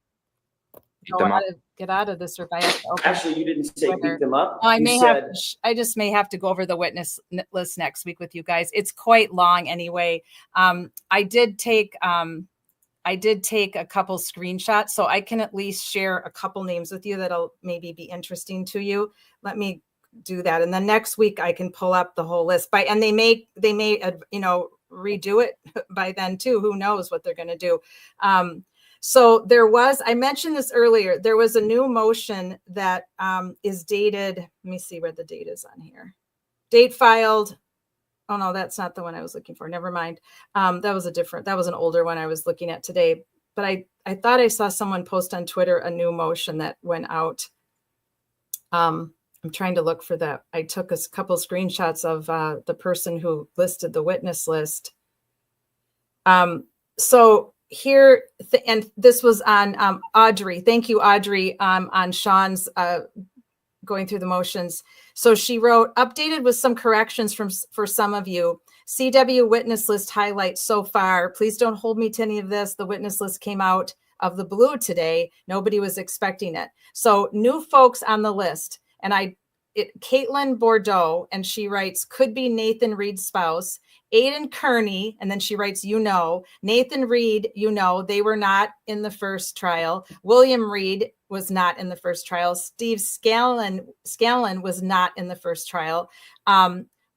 S13: beat them up.
S2: Get out of this, or if I have to open.
S14: Actually, you didn't say beat them up.
S2: I just may have to go over the witness list next week with you guys. It's quite long anyway. I did take a couple screenshots, so I can at least share a couple names with you that'll maybe be interesting to you. Let me do that, and then next week I can pull up the whole list. And they may redo it by then too. Who knows what they're going to do? So I mentioned this earlier, there was a new motion that is dated. Let me see where the date is on here. Date filed. Oh no, that's not the one I was looking for. Never mind. That was an older one I was looking at today. But I thought I saw someone post on Twitter a new motion that went out. I'm trying to look for that. I took a couple screenshots of the person who listed the witness list. So here, and this was on Audrey. Thank you, Audrey, on Sean's going through the motions. So she wrote, updated with some corrections for some of you. CW witness list highlights so far. Please don't hold me to any of this. The witness list came out of the blue today. Nobody was expecting it. So new folks on the list. And Caitlin Bordeaux, and she writes, could be Nathan Reed's spouse. Aiden Kearney, and then she writes, Nathan Reed, they were not in the first trial. William Reed was not in the first trial. Steve Scallon was not in the first trial.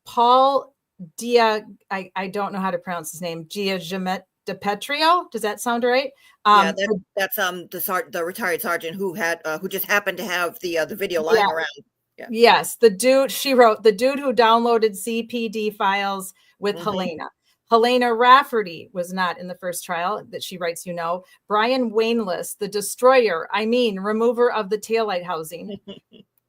S2: Paul Dia, I don't know how to pronounce his name, DiPetrio. Does that sound right?
S11: Yeah, that's the retired sergeant who just happened to have the video lying around. Yeah.
S2: Yes, the dude who downloaded CPD files with Helena Rafferty was not in the first trial that she writes, Brian Wainless, the destroyer, remover of the taillight housing.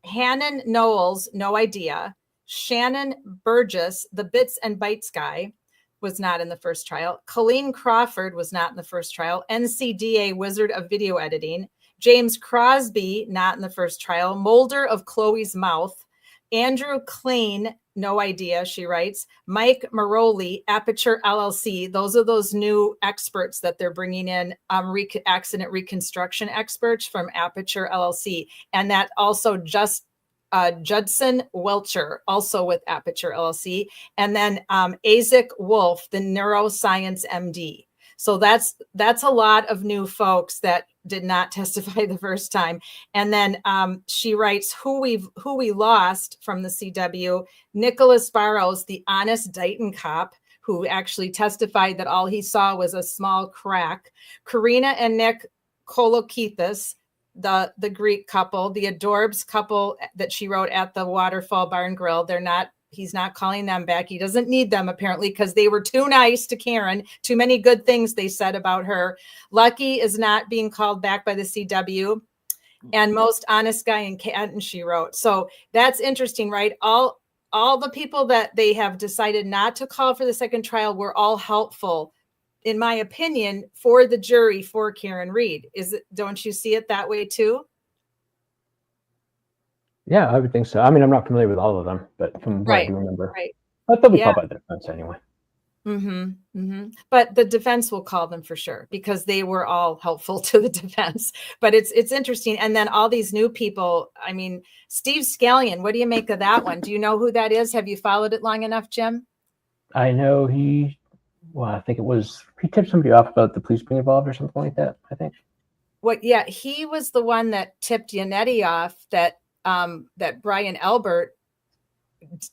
S2: Hannon Knowles, no idea. Shannon Burgess, the bits and bytes guy, was not in the first trial. Colleen Crawford was not in the first trial. NCDA Wizard of Video Editing. James Crosby, not in the first trial. Molder of Chloe's Mouth. Andrew Klein, no idea, she writes. Mike Maroli, Aperture LLC. Those are those new experts that they're bringing in, accident reconstruction experts from Aperture LLC. And that also Judson Welcher, also with Aperture LLC. And then Isaac Wolf, the neuroscience MD. So that's a lot of new folks that did not testify the first time. And then she writes who we lost from the CW. Nicholas Barrows, the honest Dighton cop, who actually testified that all he saw was a small crack. Karina and Nick Kolokithis, the Greek couple, the Adorbs couple that she wrote at the Waterfall Bar and Grill. He's not calling them back. He doesn't need them, apparently, because they were too nice to Karen. Too many good things they said about her. Lucky is not being called back by the CW. And most honest guy in Canton, she wrote. So that's interesting, right? All the people that they have decided not to call for the second trial were all helpful, in my opinion, for the jury, for Karen Reed. Don't you see it that way too?
S3: Yeah, I would think so. I'm not familiar with all of them, but from what I do remember.
S2: Right.
S3: But they'll be called by the defense anyway.
S2: But the defense will call them for sure because they were all helpful to the defense. But it's interesting. And then all these new people. I mean, Steve Scallion. What do you make of that one? Do you know who that is? Have you followed it long enough, Jim?
S3: I know I think he tipped somebody off about the police being involved or something like that, I think.
S2: Yeah, he was the one that tipped Yannetti off that Brian Albert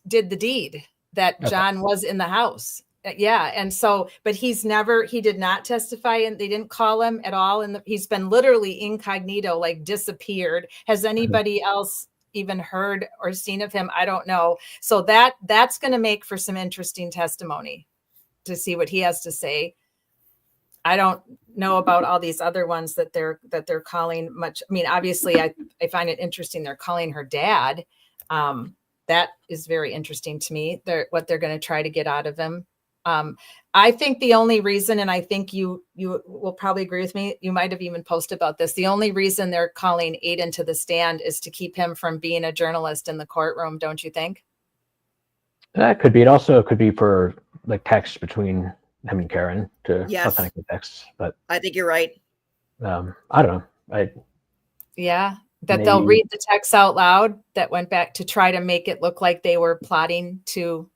S2: did the deed, that John was in the house. Yeah. And so, but he did not testify, and they didn't call him at all. And he's been literally incognito, like disappeared. Has anybody else even heard or seen of him? I don't know. So that's going to make for some interesting testimony to see what he has to say. I don't know about all these other ones that they're calling much. I mean, obviously I find it interesting. They're calling her dad. That is very interesting to me. What they're going to try to get out of him. I think the only reason, and I think you will probably agree with me, you might have even posted about this. The only reason they're calling Aiden to the stand is to keep him from being a journalist in the courtroom. Don't you think?
S3: That could be. It also could be for like text between him and Karen to authenticate texts. But
S8: I think you're right.
S3: I don't know.
S2: They'll read the text out loud that went back to try to make it look like they were plotting to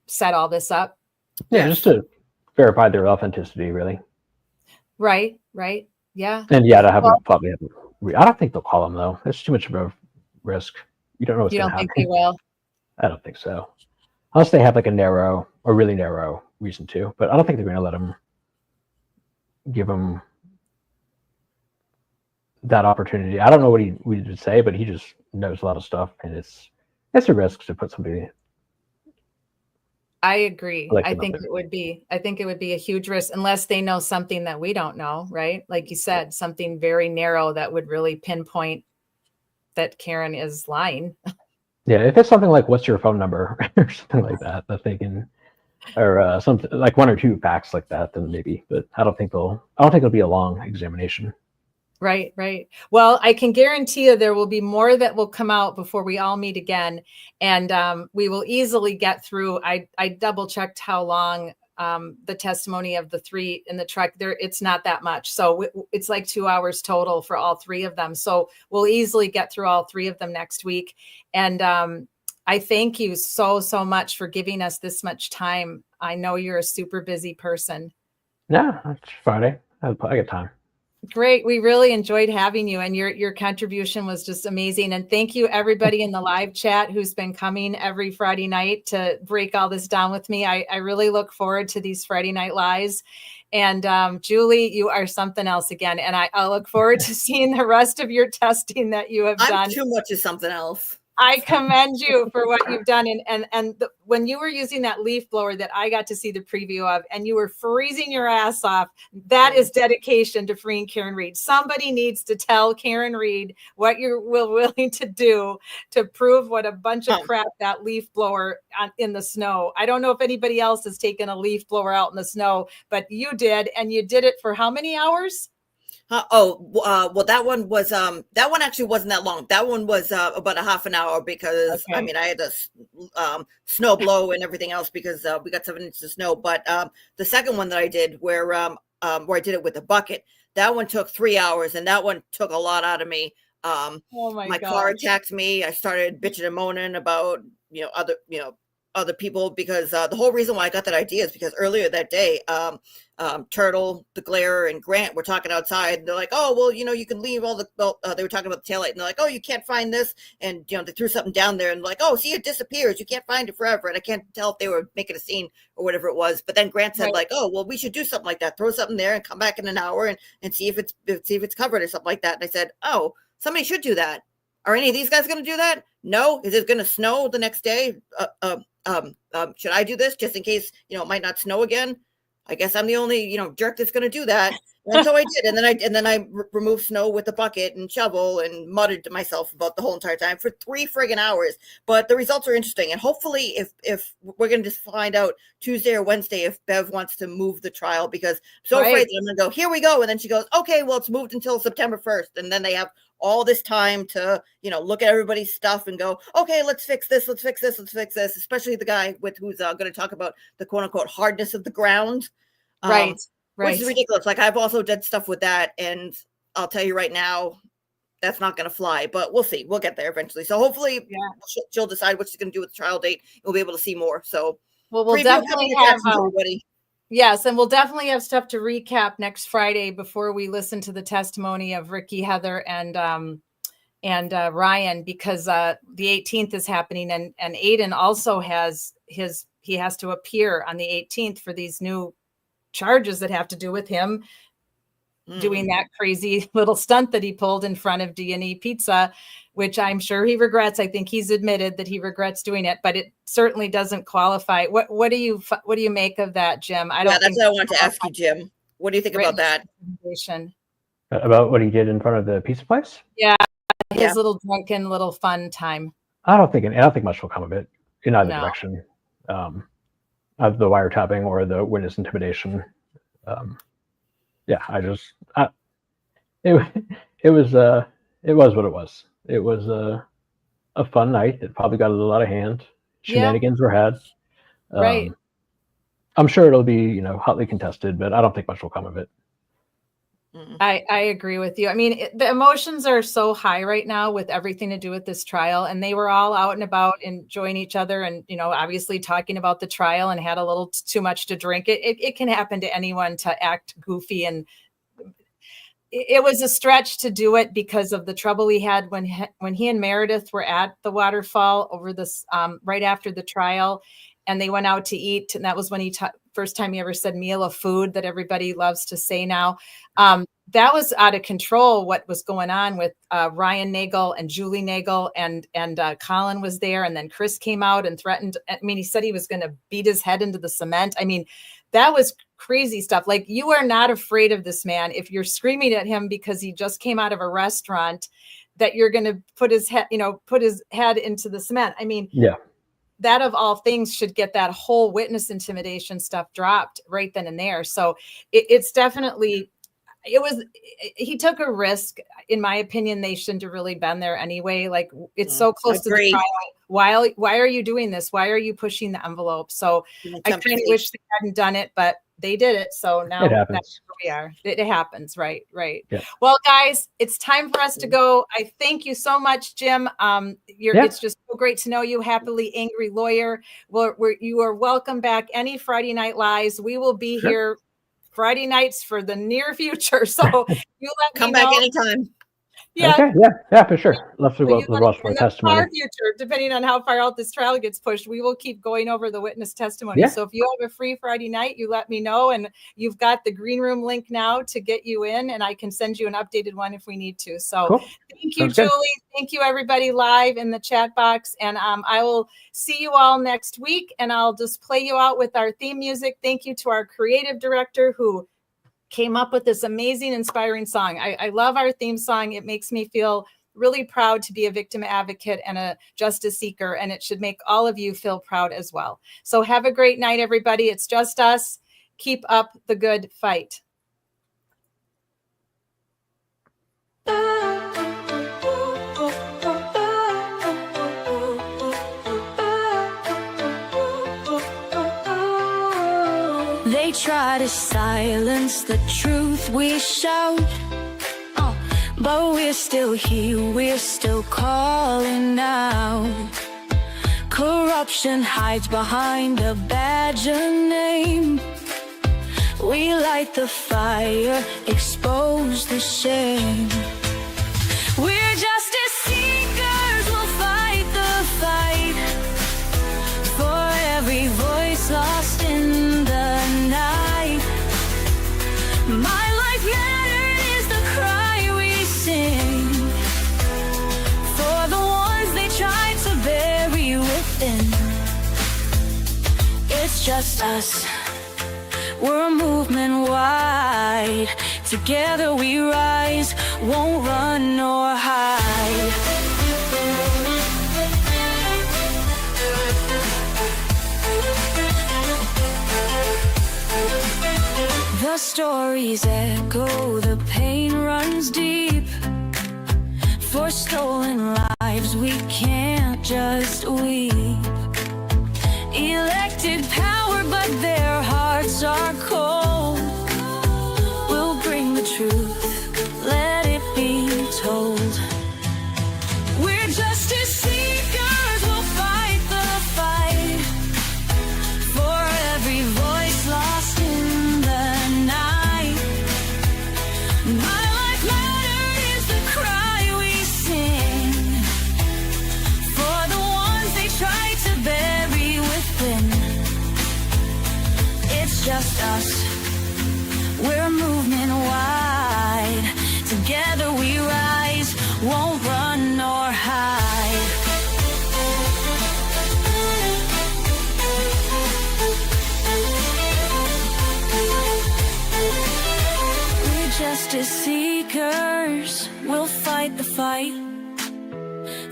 S2: set all this up.
S3: Yeah, just to verify their authenticity, really.
S2: Right. Yeah.
S3: And yeah, I don't think they'll call him though. It's too much of a risk. You don't know what's going to happen.
S2: You don't think they will?
S3: I don't think so. Unless they have like a really narrow reason to. But I don't think they're going to let him give him that opportunity. I don't know what he would say, but he just knows a lot of stuff, and it's a risk to put somebody.
S2: I agree. I think it would be a huge risk unless they know something that we don't know, right? Like you said, something very narrow that would really pinpoint that Karen is lying.
S3: Yeah, if it's something like "What's your phone number?" or something like that they can, or something like one or two facts like that, then maybe. But I don't think it'll be a long examination.
S2: Right. Well, I can guarantee you there will be more that will come out before we all meet again. And we will easily get through. I double checked how long the testimony of the three in the truck there. It's not that much. So it's like 2 hours total for all three of them. So we'll easily get through all three of them next week. And I thank you so much for giving us this much time. I know you're a super busy person.
S3: Yeah, it's Friday. I got time.
S2: Great. We really enjoyed having you, and your contribution was just amazing. And thank you everybody in the live chat who's been coming every Friday night to break all this down with me. I really look forward to these Friday night lives. And Julie, you are something else again. And I look forward to seeing the rest of your testing that you have done.
S8: I'm too much of something else.
S2: I commend you for what you've done. When you were using that leaf blower that I got to see the preview of, and you were freezing your ass off, that is dedication to freeing Karen Read. Somebody needs to tell Karen Read what you're willing to do to prove what a bunch of crap that leaf blower in the snow. I don't know if anybody else has taken a leaf blower out in the snow, but you did, and you did it for how many hours?
S8: Well, that one actually wasn't that long. That one was about a half an hour because I had to snow blow and everything else because we got 7 inches of snow. But the second one that I did where I did it with a bucket, that one took 3 hours, and that one took a lot out of me. My car attacked me. I started bitching and moaning about other people because the whole reason why I got that idea is because earlier that day, Turtle, the Glare, and Grant were talking outside. And they're like, "Oh, well, you can leave all the." They were talking about the taillight, and they're like, "Oh, you can't find this," and they threw something down there, and like, "Oh, see, it disappears. You can't find it forever." And I can't tell if they were making a scene or whatever it was. But then Grant said, like, "Oh, well, we should do something like that. Throw something there and come back in an hour and see if it's covered or something like that." And I said, "Oh, somebody should do that. Are any of these guys going to do that? No. Is it going to snow the next day? Should I do this just in case, it might not snow again? I guess I'm the only, jerk that's going to do that." And so I did. And then I removed snow with a bucket and shovel and muttered to myself about the whole entire time for 3 friggin' hours. But the results are interesting. And hopefully if we're going to just find out Tuesday or Wednesday if Bev wants to move the trial, because I'm so afraid that I'm going to go, "Here we go." And then she goes, "Okay, well, it's moved until September 1st. And then they have all this time to, look at everybody's stuff and go, okay, let's fix this, let's fix this, let's fix this, especially the guy who's going to talk about the quote unquote hardness of the ground.
S2: Right.
S8: Which is ridiculous. Like, I've also done stuff with that, and I'll tell you right now, that's not going to fly, but we'll see. We'll get there eventually. So hopefully she'll decide what she's going to do with the trial date. We'll be able to see more. So
S2: we'll definitely have
S8: everybody.
S2: Yes, and we'll definitely have stuff to recap next Friday before we listen to the testimony of Ricky, Heather, and Ryan, because the 18th is happening, and Aiden also has he has to appear on the 18th for these new charges that have to do with him doing that crazy little stunt that he pulled in front of D&E Pizza, which I'm sure he regrets. I think he's admitted that he regrets doing it, but it certainly doesn't qualify. What do you make of that, Jim?
S8: That's what I wanted to ask you, Jim. What do you think about that?
S3: About what he did in front of the pizza place?
S2: Yeah, his little drunken little fun time.
S3: I don't think much will come of it in either direction. Of the wiretapping or the witness intimidation. It was what it was. It was a fun night. It probably got a lot of hand. Shenanigans were had.
S2: Right.
S3: I'm sure it'll be, hotly contested, but I don't think much will come of it.
S2: I agree with you. I mean, the emotions are so high right now with everything to do with this trial, and they were all out and about enjoying each other and, obviously talking about the trial and had a little too much to drink. It can happen to anyone to act goofy, and it was a stretch to do it because of the trouble he had when he and Meredith were at the waterfall over this right after the trial, and they went out to eat. And that was when first time he ever said meal of food that everybody loves to say now. That was out of control, what was going on with Ryan Nagel and Julie Nagel, and Colin was there. And then Chris came out and threatened. I mean, he said he was going to beat his head into the cement. I mean, that was crazy stuff. Like, you are not afraid of this man. If you're screaming at him because he just came out of a restaurant, that you're going to put his head into the cement. I mean, that of all things should get that whole witness intimidation stuff dropped right then and there. So it's definitely, he took a risk. In my opinion, they shouldn't have really been there anyway. Like, it's so close to the trial. Why are you doing this? Why are you pushing the envelope? So I kind of wish they hadn't done it, but they did it. So now that's where we are. It happens. Right. Yeah. Well, guys, it's time for us to go. I thank you so much, Jim. It's just so great to know you. Happily angry lawyer. You are welcome back any Friday Night Lies. We will be here Friday nights for the near future. So you
S8: come back anytime.
S2: Yeah.
S3: Okay. Yeah, for sure. Love to watch more testimony.
S2: In the far future, depending on how far out this trial gets pushed, we will keep going over the witness testimony.
S3: Yeah.
S2: So if you have a free Friday night, you let me know, and you've got the green room link now to get you in, and I can send you an updated one if we need to. So Thank you, Julie. Thank you, everybody live in the chat box. And I will see you all next week, and I'll just play you out with our theme music. Thank you to our creative director who came up with this amazing, inspiring song. I love our theme song. It makes me feel really proud to be a victim advocate and a justice seeker, and it should make all of you feel proud as well. So have a great night, everybody. It's just us. Keep up the good fight.
S1: They try to silence the truth we shout, but we're still here, we're still calling out. Corruption hides behind a badge and name. We light the fire, expose the shame. We're justice seekers, we'll fight the fight for every voice lost in the night. My life mattered is the cry we sing for the ones they tried to bury within. It's just us, we're a movement wide. Together we rise, won't run nor hide. The stories echo, the pain runs deep. For stolen lives, we can't just weep. Elected power, but their hearts are cold. We'll bring the truth, let it be told. We're justice seekers, we'll fight the fight. For every voice lost in the night. My life matter is the cry we sing. For the ones they try to bury within. It's just us, we're movement wide. Together we rise, won't run nor hide. We're justice seekers, we'll fight the fight.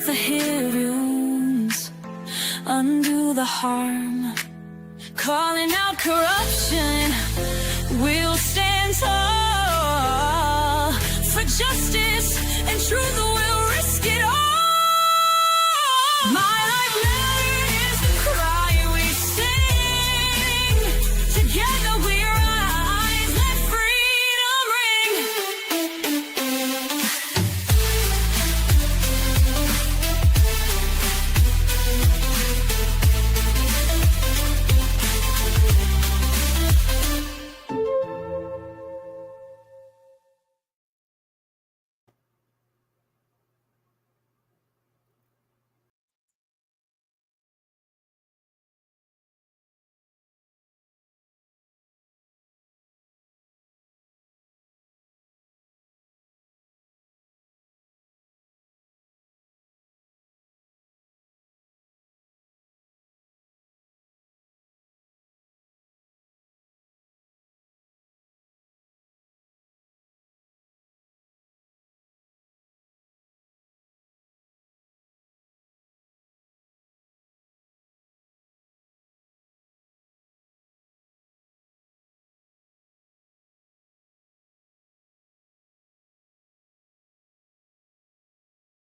S1: The heroes undo the harm. Calling out corruption, we'll stand tall. For justice and truth.